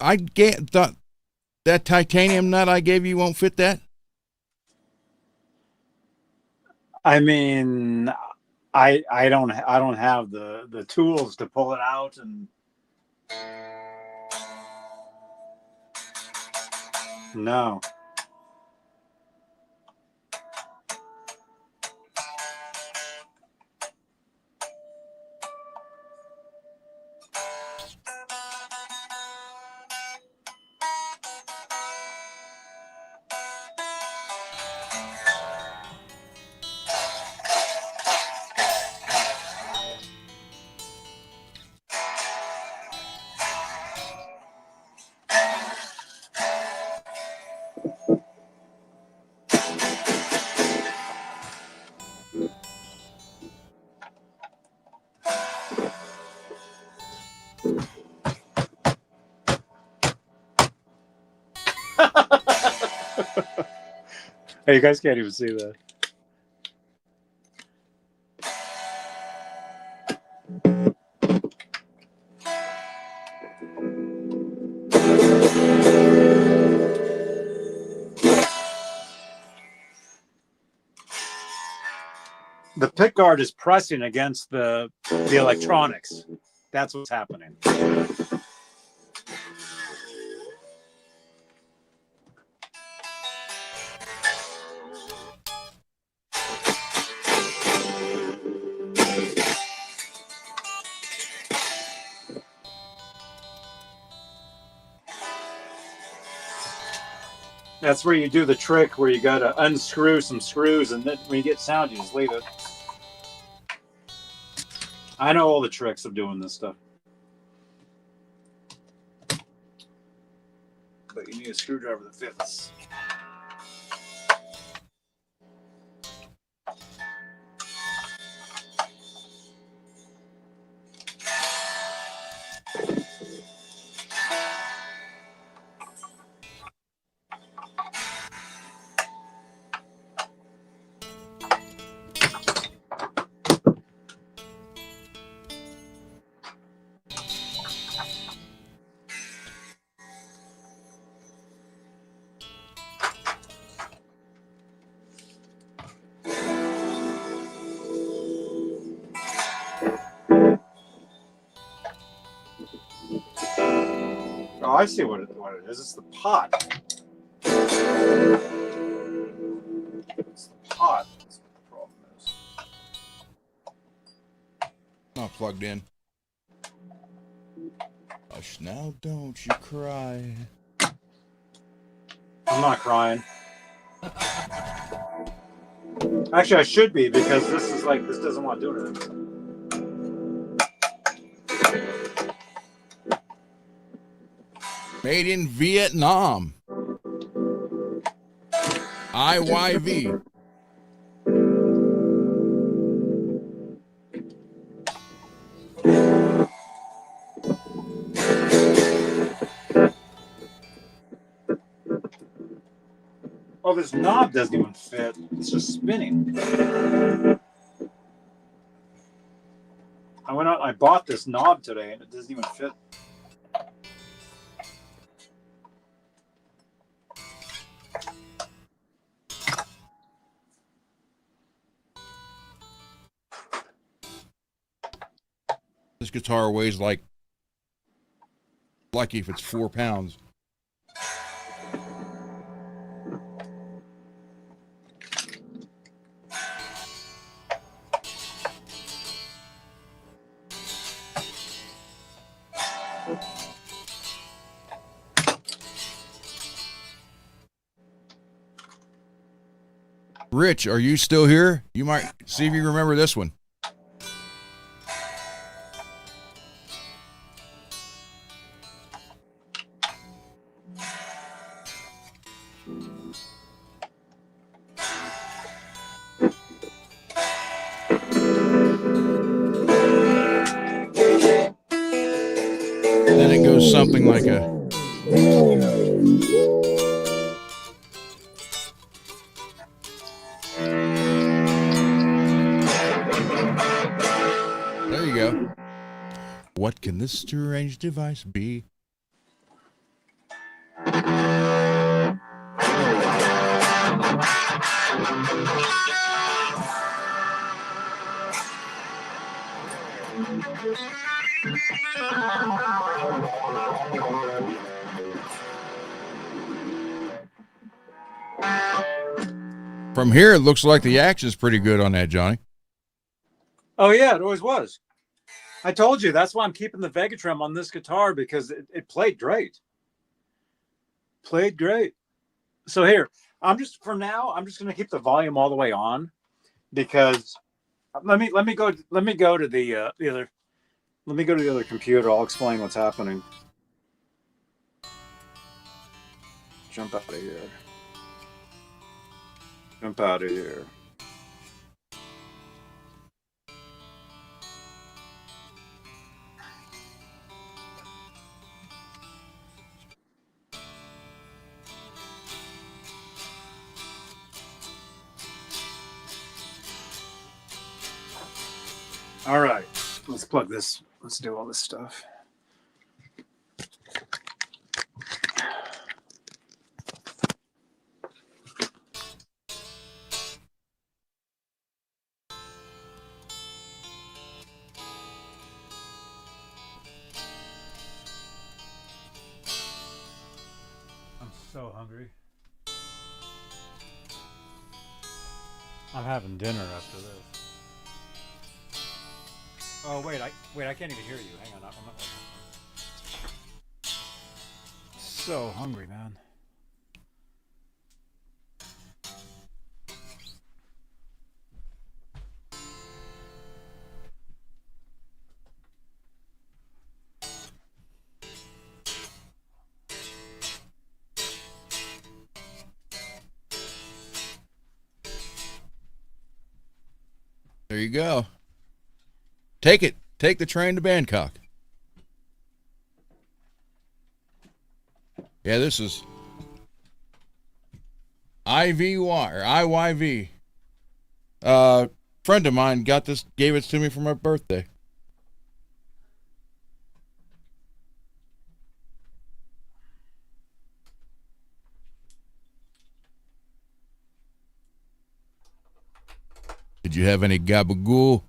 I thought that titanium nut I gave you won't fit that. I mean, I don't have the tools to pull it out, and no. Hey, you guys can't even see that. The pickguard is pressing against the electronics. That's what's happening. That's where you do the trick where you got to unscrew some screws, and then when you get sound, you just leave it. I know all the tricks of doing this stuff. But you need a screwdriver that fits. Oh, I see what it is. It's the pot. It's the pot. That's what the problem is. Not plugged in. Hush now, don't you cry. I'm not crying. Actually, I should be, because this doesn't want to do anything. Made in Vietnam. IYV. Oh, this knob doesn't even fit. It's just spinning. I went out and I bought this knob today, and it doesn't even fit. This guitar weighs like lucky if it's 4 pounds. Rich, are you still here? You might see if you remember this one. Then it goes something like a... There you go. What can this strange device be? From here, it looks like the action's pretty good on that, Johnny. Oh yeah, it always was. I told you that's why I'm keeping the Vegatrum on this guitar, because it played great. Played great. So here, I'm just going to keep the volume all the way on, because let me go to the other computer. I'll explain what's happening. Jump out of here. Jump out of here. All right, let's plug this. Let's do all this stuff. I'm so hungry. I'm having dinner after this. Oh wait, I can't even hear you. Hang on, I'm not. So hungry, man. There you go. Take it. Take the train to Bangkok. Yeah, this is IVY or IYV. Friend of mine got this, gave it to me for my birthday. Did you have any gabagool?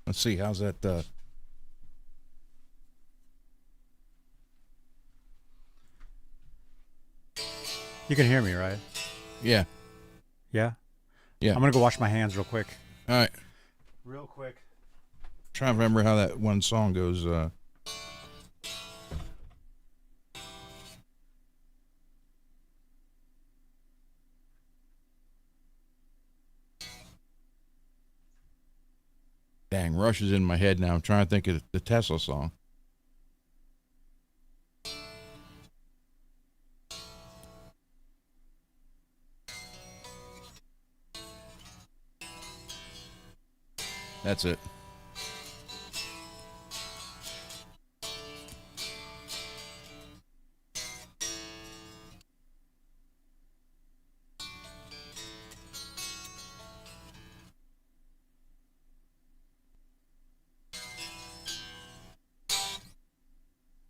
Let's see, how's that? You can hear me, right? Yeah. Yeah? Yeah. I'm going to go wash my hands real quick. All right. Real quick. Trying to remember how that one song goes. Dang, Rush is in my head now. I'm trying to think of the Tesla song. That's it.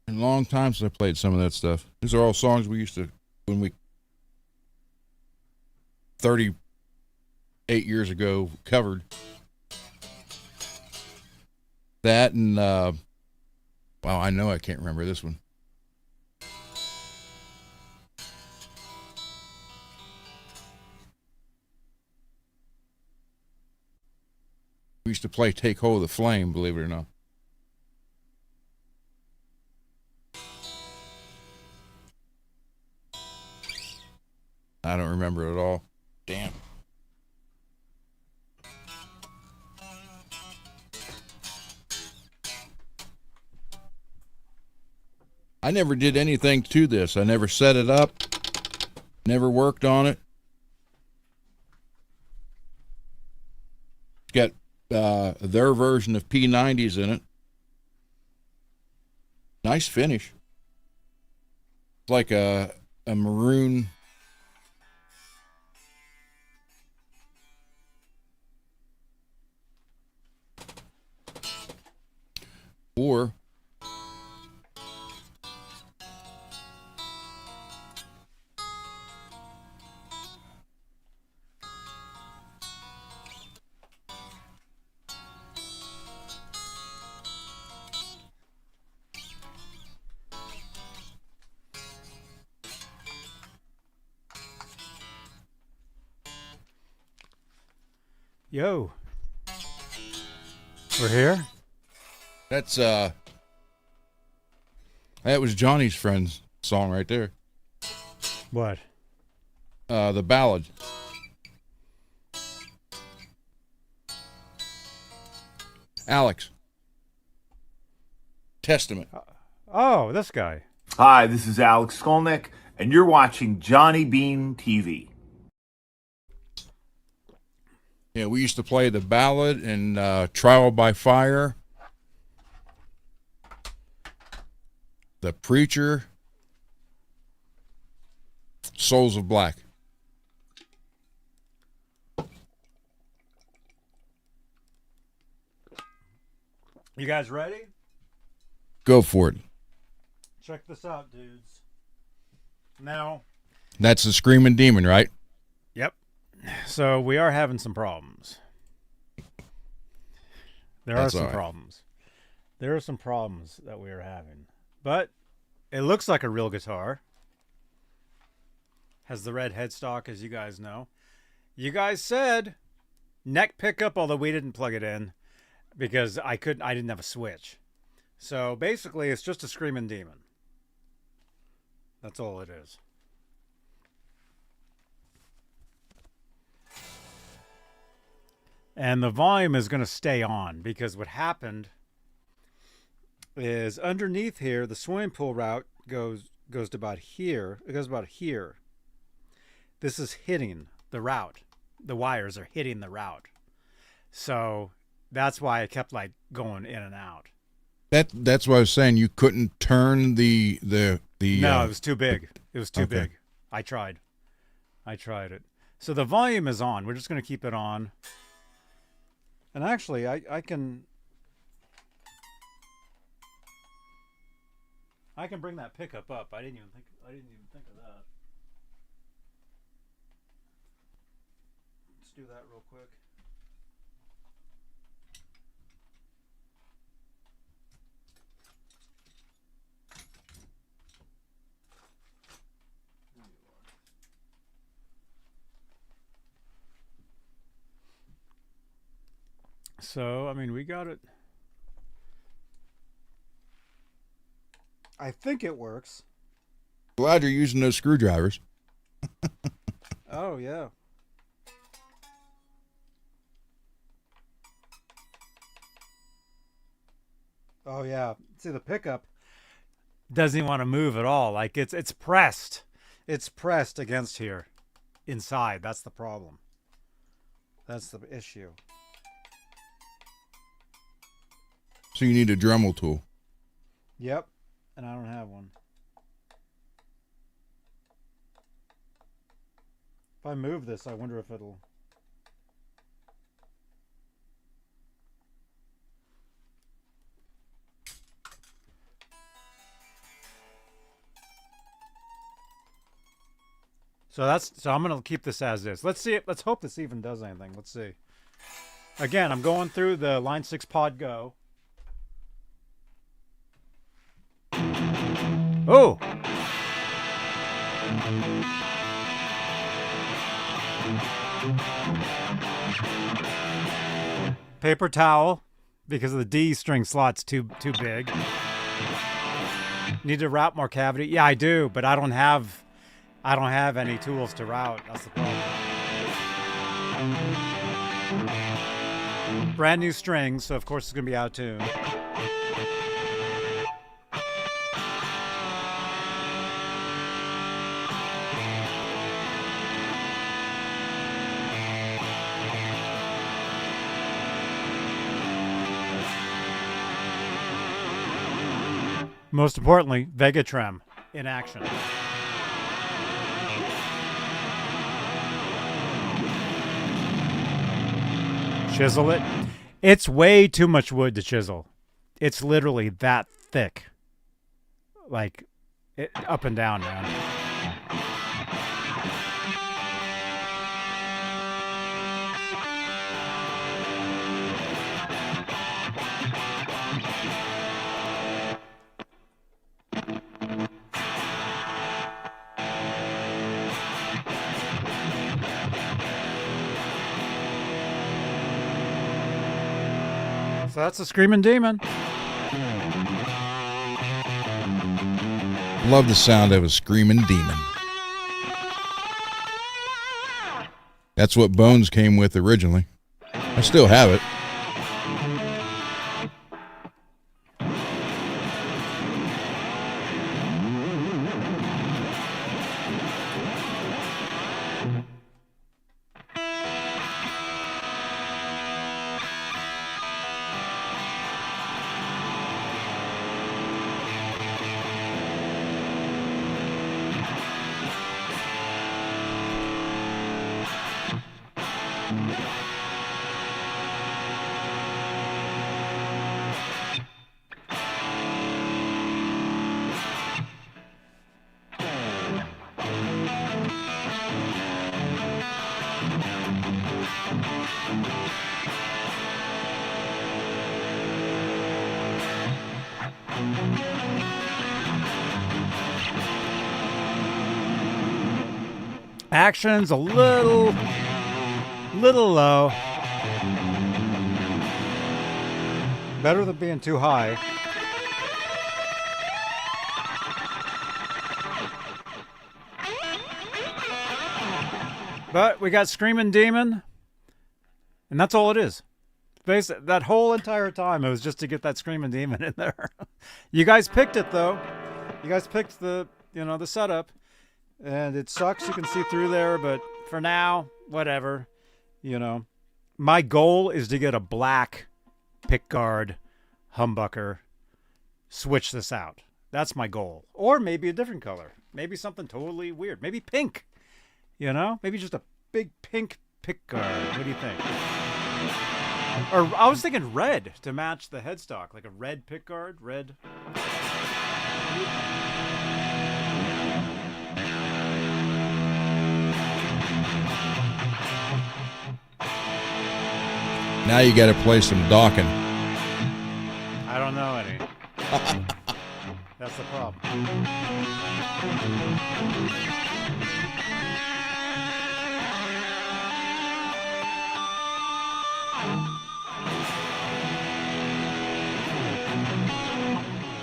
Been a long time since I played some of that stuff. These are all songs we used to, when we 38 years ago covered. That and wow, I know I can't remember this one. We used to play Take Hold of the Flame, believe it or not. I don't remember it at all. Damn. I never did anything to this. I never set it up, never worked on it. It's got their version of P90s in it. Nice finish. It's like a maroon. Or Yo. We're here? That's that was Johnny's friend's song right there. What? The ballad. Alex. Testament. Oh, this guy. Hi, this is Alex Skolnick, and you're watching Johnny Beane TV. Yeah, we used to play the ballad and Trial by Fire, The Preacher, Souls of Black. You guys ready? Go for it. Check this out, dudes. Now. That's the Screaming Demon, right? Yep. So we are having some problems. That's some all right. problems. There are some problems that we are having. But it looks like a real guitar. Has the red headstock, as you guys know. You guys said neck pickup, although we didn't plug it in because I didn't have a switch. So basically it's just a Screaming Demon. That's all it is. And the volume is going to stay on because what happened is underneath here, the swimming pool route goes to about here. It goes about here. This is hitting the route. The wires are hitting the route. So that's why I kept like going in and out. That's what I was saying. You couldn't turn the No, it was too big. It was too okay. big. I tried it. So the volume is on. We're just going to keep it on. And actually, I can bring that pickup up. I didn't even think of that. Let's do that real quick. So, I mean, we got it. I think it works. Glad you're using those screwdrivers. Oh, yeah. Oh, yeah. See, the pickup doesn't even want to move at all. Like, it's pressed. It's pressed against here. Inside. That's the problem. That's the issue. So you need a Dremel tool. Yep. And I don't have one. If I move this, I wonder if it'll... So I'm gonna keep this as is. Let's see it. Let's hope this even does anything. Let's see. Again, I'm going through the Line 6 Pod Go. Oh! Paper towel, because the D string slot's too big. Need to route more cavity. Yeah, I do, but I don't have any tools to route. That's the problem. Brand new strings, so of course it's gonna be out of tune. Most importantly, Vega Trem in action. Chisel it. It's way too much wood to chisel. It's literally that thick. Like, up and down, man. So that's the Screaming Demon. Love the sound of a screaming demon. That's what Bones came with originally. I still have it. Action's a little low. Better than being too high. But we got Screaming Demon, and that's all it is. That whole entire time, it was just to get that Screaming Demon in there. You guys picked it, though. You guys picked the setup. And it sucks you can see through there, but for now, whatever. My goal is to get a black pickguard humbucker. Switch this out. That's my goal. Or maybe a different color. Maybe something totally weird. Maybe pink. Maybe just a big pink pickguard. What do you think? Or I was thinking red to match the headstock. Like a red pickguard. Red. Now you got to play some Dawkins. I don't know any. That's the problem.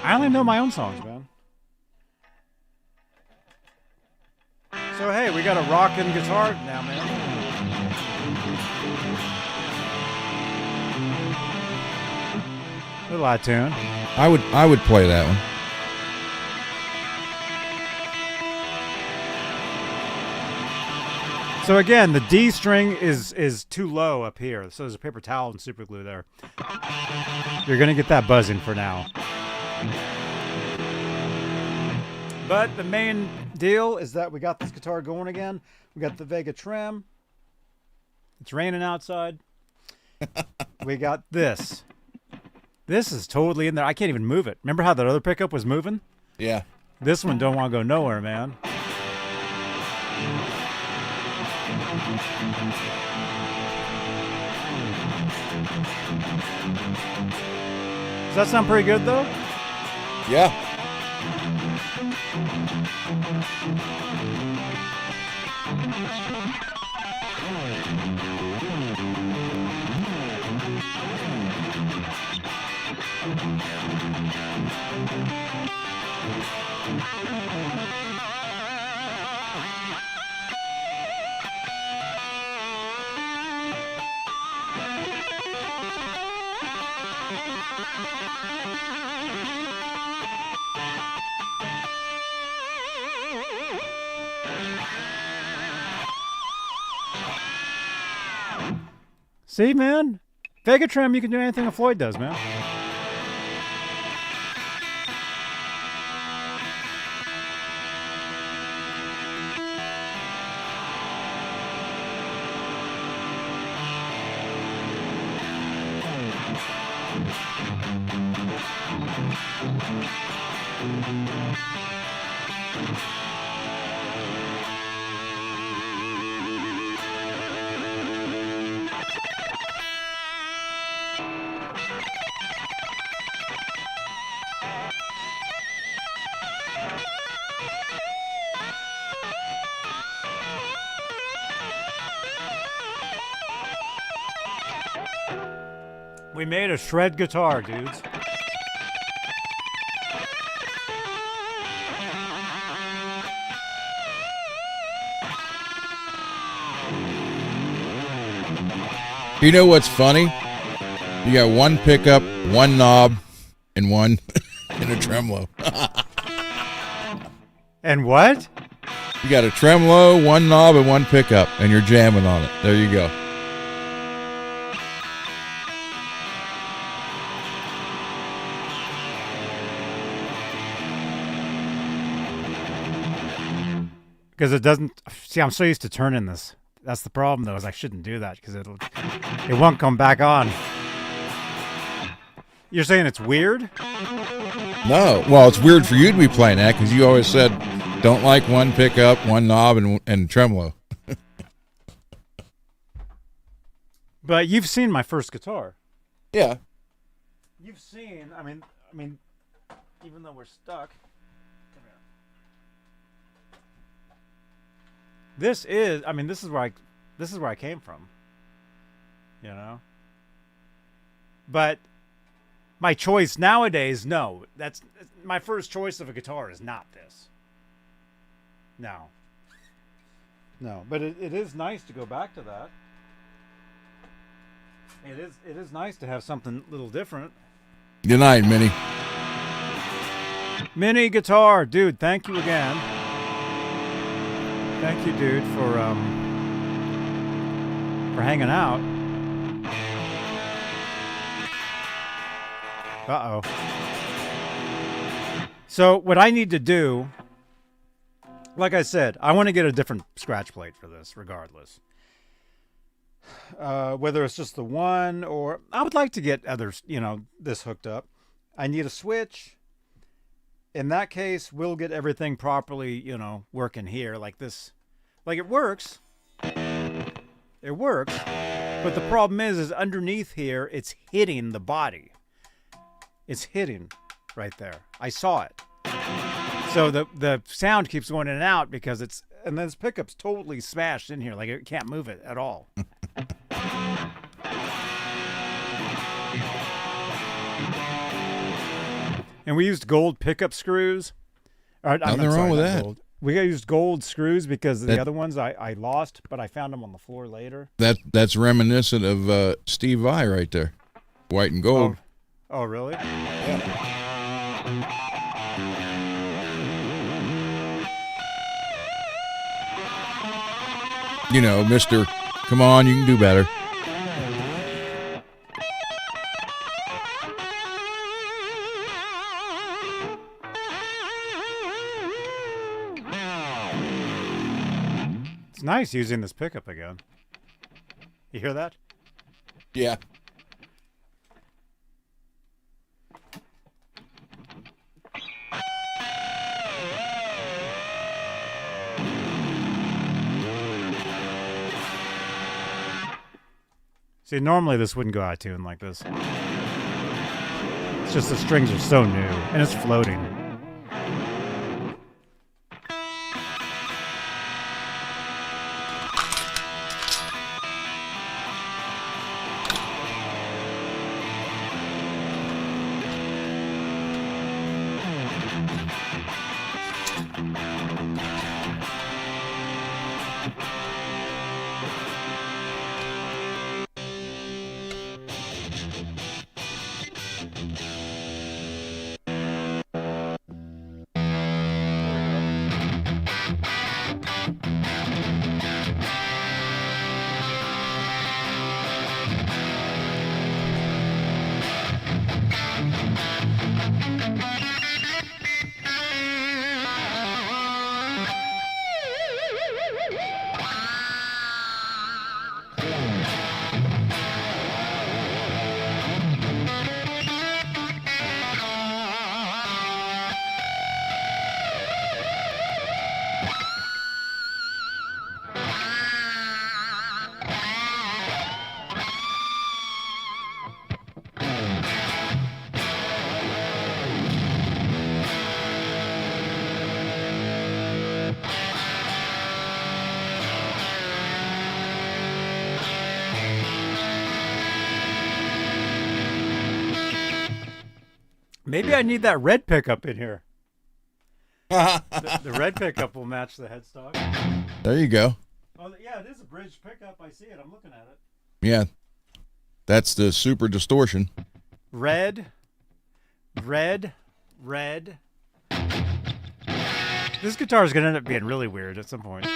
I only know my own songs, man. So hey, we got a rockin' guitar now, man. Little odd tune. I would play that one. So again, the D string is too low up here. So there's a paper towel and super glue there. You're gonna get that buzzing for now. But the main deal is that we got this guitar going again. We got the Vega trim. It's raining outside. We got this. This is totally in there. I can't even move it. Remember how that other pickup was moving? Yeah. This one don't want to go nowhere, man. Does that sound pretty good, though? Yeah. See, man? Vega trim, you can do anything a Floyd does, man. We made a shred guitar, dudes. You know what's funny? You got one pickup, one knob, and one and a tremolo. And what? You got a tremolo, one knob, and one pickup, and you're jamming on it. There you go. Because it doesn't. See, I'm so used to turning this. That's the problem, though, is I shouldn't do that because it won't come back on. You're saying it's weird? No. Well, it's weird for you to be playing that because you always said don't like one pickup, one knob, and tremolo. But you've seen my first guitar. Yeah. You've seen. I mean, even though we're stuck. Come here. This is. I mean, this is where I came from. You know. But my choice nowadays, no. That's my first choice of a guitar is not this. No. No, but it is nice to go back to that. It is nice to have something a little different. Good night, Minnie. Mini guitar, dude. Thank you again. Thank you, dude, for hanging out. Uh-oh. So what I need to do, like I said, I want to get a different scratch plate for this, regardless. Whether it's just the one or I would like to get others, this hooked up. I need a switch. In that case, we'll get everything properly, working here like this. Like it works. It works. But the problem is underneath here, it's hitting the body. It's hitting right there. I saw it. So the sound keeps going in and out because and this pickup's totally smashed in here. Like it can't move it at all. And we used gold pickup screws. Nothing wrong with that. Gold. We used gold screws because the other ones I lost, but I found them on the floor later. That's reminiscent of Steve Vai right there. White and gold. Oh really? Yeah. Mr. Come on, you can do better. It's nice using this pickup again. You hear that? Yeah. See, normally this wouldn't go out of tune like this. It's just the strings are so new, and it's floating. Maybe I need that red pickup in here. The red pickup will match the headstock. There you go. Oh, yeah, it is a bridge pickup. I see it. I'm looking at it. Yeah. That's the super distortion. Red. Red. Red. This guitar is going to end up being really weird at some point.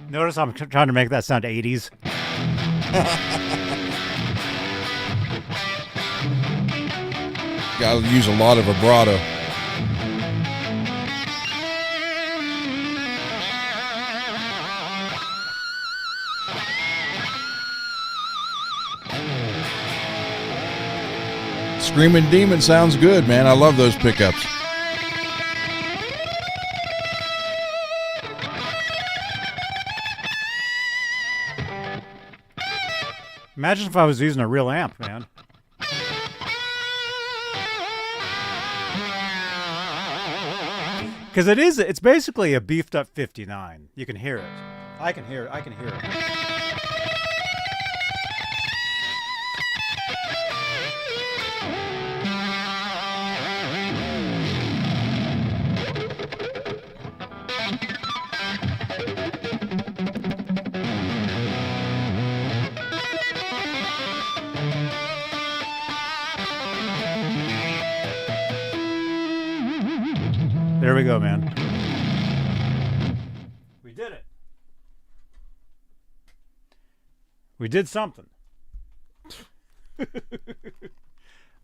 Notice I'm trying to make that sound 80s. Gotta use a lot of vibrato. Screaming Demon sounds good, man. I love those pickups. Imagine if I was using a real amp, man. Because it's basically a beefed up 59. You can hear it. I can hear it. I can hear it. There we go, man. We did it. We did something.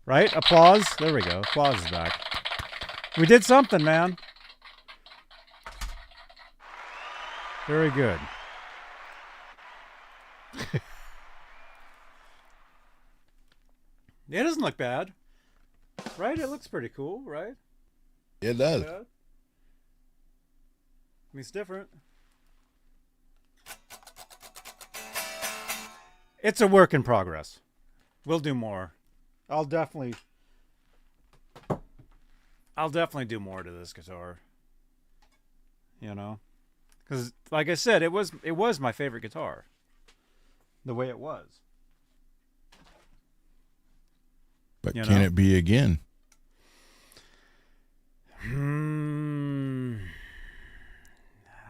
Right? Applause. There we go. Applause is back. We did something, man. Very good. It doesn't look bad. Right? It looks pretty cool, right? It does. I mean, it's different. It's a work in progress. We'll do more. I'll definitely do more to this guitar. You know, because like I said, it was my favorite guitar. The way it was. But can it be again?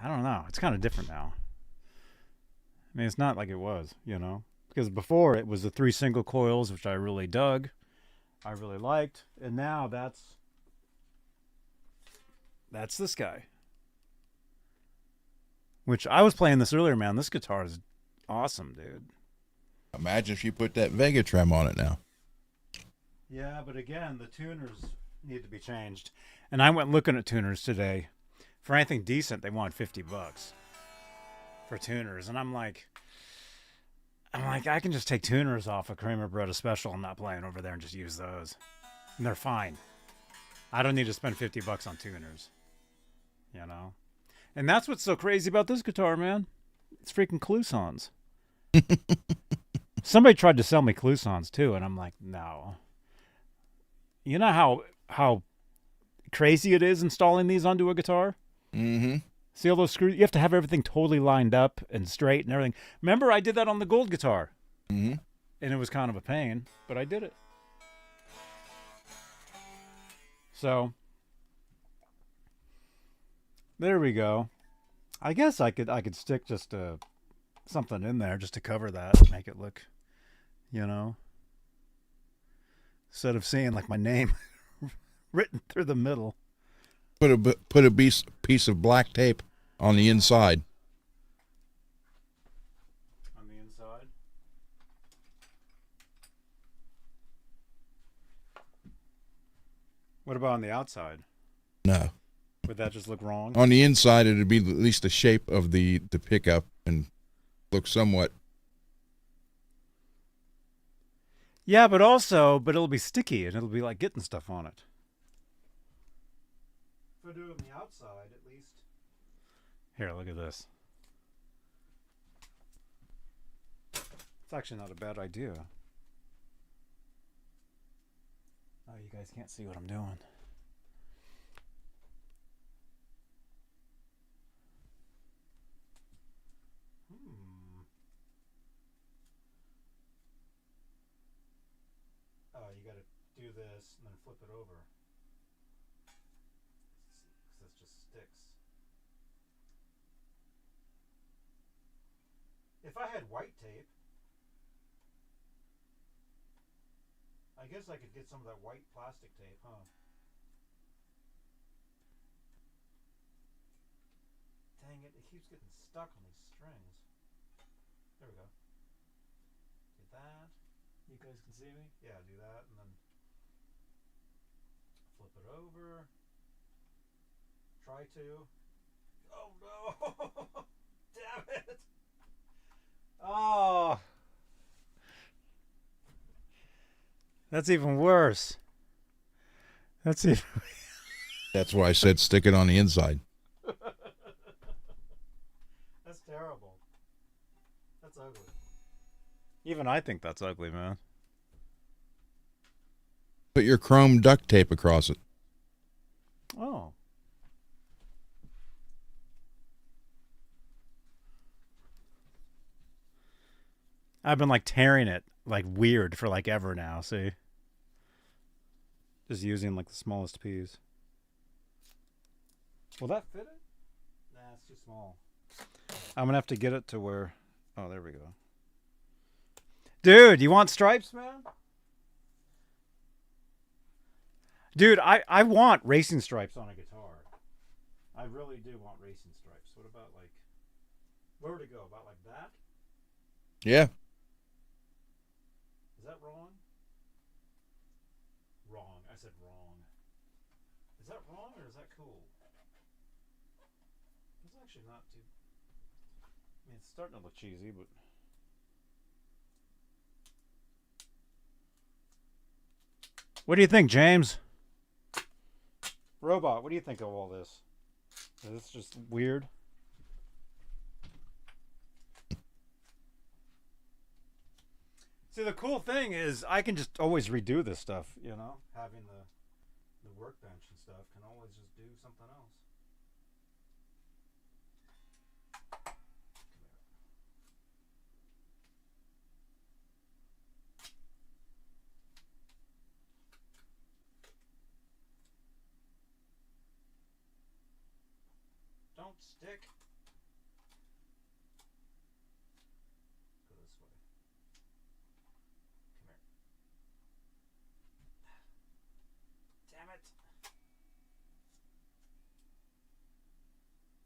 I don't know. It's kind of different now. I mean, it's not like it was, you know, because before it was the 3 single coils, which I really dug, I really liked, and now that's this guy. Which I was playing this earlier, man. This guitar is awesome, dude. Imagine if you put that Vega trem on it now. Yeah, but again, the tuners need to be changed. And I went looking at tuners today. For anything decent, they want $50 for tuners. And I'm like, I can just take tuners off a Kramer Broda Special I'm not playing over there and just use those. And they're fine. I don't need to spend $50 on tuners. You know? And that's what's so crazy about this guitar, man. It's freaking Clousons. Somebody tried to sell me Clousons too, and I'm like, no. You know how crazy it is installing these onto a guitar? Mm-hmm. See all those screws? You have to have everything totally lined up and straight and everything. Remember, I did that on the gold guitar. Mm-hmm. And it was kind of a pain, but I did it. So, there we go. I guess I could stick just something in there just to cover that, make it look, you know, instead of seeing like my name written through the middle. Put a piece of black tape on the inside. On the inside? What about on the outside? No. Would that just look wrong? On the inside, it'd be at least the shape of the pickup and look somewhat. Yeah, but it'll be sticky and it'll be like getting stuff on it. If I do it on the outside, at least. Here, look at this. It's actually not a bad idea. Oh, you guys can't see what I'm doing. Oh, you gotta do this and then flip it over. Because this just sticks. If I had white tape, I guess I could get some of that white plastic tape, huh? Dang it, it keeps getting stuck on these strings. There we go. Do that. You guys can see me? Yeah, do that and then flip it over. Try to. Oh no! Damn it! Oh! That's even worse. That's even. That's why I said stick it on the inside. That's terrible. That's ugly. Even I think that's ugly, man. Put your chrome duct tape across it. Oh. I've been like tearing it like weird for like ever now, see? Just using like the smallest piece. Will that fit it? Nah, it's too small. I'm gonna have to get it to where... Oh, there we go. Dude, you want stripes, man? Dude, I want racing stripes on a guitar. I really do want racing stripes. What about like... Where would it go? About like that? Yeah. Is that wrong? Wrong. I said wrong. Is that wrong or is that cool? It's actually not too... I mean, it's starting to look cheesy, but... What do you think, James? Robot, what do you think of all this? Is this just weird? See, the cool thing is I can just always redo this stuff, you know? Having the workbench and stuff can always just do something else. Don't stick. Go this way. Come here. Damn it.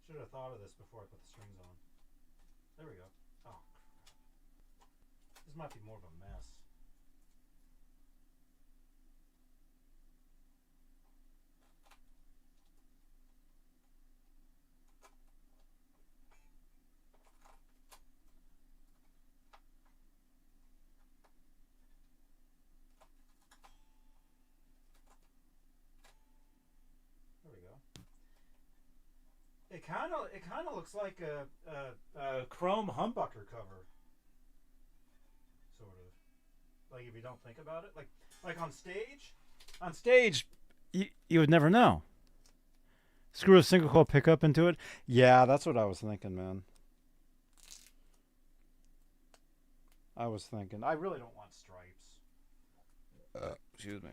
Should have thought of this before I put the strings on. There we go. Oh, crap. This might be more of a mess. It kind of looks like a chrome humbucker cover, sort of. Like if you don't think about it, like on stage, you would never know. Screw a single coil pickup into it. Yeah, that's what I was thinking, man. I was thinking. I really don't want stripes. Excuse me.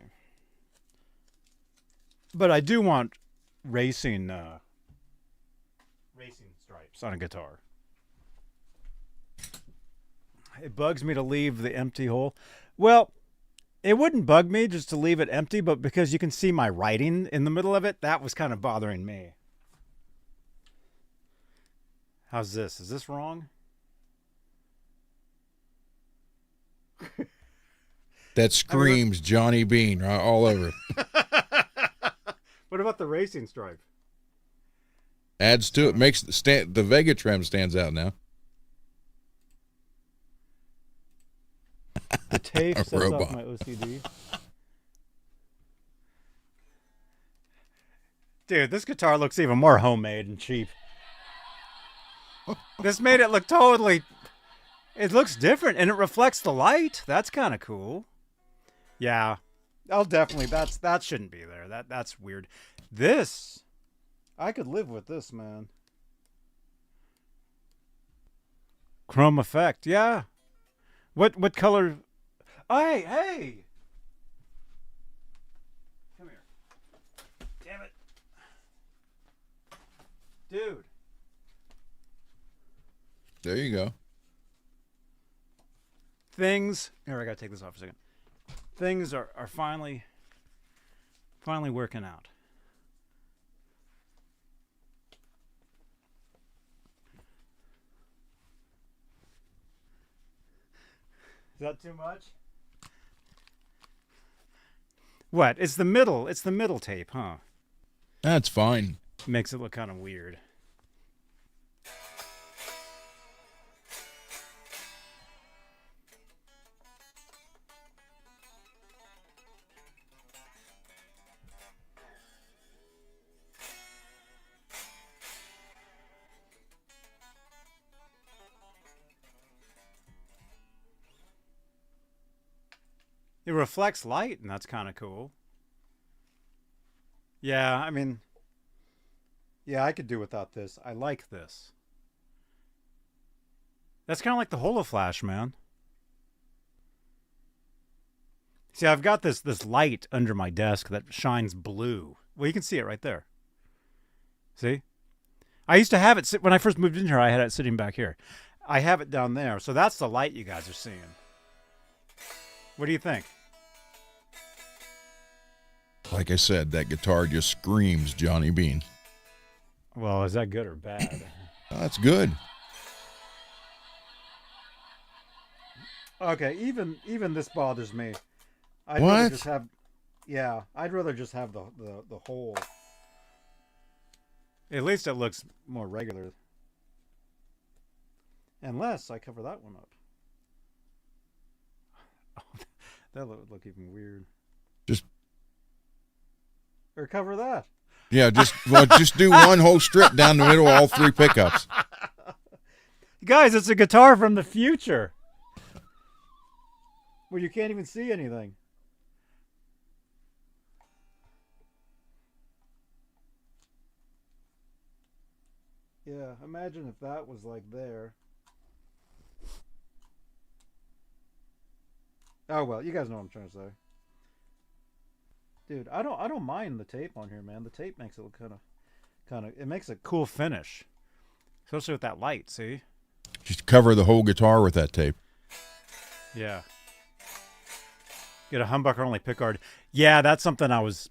But I do want racing stripes on a guitar. It bugs me to leave the empty hole. Well, it wouldn't bug me just to leave it empty, but because you can see my writing in the middle of it, that was kind of bothering me. How's this? Is this wrong? That screams Johnny Beane all over it. What about the racing stripe? Adds to it. Makes the Vega trim stands out now. The tape A sets robot. off my OCD. Dude, this guitar looks even more homemade and cheap. This made it look totally... It looks different, and it reflects the light. That's kind of cool. Yeah. I'll definitely... That shouldn't be there. That's weird. This... I could live with this, man. Chrome effect. Yeah. What color... Oh, hey! Come here. Damn it. Dude. There you go. Things... Here, I gotta take this off a second. Things are finally working out. Is that too much? What? It's the middle. It's the middle tape, huh? That's fine. Makes it look kind of weird. It reflects light, and that's kind of cool. Yeah, I mean... Yeah, I could do without this. I like this. That's kind of like the Holoflash, man. See, I've got this light under my desk that shines blue. Well, you can see it right there. See? I used to have it... When I first moved in here, I had it sitting back here. I have it down there. So that's the light you guys are seeing. What do you think? Like I said, that guitar just screams Johnny Beane. Well, is that good or bad? Oh, that's good. Okay, even this bothers me. I'd What? rather just have... Yeah, I'd rather just have the whole... At least it looks more regular. Unless I cover that one up. That would look even weird. Just... Or cover that. Yeah, just do one whole strip down the middle of all three pickups. Guys, it's a guitar from the future. Well, you can't even see anything. Yeah, imagine if that was like there. Oh well, you guys know what I'm trying to say. Dude, I don't mind the tape on here, man. The tape makes it look kind of it makes a cool finish. Especially with that light, see? Just cover the whole guitar with that tape. Yeah. Get a humbucker only pickguard. Yeah, that's something I was...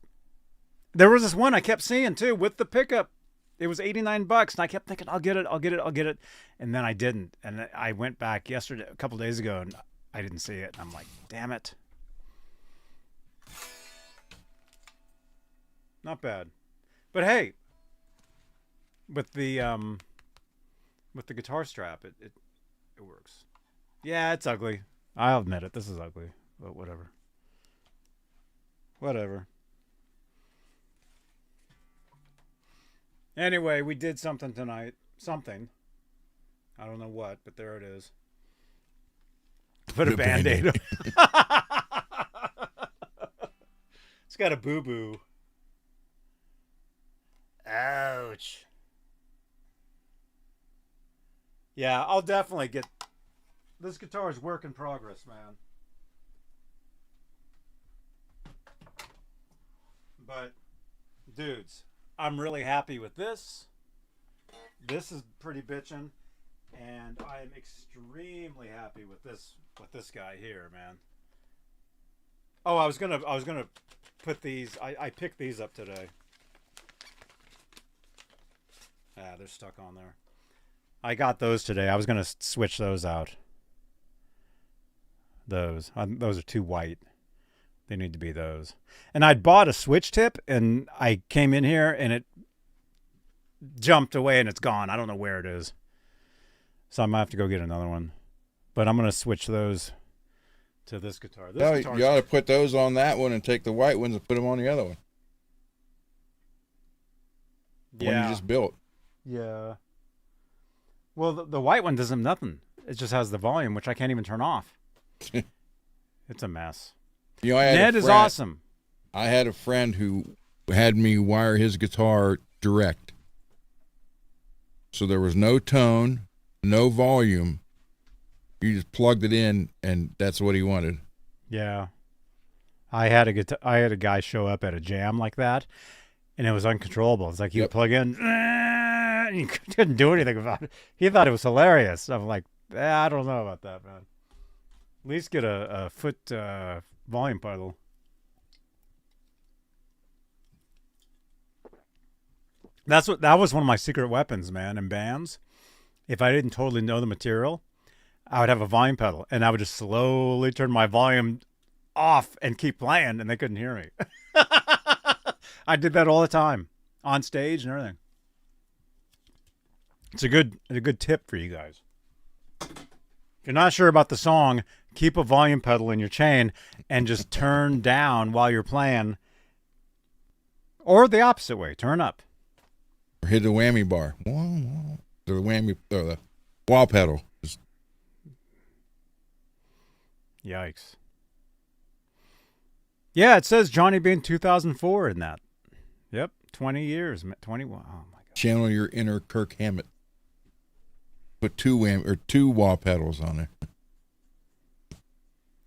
There was this one I kept seeing too with the pickup. It was $89 and I kept thinking, I'll get it. And then I didn't. And I went back yesterday, a couple days ago, and I didn't see it. And I'm like, damn it. Not bad. But hey, with the guitar strap, it works. Yeah, it's ugly. I'll admit it. This is ugly. But whatever. Whatever. Anyway, we did something tonight. Something. I don't know what, but there it is. Put a Band-Aid on. It's got a boo-boo. Ouch. Yeah, I'll definitely get... This guitar is work in progress, man. But, dudes, I'm really happy with this. This is pretty bitchin'. And I am extremely happy with this guy here, man. Oh, I was gonna put these... I picked these up today. Ah, they're stuck on there. I got those today. I was going to switch those out. Those are too white. They need to be those. And I'd bought a switch tip, and I came in here, and it jumped away, and it's gone. I don't know where it is. So I might have to go get another one. But I'm going to switch those to this guitar. You ought to put those on that one and take the white ones and put them on the other one. The one you just built. Yeah. Well, the white one doesn't have nothing. It just has the volume, which I can't even turn off. It's a mess. You know, Ned is awesome. I had a friend who had me wire his guitar direct. So there was no tone, no volume. You just plugged it in, and that's what he wanted. Yeah. I had a guy show up at a jam like that, and it was uncontrollable. It's like he would plug in, and he couldn't do anything about it. He thought it was hilarious. I'm like, I don't know about that, man. At least get a foot volume pedal. That was one of my secret weapons, man, in bands. If I didn't totally know the material, I would have a volume pedal, and I would just slowly turn my volume off and keep playing, and they couldn't hear me. I did that all the time, on stage and everything. It's a good tip for you guys. If you're not sure about the song, keep a volume pedal in your chain and just turn down while you're playing. Or the opposite way, turn up. Or hit the whammy bar. The whammy, or the wah pedal. Just... Yikes. Yeah, it says Johnny Beane 2004 in that. Yep, 20 years. 21. Oh, my God. Channel your inner Kirk Hammett. Put two wah pedals on there.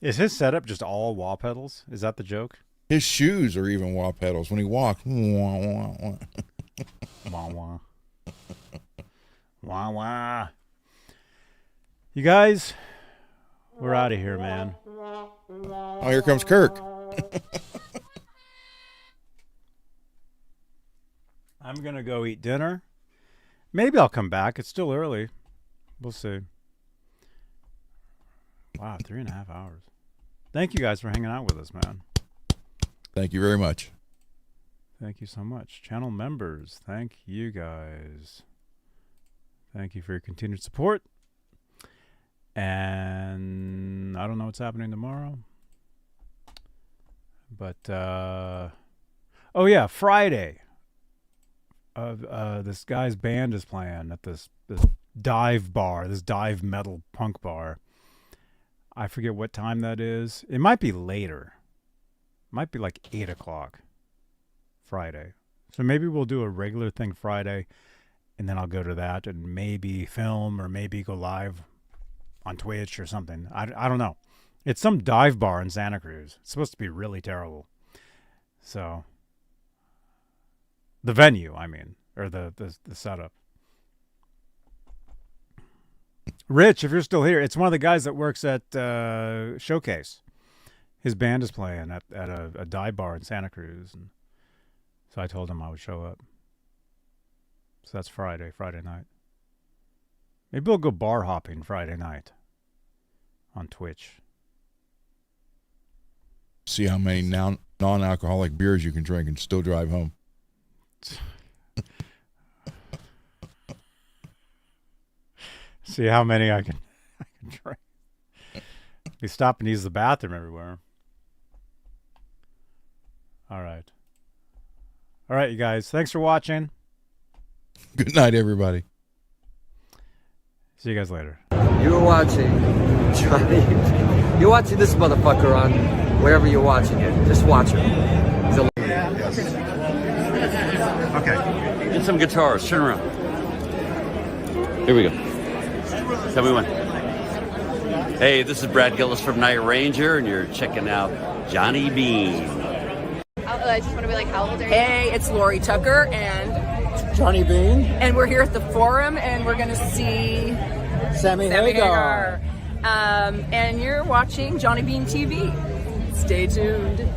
Is his setup just all wah pedals? Is that the joke? His shoes are even wah pedals. When he walks, wah, wah, wah. Wah, wah. Wah, wah. You guys, we're out of here, man. Oh, here comes Kirk. I'm going to go eat dinner. Maybe I'll come back. It's still early. We'll see. Wow, 3.5 hours. Thank you guys for hanging out with us, man. Thank you very much. Thank you so much. Channel members, thank you guys. Thank you for your continued support. And I don't know what's happening tomorrow. But, oh yeah, Friday. This guy's band is playing at this dive bar, this dive metal punk bar. I forget what time that is. It might be later. It might be like 8 o'clock Friday. So maybe we'll do a regular thing Friday, and then I'll go to that and maybe film or maybe go live on Twitch or something. I don't know. It's some dive bar in Santa Cruz. It's supposed to be really terrible. So, the venue, I mean, or the setup. Rich, if you're still here, it's one of the guys that works at Showcase. His band is playing at a dive bar in Santa Cruz. And so I told him I would show up. So that's Friday night. Maybe we'll go bar hopping Friday night on Twitch. See how many non-alcoholic beers you can drink and still drive home. See how many I can drink. We stop and use the bathroom everywhere. All right, you guys. Thanks for watching. Good night, everybody. See you guys later. You're watching Johnny. You're watching this motherfucker on wherever you're watching it. Just watch him. Okay. Get some guitars. Turn around. Here we go. Tell me when. Hey, this is Brad Gillis from Night Ranger, and you're checking out Johnny Beane. I just want to be like, how old are you? Hey, it's Lori Tucker and Johnny Beane. And we're here at the Forum, and we're going to see Sammy Hagar. And you're watching Johnny Beane TV. Stay tuned.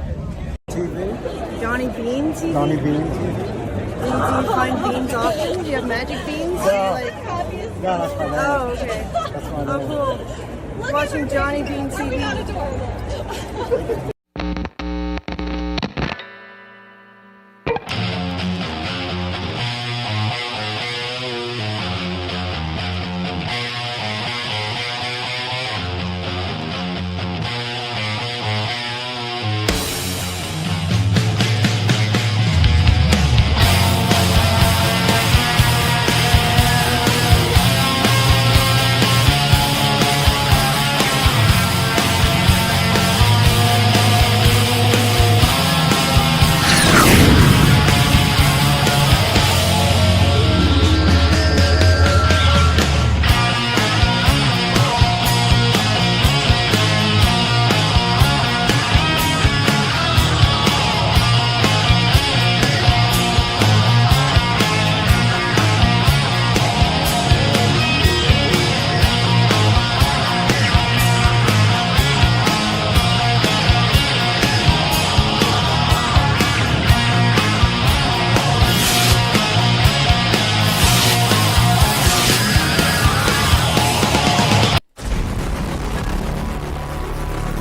TV? Johnny Beane TV? Johnny Beane TV. Do you find beans often? Do you have magic beans? No, that's my name. Oh, okay. That's my name. Oh, cool. Watching Johnny Beane TV.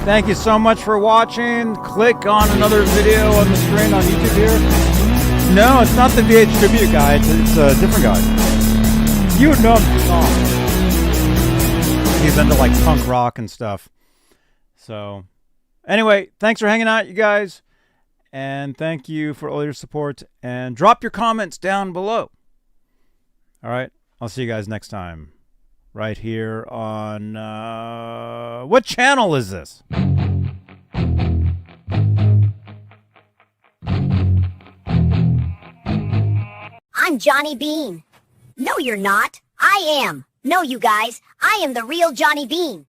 Thank you so much for watching. Click on another video on the screen on YouTube here. No, it's not the VH tribute guy. It's a different guy. You know the song. He's into like punk rock and stuff. So, anyway, thanks for hanging out, you guys. And thank you for all your support. And drop your comments down below. All right. I'll see you guys next time. Right here on... what channel is this? I'm Johnny Beane. No, you're not. I am. No, you guys. I am the real Johnny Beane.